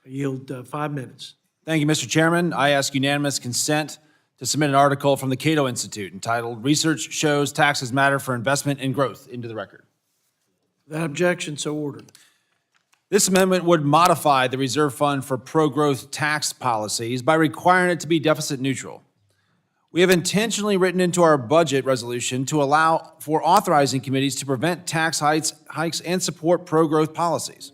I yield 5 minutes. Thank you, Mr. Chairman. I ask unanimous consent to submit an article from the Cato Institute entitled "Research Shows Taxes Matter for Investment and Growth" into the record. That objection, so ordered. This amendment would modify the reserve fund for pro-growth tax policies by requiring it to be deficit neutral. We have intentionally written into our budget resolution to allow for authorizing committees to prevent tax hikes and support pro-growth policies.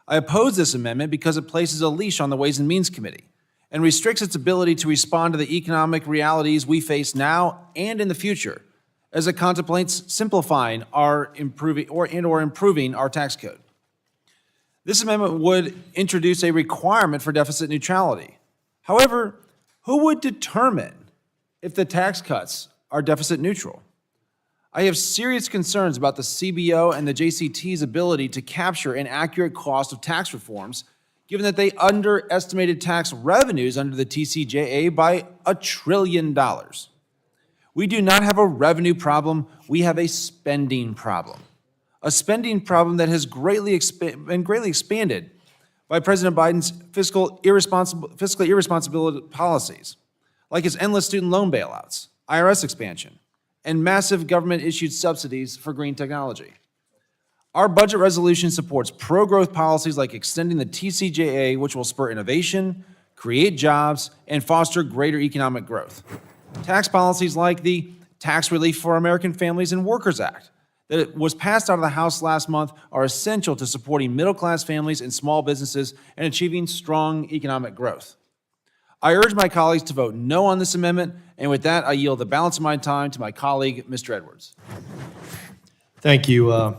I oppose this amendment because it places a leash on the Ways and Means Committee and restricts its ability to respond to the economic realities we face now and in the future, as it contemplates simplifying or improving our tax code. This amendment would introduce a requirement for deficit neutrality. However, who would determine if the tax cuts are deficit neutral? I have serious concerns about the CBO and the JCT's ability to capture an accurate cost of tax reforms, given that they underestimated tax revenues under the TCJA by $1 trillion. We do not have a revenue problem, we have a spending problem. A spending problem that has been greatly expanded by President Biden's fiscally irresponsible policies, like his endless student loan bailouts, IRS expansion, and massive government-issued subsidies for green technology. Our budget resolution supports pro-growth policies like extending the TCJA, which will spur innovation, create jobs, and foster greater economic growth. Tax policies like the Tax Relief for American Families and Workers Act that was passed out of the House last month are essential to supporting middle-class families and small businesses and achieving strong economic growth. I urge my colleagues to vote no on this amendment, and with that, I yield the balance of my time to my colleague, Mr. Edwards. Thank you.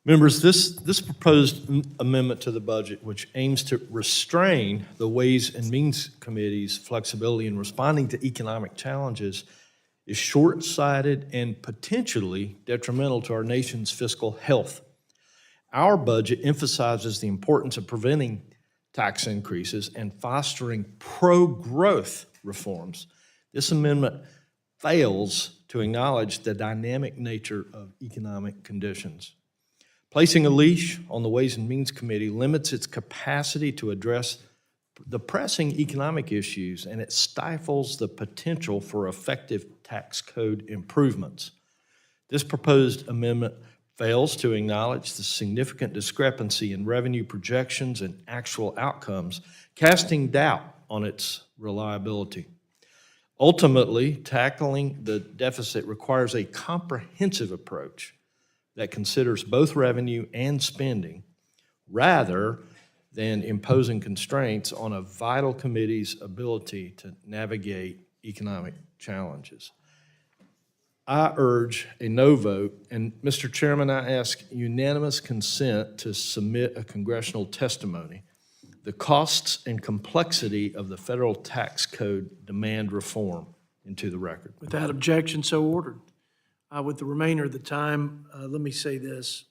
Members, this proposed amendment to the budget, which aims to restrain the Ways and Means Committee's flexibility in responding to economic challenges, is short-sighted and potentially detrimental to our nation's fiscal health. Our budget emphasizes the importance of preventing tax increases and fostering pro-growth reforms. This amendment fails to acknowledge the dynamic nature of economic conditions. Placing a leash on the Ways and Means Committee limits its capacity to address the pressing economic issues, and it stifles the potential for effective tax code improvements. This proposed amendment fails to acknowledge the significant discrepancy in revenue projections and actual outcomes, casting doubt on its reliability. Ultimately, tackling the deficit requires a comprehensive approach that considers both revenue and spending, rather than imposing constraints on a vital committee's ability to navigate economic challenges. I urge a no vote, and Mr. Chairman, I ask unanimous consent to submit a congressional testimony. The costs and complexity of the federal tax code demand reform into the record. Without objection, so ordered. With the remainder of the time, let me say this.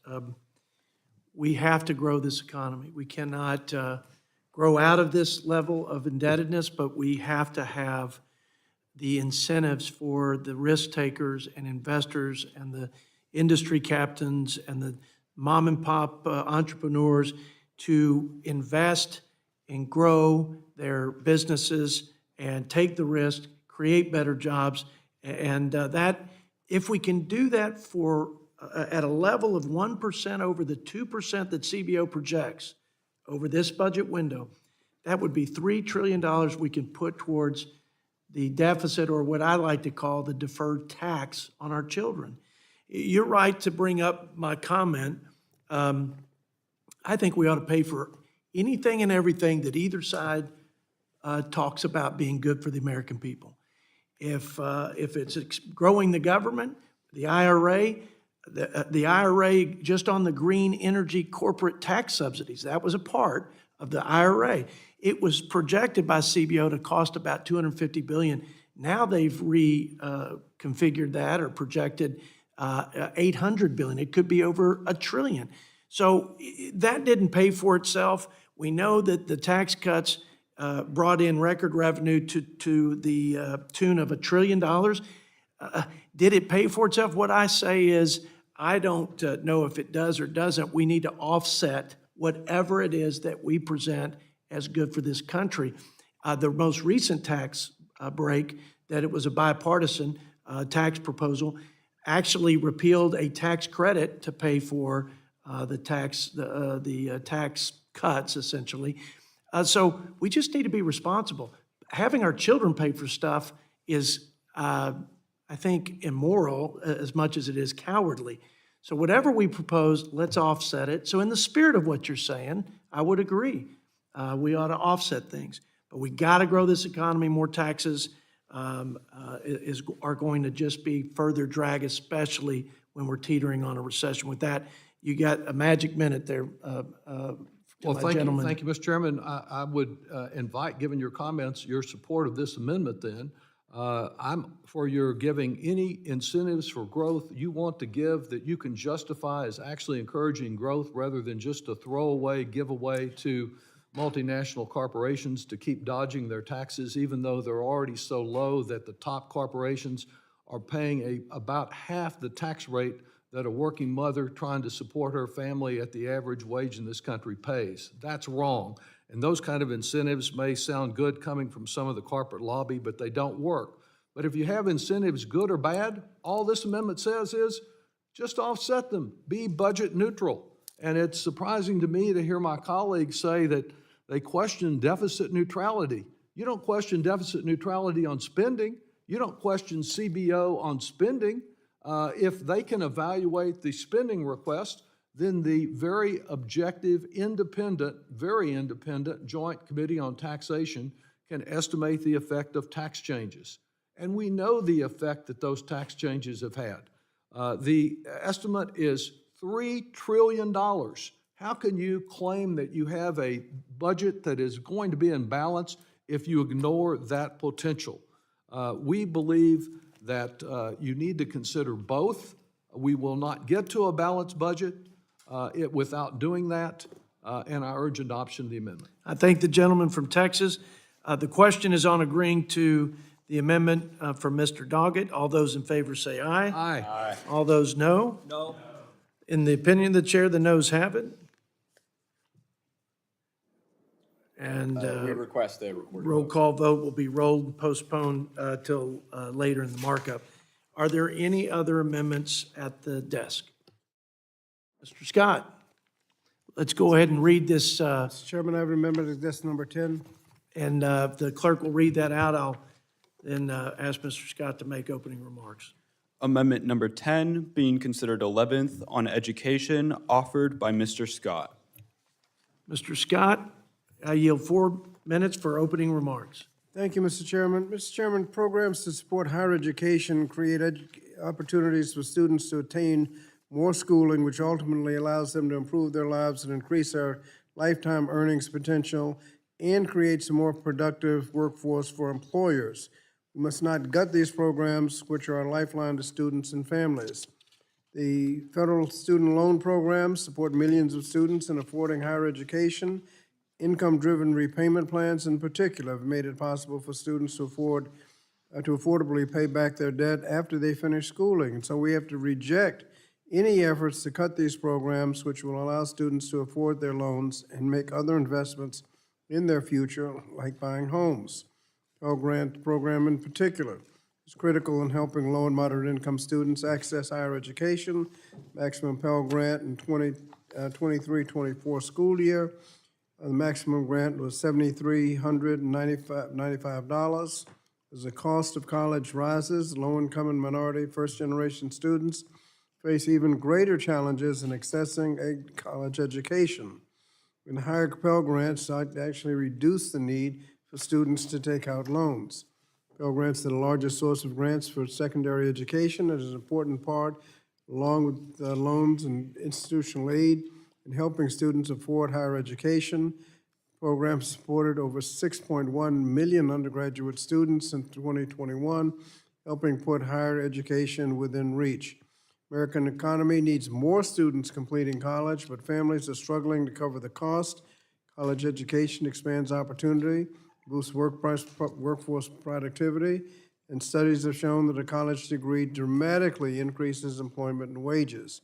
We have to grow this economy. We cannot grow out of this level of indebtedness, but we have to have the incentives for the risk takers and investors and the industry captains and the mom and pop entrepreneurs to invest and grow their businesses and take the risk, create better jobs. And that, if we can do that for at a level of 1% over the 2% that CBO projects over this budget window, that would be $3 trillion we can put towards the deficit, or what I like to call the deferred tax on our children. You're right to bring up my comment. I think we ought to pay for anything and everything that either side talks about being good for the American people. If it's growing the government, The IRA, the IRA, just on the green energy corporate tax subsidies, that was a part of the IRA. It was projected by CBO to cost about $250 billion. Now they've reconfigured that or projected $800 billion. It could be over $1 trillion. So that didn't pay for itself. We know that the tax cuts brought in record revenue to the tune of $1 trillion. Did it pay for itself? What I say is, I don't know if it does or doesn't. We need to offset whatever it is that we present as good for this country. The most recent tax break, that it was a bipartisan tax proposal, actually repealed a tax credit to pay for the tax cuts, essentially. So we just need to be responsible. Having our children pay for stuff is, I think, immoral as much as it is cowardly. So whatever we propose, let's offset it. So in the spirit of what you're saying, I would agree. We ought to offset things. But we got to grow this economy. More taxes are going to just be further drag, especially when we're teetering on a recession. With that, you got a magic minute there, Well, thank you, Mr. Chairman. I would invite, given your comments, your support of this amendment then. I'm for your giving any incentives for growth you want to give that you can justify as actually encouraging growth rather than just a throwaway giveaway to multinational corporations to keep dodging their taxes, even though they're already so low that the top corporations are paying about half the tax rate that a working mother trying to support her family at the average wage in this country pays. That's wrong. And those kind of incentives may sound good coming from some of the corporate lobby, but they don't work. But if you have incentives, good or bad, all this amendment says is just offset them, be budget neutral. And it's surprising to me to hear my colleagues say that they question deficit neutrality. You don't question deficit neutrality on spending. You don't question CBO on spending. If they can evaluate the spending request, then the very objective, independent, very independent Joint Committee on Taxation can estimate the effect of tax changes. And we know the effect that those tax changes have had. The estimate is $3 trillion. How can you claim that you have a budget that is going to be in balance if you ignore that potential? We believe that you need to consider both. We will not get to a balanced budget without doing that, and I urge adoption of the amendment. I thank the gentleman from Texas. The question is on agreeing to the amendment from Mr. Doggett. All those in favor say aye. Aye. All those no? No. In the opinion of the chair, the noes have it. And We request a recorded roll vote. call vote will be rolled and postponed till later in the markup. Are there any other amendments at the desk? Mr. Scott, let's go ahead and read this, Mr. Chairman, I remember that's number 10. and the clerk will read that out. I'll then ask Mr. Scott to make opening remarks. Amendment number 10, being considered 11th on education, offered by Mr. Scott. Mr. Scott, I yield 4 minutes for opening remarks. Thank you, Mr. Chairman. Mr. Chairman, programs to support higher education create opportunities for students to attain more schooling, which ultimately allows them to improve their lives and increase their lifetime earnings potential and creates a more productive workforce for employers. We must not gut these programs, which are a lifeline to students and families. The federal student loan programs support millions of students in affording higher education. Income-driven repayment plans in particular have made it possible for students to affordably pay back their debt after they finish schooling. And so we have to reject any efforts to cut these programs, which will allow students to afford their loans and make other investments in their future, like buying homes. Pell Grant program in particular is critical in helping low and moderate income students access higher education. Maximum Pell Grant in 23-24 school year. The maximum grant was $7,395. As the cost of college rises, low-income and minority first-generation students face even greater challenges in accessing a college education. And higher Pell Grants actually reduce the need for students to take out loans. Pell Grants are the largest source of grants for secondary education. It is an important part, along with loans and institutional aid, in helping students afford higher education. Program supported over 6.1 million undergraduate students in 2021, helping put higher education within reach. American economy needs more students completing college, but families are struggling to cover the cost. College education expands opportunity, boosts workforce productivity, and studies have shown that a college degree dramatically increases employment and wages.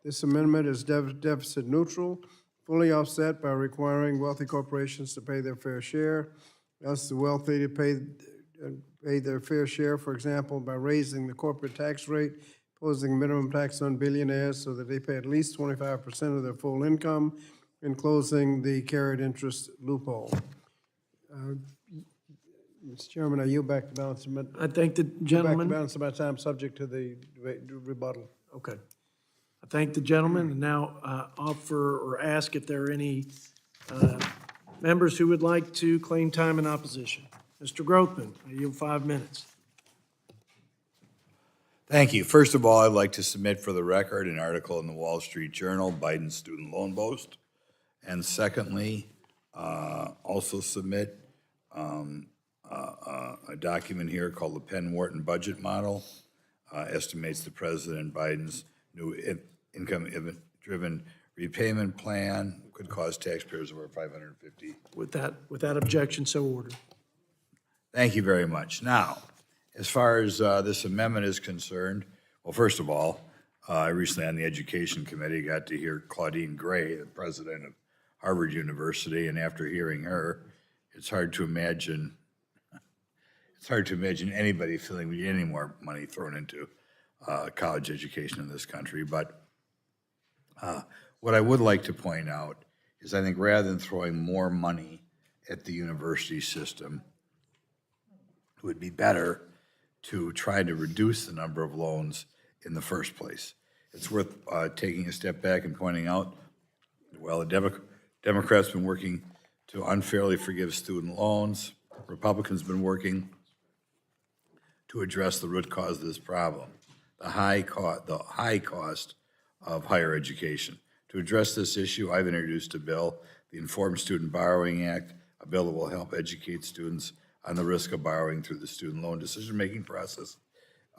This amendment is deficit neutral, fully offset by requiring wealthy corporations to pay their fair share. Thus, the wealthy to pay their fair share, for example, by raising the corporate tax rate, imposing minimum tax on billionaires so that they pay at least 25% of their full income, and closing the carried interest loophole. Mr. Chairman, I yield back the balance of my. I thank the gentleman. Back the balance of my time, subject to the rebuttal. Okay. I thank the gentleman and now offer or ask if there are any members who would like to claim time in opposition. Mr. Grothman, I yield 5 minutes. Thank you. First of all, I'd like to submit for the record an article in the Wall Street Journal, Biden's student loan boast. And secondly, also submit a document here called the Penn-Wharton Budget Model, estimates the President Biden's new income-driven repayment plan could cost taxpayers over $550. Without objection, so ordered. Thank you very much. Now, as far as this amendment is concerned, well, first of all, I recently on the Education Committee got to hear Claudine Gray, the president of Harvard University, and after hearing her, it's hard to imagine anybody feeling we need any more money thrown into college education in this country. But what I would like to point out is I think rather than throwing more money at the university system, it would be better to try to reduce the number of loans in the first place. It's worth taking a step back and pointing out, well, the Democrats have been working to unfairly forgive student loans. Republicans have been working to address the root cause of this problem, the high cost of higher education. To address this issue, I've introduced a bill, the Informed Student Borrowing Act, a bill that will help educate students on the risk of borrowing through the student loan decision-making process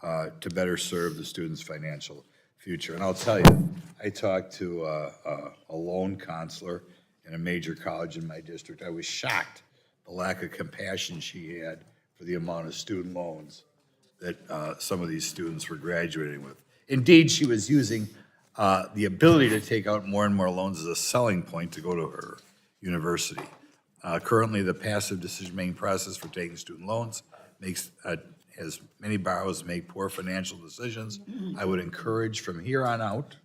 to better serve the student's financial future. And I'll tell you, I talked to a loan counselor in a major college in my district. I was shocked the lack of compassion she had for the amount of student loans that some of these students were graduating with. Indeed, she was using the ability to take out more and more loans as a selling point to go to her university. Currently, the passive decision-making process for taking student loans makes as many borrowers make poor financial decisions. I would encourage from here on out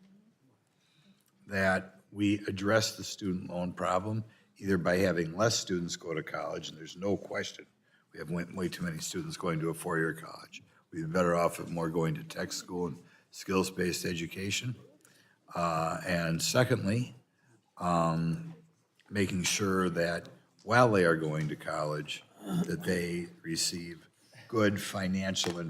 that we address the student loan problem either by having less students go to college, and there's no question we have way too many students going to a four-year college. We'd be better off with more going to tech school and skills-based education. And secondly, making sure that while they are going to college, that they receive good financial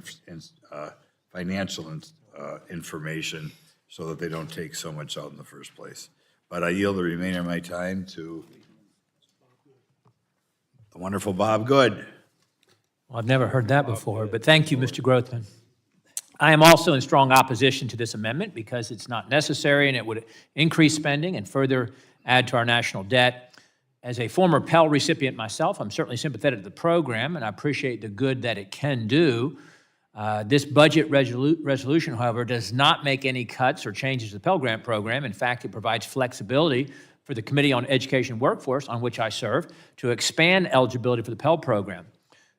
information so that they don't take so much out in the first place. But I yield the remainder of my time to the wonderful Bob Good. Well, I've never heard that before, but thank you, Mr. Grothman. I am also in strong opposition to this amendment because it's not necessary and it would increase spending and further add to our national debt. As a former Pell recipient myself, I'm certainly sympathetic to the program and I appreciate the good that it can do. This budget resolution, however, does not make any cuts or changes to the Pell Grant program. In fact, it provides flexibility for the Committee on Education and Workforce, on which I serve, to expand eligibility for the Pell program.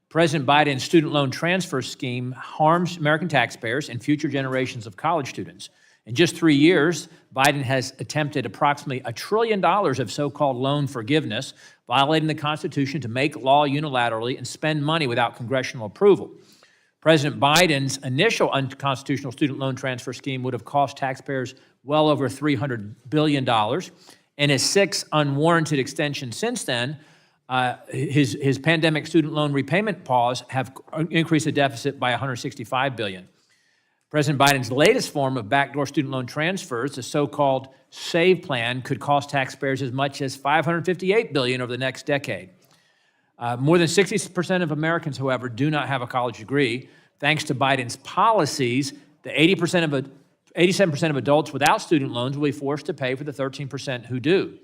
President Biden's student loan transfer scheme harms American taxpayers and future generations of college students. In just 3 years, Biden has attempted approximately $1 trillion of so-called loan forgiveness, violating the Constitution to make law unilaterally and spend money without congressional approval. President Biden's initial unconstitutional student loan transfer scheme would have cost taxpayers well over $300 billion, and his 6 unwarranted extensions since then His pandemic student loan repayment pause have increased the deficit by $165 billion. President Biden's latest form of backdoor student loan transfers, the so-called SAVE plan, could cost taxpayers as much as $558 billion over the next decade. More than 60% of Americans, however, do not have a college degree. Thanks to Biden's policies, the 87% of adults without student loans will be forced to pay for the 13% who do.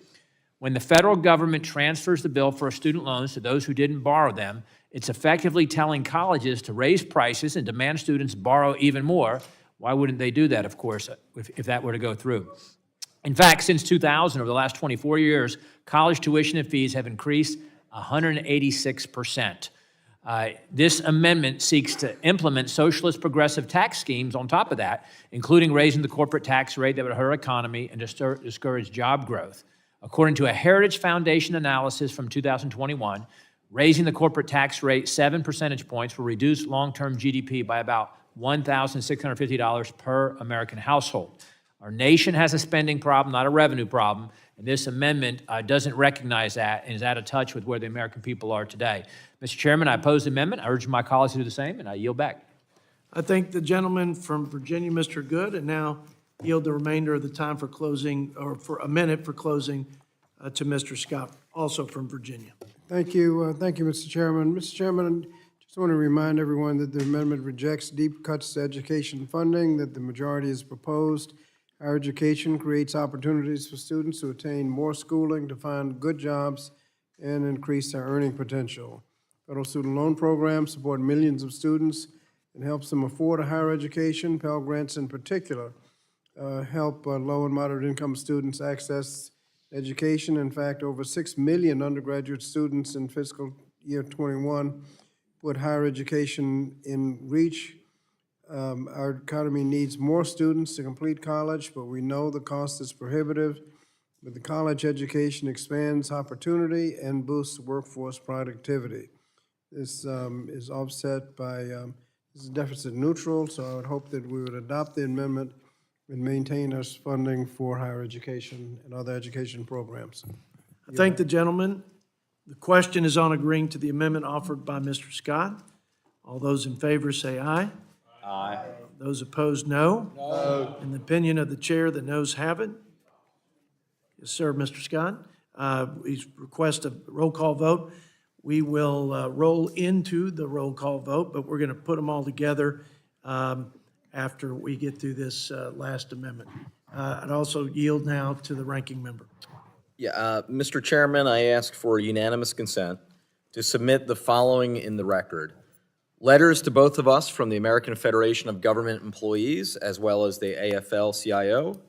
When the federal government transfers the bill for student loans to those who didn't borrow them, it's effectively telling colleges to raise prices and demand students borrow even more. Why wouldn't they do that, of course, if that were to go through? In fact, since 2000, over the last 24 years, college tuition and fees have increased 186%. This amendment seeks to implement socialist progressive tax schemes on top of that, including raising the corporate tax rate that would hurt our economy and discourage job growth. According to a Heritage Foundation analysis from 2021, raising the corporate tax rate 7 percentage points will reduce long-term GDP by about $1,650 per American household. Our nation has a spending problem, not a revenue problem, and this amendment doesn't recognize that and is out of touch with where the American people are today. Mr. Chairman, I oppose the amendment. I urge my colleagues to do the same, and I yield back. I thank the gentleman from Virginia, Mr. Good, and now yield the remainder of the time for closing, or for a minute for closing, to Mr. Scott, also from Virginia. Thank you, Mr. Chairman. Mr. Chairman, I just want to remind everyone that the amendment rejects deep cuts to education funding that the majority has proposed. Higher education creates opportunities for students to attain more schooling, to find good jobs, and increase their earning potential. Federal student loan programs support millions of students and helps them afford a higher education. Pell Grants in particular help low and moderate income students access education. In fact, over 6 million undergraduate students in fiscal year 21 put higher education in reach. Our economy needs more students to complete college, but we know the cost is prohibitive. But the college education expands opportunity and boosts workforce productivity. This is offset by, this is deficit neutral, so I would hope that we would adopt the amendment and maintain our funding for higher education and other education programs. I thank the gentleman. The question is on agreeing to the amendment offered by Mr. Scott. All those in favor say aye. Aye. Those opposed, no. No. In the opinion of the chair, the noes have it. Yes, sir, Mr. Scott. We request a roll call vote. We will roll into the roll call vote, but we're going to put them all together after we get through this last amendment. I'd also yield now to the ranking member. Yeah, Mr. Chairman, I ask for unanimous consent to submit the following in the record. Letters to both of us from the American Federation of Government Employees, as well as the AFL-CIO.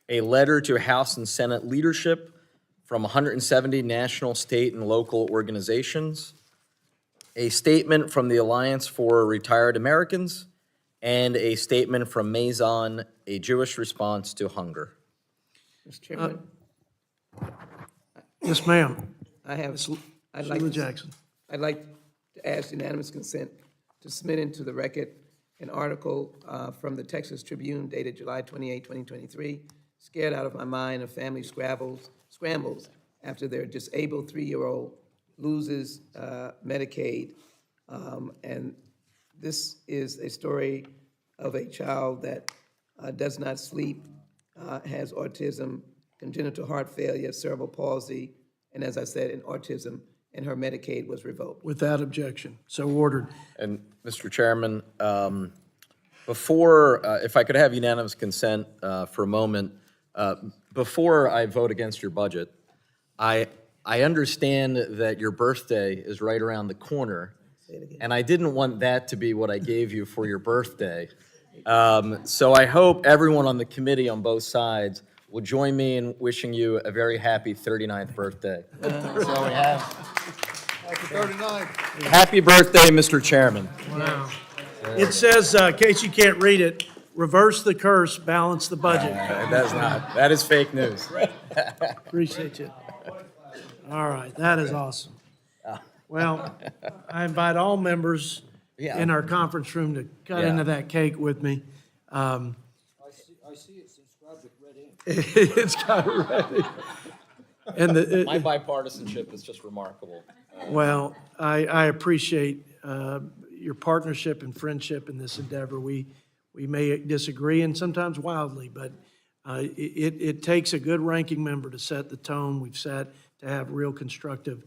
A letter to House and Senate leadership from 170 national, state, and local organizations. A statement from the Alliance for Retired Americans, and a statement from Maison, a Jewish response to hunger. Mr. Chairman, Yes, ma'am. Sheila Jackson. I'd like to ask unanimous consent to submit into the record an article from the Texas Tribune dated July 28, 2023, scared out of my mind of family scrambles after their disabled 3-year-old loses Medicaid. And this is a story of a child that does not sleep, has autism, congenital heart failure, cerebral palsy, and as I said, in autism, and her Medicaid was revoked. Without objection. So ordered. And Mr. Chairman, before, if I could have unanimous consent for a moment, before I vote against your budget, I understand that your birthday is right around the corner, and I didn't want that to be what I gave you for your birthday. So I hope everyone on the committee on both sides will join me in wishing you a very happy 39th birthday. That's all we have. Happy 39. Happy birthday, Mr. Chairman. Wow. It says, in case you can't read it, reverse the curse, balance the budget. That's not, that is fake news. Appreciate you. All right, that is awesome. Well, I invite all members in our conference room to cut into that cake with me. I see it's inscribed with red ink. It's got red ink. And My bipartisanship is just remarkable. well, I appreciate your partnership and friendship in this endeavor. We may disagree and sometimes wildly, but it takes a good ranking member to set the tone we've set, to have real constructive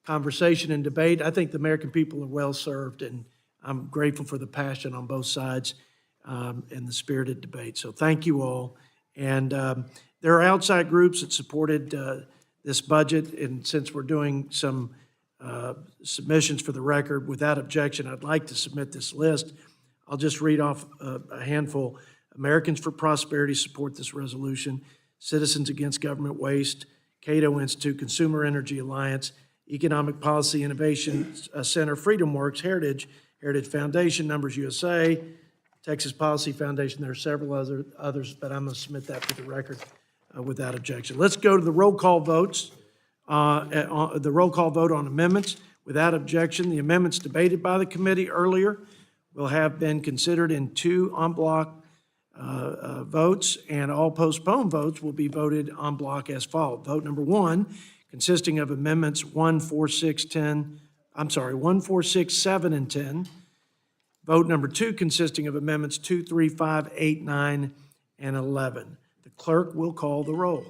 conversation and debate. I think the American people are well-served, and I'm grateful for the passion on both sides and the spirited debate. So thank you all. And there are outside groups that supported this budget, and since we're doing some submissions for the record, without objection, I'd like to submit this list. I'll just read off a handful. Americans for Prosperity support this resolution. Citizens Against Government Waste, Cato Institute, Consumer Energy Alliance, Economic Policy Innovation Center, Freedom Works, Heritage Foundation, Numbers USA, Texas Policy Foundation. There are several others, but I'm going to submit that for the record without objection. Let's go to the roll call votes. The roll call vote on amendments. Without objection, the amendments debated by the committee earlier will have been considered in 2 en bloc votes, and all postponed votes will be voted en bloc as followed. Vote number 1, consisting of amendments 1, 4, 6, 10, 1, 4, 6, 7, and 10. Vote number 2, consisting of amendments 2, 3, 5, 8, 9, and 11. The clerk will call the roll.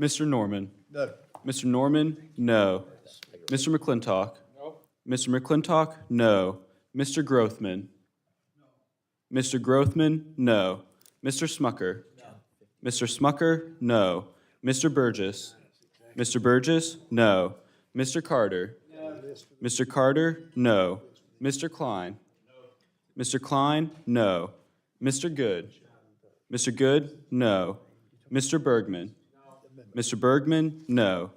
Mr. Norman? No. Mr. Norman? No. Mr. McClintock? No. Mr. McClintock? No. Mr. Grothman? No. Mr. Grothman? No. Mr. Smucker? No. Mr. Smucker? No. Mr. Burgess? Mr. Burgess? No. Mr. Carter? No. Mr. Carter? No. Mr. Klein? No. Mr. Klein? No. Mr. Good? Mr. Good? No. Mr. Bergman? Mr. Bergman? No.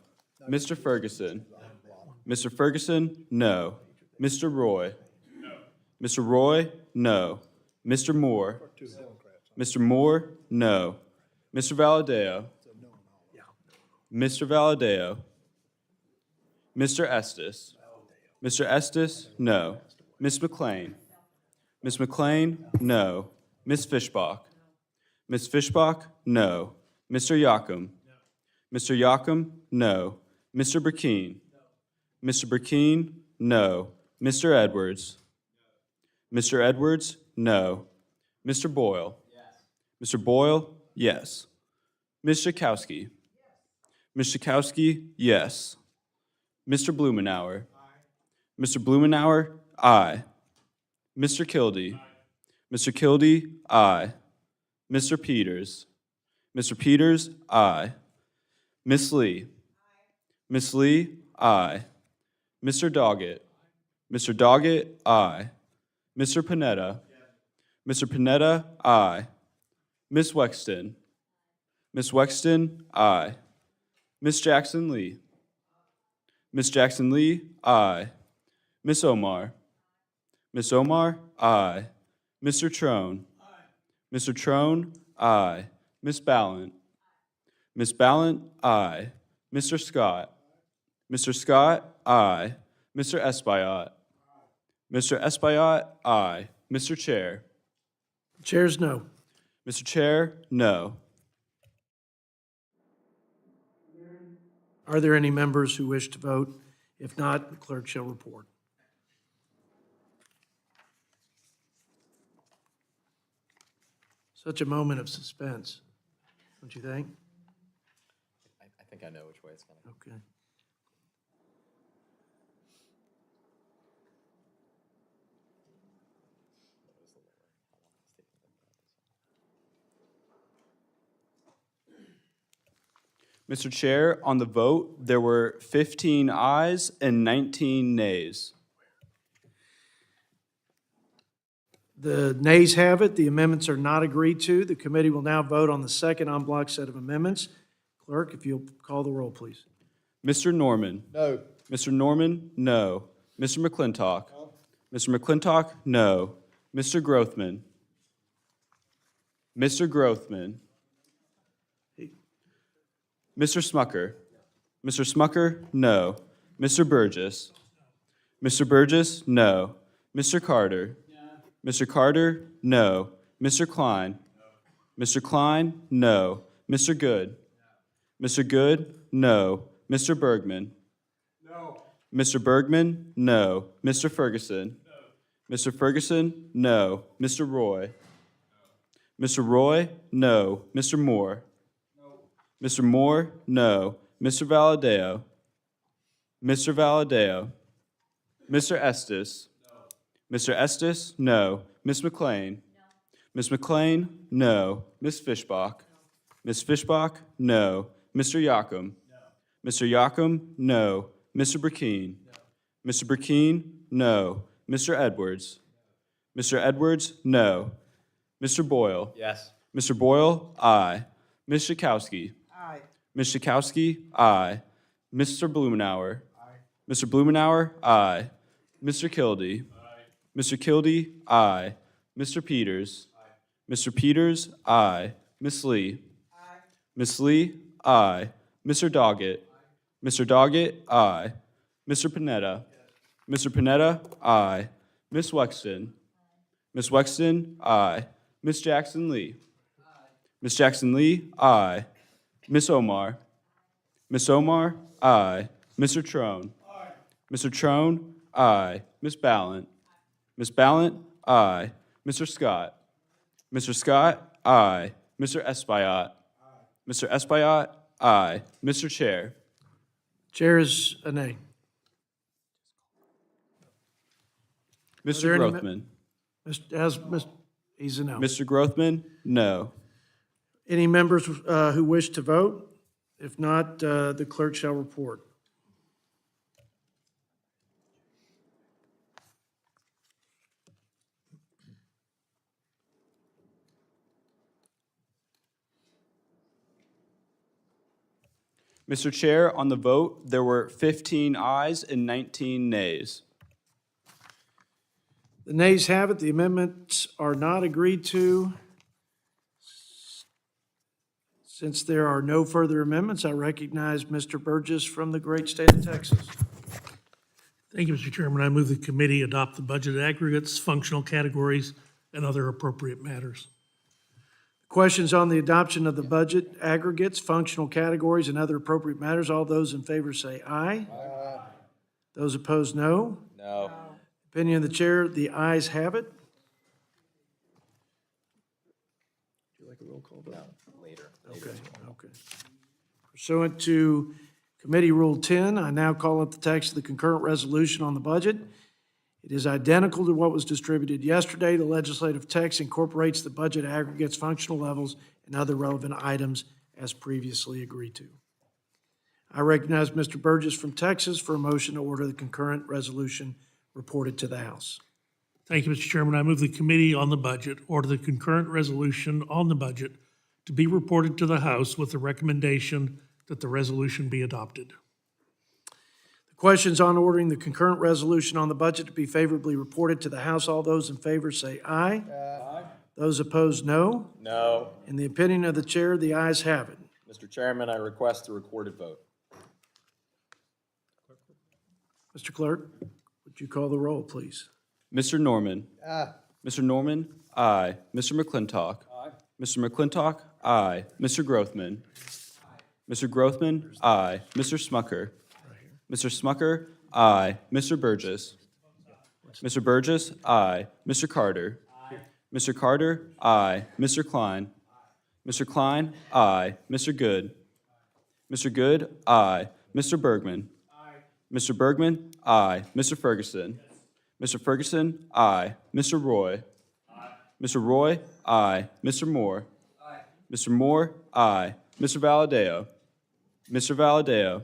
Mr. Ferguson? Mr. Ferguson? No. Mr. Roy? Mr. Roy? No. Mr. Moore? Mr. Moore? No. Mr. Valadeo? Mr. Valadeo? Mr. Estes? Mr. Estes? No. Ms. McLean? Ms. McLean? No. Ms. Fishbach? Ms. Fishbach? No. Mr. Yocum? Mr. Yocum? No. Mr. Burkeen? Mr. Burkeen? No. Mr. Edwards? Mr. Edwards? No. Mr. Boyle? Mr. Boyle? Yes. Ms. Schakowsky? Ms. Schakowsky? Yes. Mr. Blumenauer? Mr. Blumenauer? Aye. Mr. Kildee? Mr. Kildee? Aye. Mr. Peters? Mr. Peters? Aye. Ms. Lee? Ms. Lee? Aye. Mr. Doggett? Mr. Doggett? Aye. Mr. Panetta? Mr. Panetta? Aye. Ms. Wexton? Ms. Wexton? Aye. Ms. Jackson Lee? Ms. Jackson Lee? Aye. Ms. Omar? Ms. Omar? Aye. Mr. Trone? Mr. Trone? Aye. Ms. Ballant? Ms. Ballant? Aye. Mr. Scott? Mr. Scott? Aye. Mr. Espaillat? Mr. Espaillat? Aye. Mr. Chair? Chair's no. Mr. Chair? No. Are there any members who wish to vote? If not, the clerk shall report. Such a moment of suspense, don't you think? I think I know which way it's going to go. Okay. Mr. Chair, on the vote, there were 15 ayes and 19 nays. The nays have it. The amendments are not agreed to. The committee will now vote on the second en bloc set of amendments. Clerk, if you'll call the roll, please. Mr. Norman? No. Mr. Norman? No. Mr. McClintock? No. Mr. McClintock? No. Mr. Grothman? Mr. Grothman? Mr. Smucker? Mr. Smucker? No. Mr. Burgess? Mr. Burgess? No. Mr. Carter? Mr. Carter? No. Mr. Klein? Mr. Klein? No. Mr. Good? Mr. Good, no. Mr. Bergman? No. Mr. Bergman, no. Mr. Ferguson? No. Mr. Ferguson, no. Mr. Roy? No. Mr. Roy, no. Mr. Moore? No. Mr. Moore, no. Mr. Valadeo? Mr. Valadeo? Mr. Estes? No. Mr. Estes, no. Ms. McLean? No. Ms. McLean, no. Ms. Fishbach? No. Ms. Fishbach, no. Mr. Yocum? No. Mr. Yocum, no. Mr. Burkeen? No. Mr. Burkeen, no. Mr. Edwards? No. Mr. Edwards, no. Mr. Boyle? Yes. Mr. Boyle, aye. Ms. Schakowsky? Aye. Ms. Schakowsky, aye. Mr. Blumenauer? Aye. Mr. Blumenauer, aye. Mr. Kildee? Aye. Mr. Kildee, aye. Mr. Peters? Aye. Mr. Peters, aye. Ms. Lee? Aye. Ms. Lee, aye. Mr. Doggett? Aye. Mr. Doggett, aye. Mr. Panetta? Yes. Mr. Panetta, aye. Ms. Wexton? Aye. Ms. Wexton, aye. Ms. Jackson Lee? Aye. Ms. Jackson Lee, aye. Ms. Omar? Ms. Omar, aye. Mr. Trone? Aye. Mr. Trone, aye. Ms. Ballant? Ms. Ballant, aye. Mr. Scott? Mr. Scott, aye. Mr. Espaillat? Mr. Espaillat, aye. Mr. Chair? Chair is a nay. Mr. there any Grothman? He's a no. Mr. Grothman, no. Any members who wish to vote? If not, the clerk shall report. Mr. Chair, on the vote, there were 15 ayes and 19 nays. The nays have it. The amendments are not agreed to. Since there are no further amendments, I recognize Mr. Burgess from the great state of Texas. Thank you, Mr. Chairman. I move the committee adopt the budget aggregates, functional categories, and other appropriate matters. Questions on the adoption of the budget aggregates, functional categories, and other appropriate matters? All those in favor say aye. Aye. Those opposed, no. No. Opinion of the chair, the ayes have it. Would you like a roll call vote? Later. Okay. Pursuant to Committee Rule 10, I now call up the text of the concurrent resolution on the budget. It is identical to what was distributed yesterday. The legislative text incorporates the budget aggregates, functional levels, and other relevant items as previously agreed to. I recognize Mr. Burgess from Texas for a motion to order the concurrent resolution reported to the House. Thank you, Mr. Chairman. I move the committee on the budget order the concurrent resolution on the budget to be reported to the House with the recommendation that the resolution be adopted. Questions on ordering the concurrent resolution on the budget to be favorably reported to the House. All those in favor say aye. Aye. Those opposed, no. No. In the opinion of the chair, the ayes have it. Mr. Chairman, I request a recorded vote. Mr. Clerk, would you call the roll, please? Mr. Norman? Aye. Mr. Norman? Aye. Mr. McClintock? Aye. Mr. McClintock? Aye. Mr. Grothman? Aye. Mr. Grothman? Aye. Mr. Smucker? Mr. Smucker? Aye. Mr. Burgess? Mr. Burgess? Aye. Mr. Carter? Aye. Mr. Carter? Aye. Mr. Klein? Aye. Mr. Klein? Aye. Mr. Good? Aye. Mr. Good? Aye. Mr. Bergman? Aye. Mr. Bergman? Aye. Mr. Ferguson? Yes. Mr. Ferguson? Aye. Mr. Roy? Aye. Mr. Roy? Aye. Mr. Moore? Aye. Mr. Moore? Aye. Mr. Valadeo? Mr. Valadeo?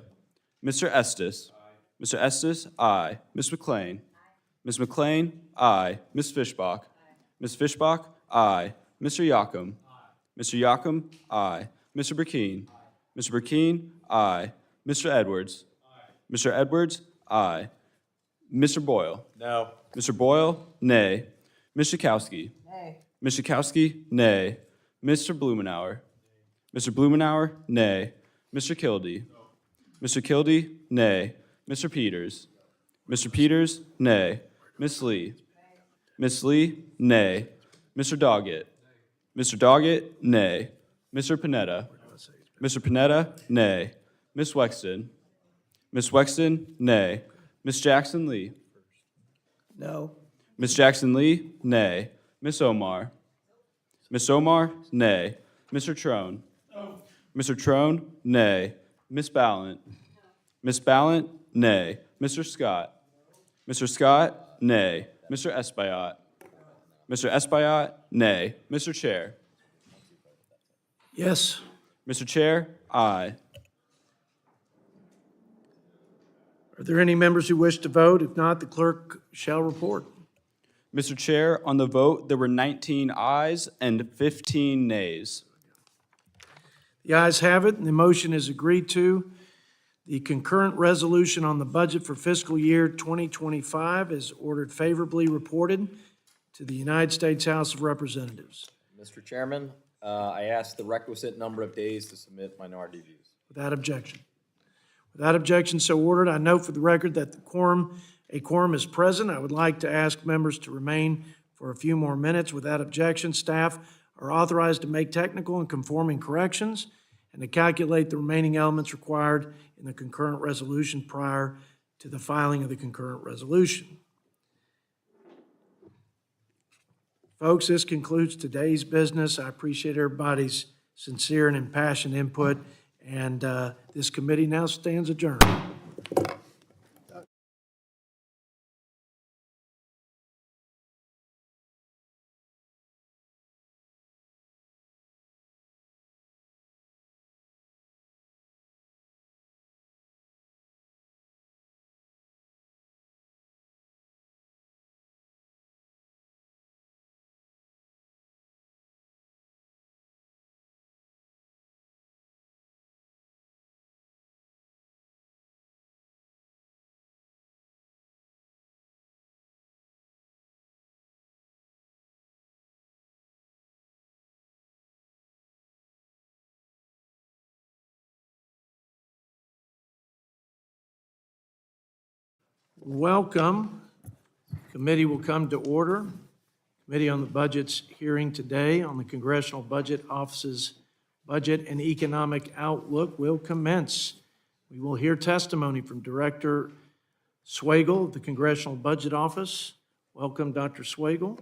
Mr. Estes? Aye. Mr. Estes? Aye. Ms. McLean? Aye. Ms. McLean? Aye. Ms. Fishbach? Aye. Ms. Fishbach? Aye. Mr. Yocum? Aye. Mr. Yocum? Aye. Mr. Burkeen? Aye. Mr. Burkeen? Aye. Mr. Edwards? Aye. Mr. Edwards? Aye. Mr. Boyle? No. Mr. Boyle? Nay. Ms. Schakowsky? Nay. Ms. Schakowsky? Nay. Mr. Blumenauer? Mr. Blumenauer? Nay. Mr. Kildee? Mr. Kildee? Nay. Mr. Peters? Mr. Peters? Nay. Ms. Lee? Ms. Lee? Nay. Mr. Doggett? Mr. Doggett? Nay. Mr. Panetta? Mr. Panetta, nay. Ms. Wexton? Ms. Wexton, nay. Ms. Jackson Lee? No. Ms. Jackson Lee, nay. Ms. Omar? Ms. Omar, nay. Mr. Trone? No. Mr. Trone, nay. Ms. Ballant? Ms. Ballant, nay. Mr. Scott? Mr. Scott, nay. Mr. Espaillat? Mr. Espaillat, nay. Mr. Chair? Yes. Mr. Chair, aye. Are there any members who wish to vote? If not, the clerk shall report. Mr. Chair, on the vote, there were 19 ayes and 15 nays. The ayes have it, and the motion is agreed to. The concurrent resolution on the budget for fiscal year 2025 is ordered favorably reported to the United States House of Representatives. Mr. Chairman, I ask the requisite number of days to submit minority views. Without objection. Without objection, so ordered. I note for the record that a quorum is present. I would like to ask members to remain for a few more minutes. Without objection, staff are authorized to make technical and conforming corrections and to calculate the remaining elements required in the concurrent resolution prior to the filing of the concurrent resolution. Folks, this concludes today's business. I appreciate everybody's sincere and impassioned input, and this committee now stands adjourned. Welcome. Committee will come to order. Committee on the Budget's hearing today on the Congressional Budget Office's Budget and Economic Outlook will commence. We will hear testimony from Director Swagel of the Congressional Budget Office. Welcome, Dr. Swagel.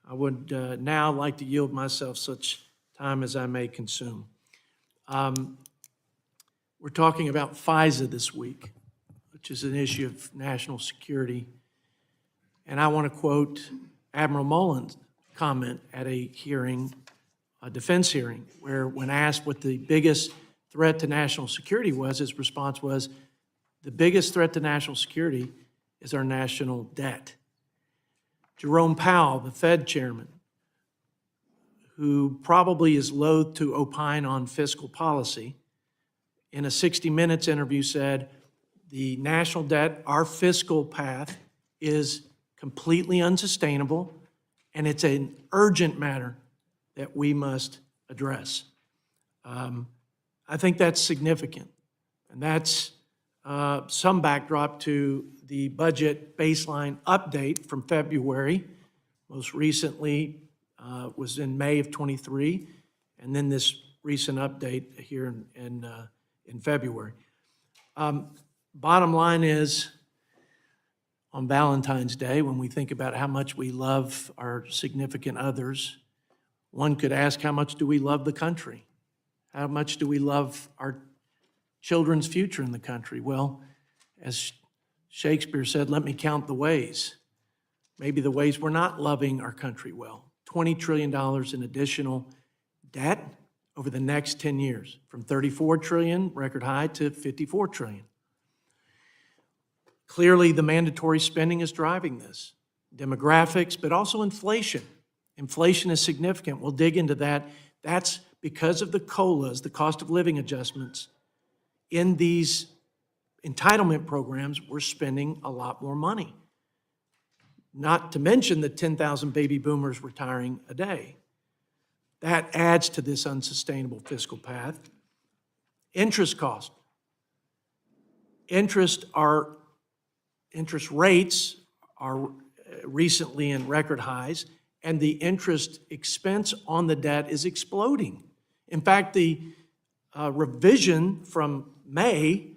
I would now like to yield myself such time as I may consume. We're talking about FISA this week, which is an issue of national security. And I want to quote Admiral Mullen's comment at a hearing, a defense hearing, where when asked what the biggest threat to national security was, his response was, the biggest threat to national security is our national debt. Jerome Powell, the Fed chairman, who probably is loath to opine on fiscal policy, in a 60 Minutes interview said, the national debt, our fiscal path, is completely unsustainable, and it's an urgent matter that we must address. I think that's significant, and that's some backdrop to the budget baseline update from February. Most recently was in May of '23, and then this recent update here in February. Bottom line is, on Valentine's Day, when we think about how much we love our significant others, one could ask, how much do we love the country? How much do we love our children's future in the country? Well, as Shakespeare said, let me count the ways. Maybe the ways we're not loving our country well. $20 trillion in additional debt over the next 10 years, from $34 trillion, record high, to $54 trillion. Clearly, the mandatory spending is driving this. Demographics, but also inflation. Inflation is significant. We'll dig into that. That's because of the COLAs, the cost of living adjustments. In these entitlement programs, we're spending a lot more money. Not to mention the 10,000 baby boomers retiring a day. That adds to this unsustainable fiscal path. Interest cost. Interest rates are recently in record highs, and the interest expense on the debt is exploding. In fact, the revision from May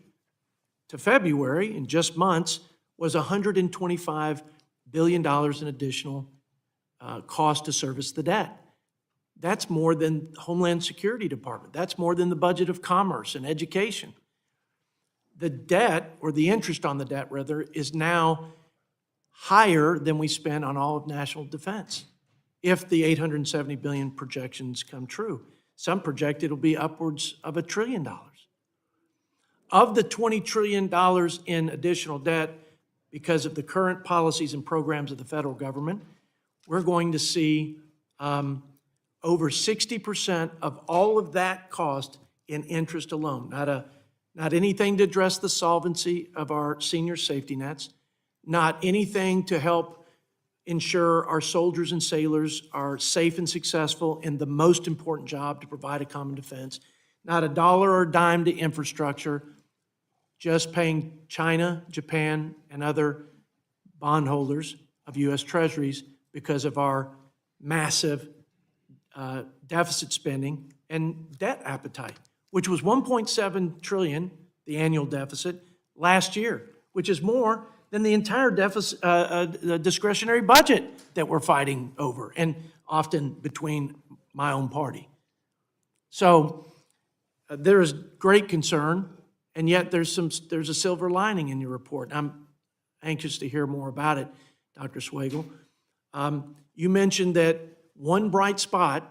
to February, in just months, was $125 billion in additional cost to service the debt. That's more than Homeland Security Department. That's more than the budget of commerce and education. The debt, or the interest on the debt rather, is now higher than we spend on all of national defense, if the $870 billion projections come true. Some project it'll be upwards of $1 trillion. Of the $20 trillion in additional debt, because of the current policies and programs of the federal government, we're going to see over 60% of all of that cost in interest alone. Not anything to address the solvency of our senior safety nets, not anything to help ensure our soldiers and sailors are safe and successful in the most important job to provide a common defense, not a dollar or a dime to infrastructure, just paying China, Japan, and other bondholders of U.S. Treasuries because of our massive deficit spending and debt appetite, which was $1.7 trillion, the annual deficit, last year, which is more than the entire deficit, the discretionary budget that we're fighting over, and often between my own party. So there is great concern, and yet there's a silver lining in your report. I'm anxious to hear more about it, Dr. Swagel. You mentioned that one bright spot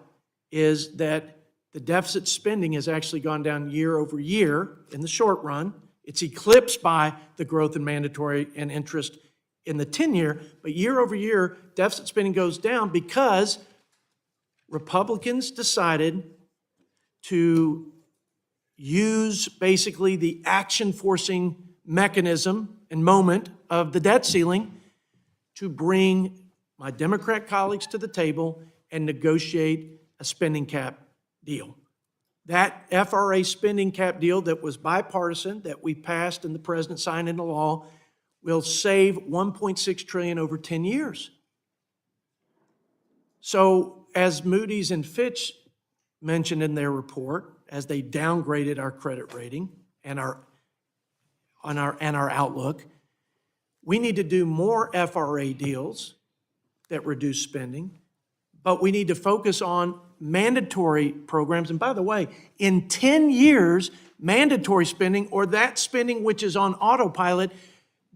is that the deficit spending has actually gone down year over year in the short run. It's eclipsed by the growth in mandatory and interest in the 10-year, but year over year, deficit spending goes down because Republicans decided to use basically the action-forcing mechanism and moment of the debt ceiling to bring my Democrat colleagues to the table and negotiate a spending cap deal. That FRA spending cap deal that was bipartisan, that we passed and the president signed into law, will save $1.6 trillion over 10 years. So as Moody's and Fitch mentioned in their report, as they downgraded our credit rating and our outlook, we need to do more FRA deals that reduce spending, but we need to focus on mandatory programs. And by the way, in 10 years, mandatory spending, or that spending which is on autopilot,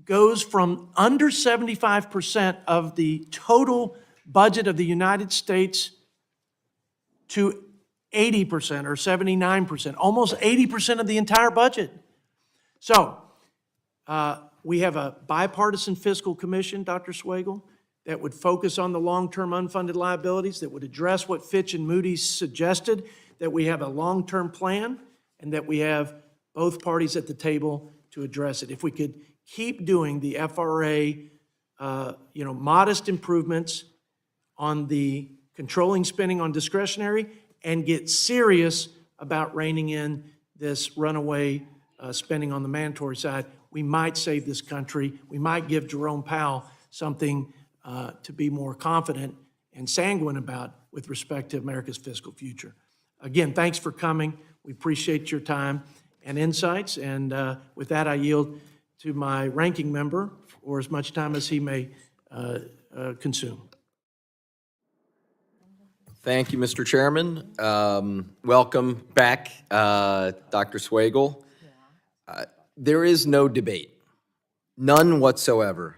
goes from under 75% of the total budget of the United States to 80% or 79%, almost 80% of the entire budget. So we have a bipartisan fiscal commission, Dr. Swagel, that would focus on the long-term unfunded liabilities, that would address what Fitch and Moody's suggested, that we have a long-term plan, and that we have both parties at the table to address it. If we could keep doing the FRA, modest improvements on the controlling spending on discretionary and get serious about reining in this runaway spending on the mandatory side, we might save this country. We might give Jerome Powell something to be more confident and sanguine about with respect to America's fiscal future. Again, thanks for coming. We appreciate your time and insights. And with that, I yield to my ranking member for as much time as he may consume. Thank you, Mr. Chairman. Welcome back, Dr. Swagel. There is no debate, none whatsoever.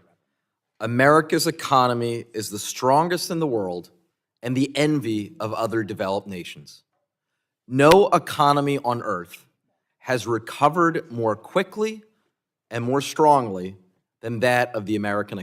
America's economy is the strongest in the world and the envy of other developed nations. No economy on earth has recovered more quickly and more strongly than that of the American economy.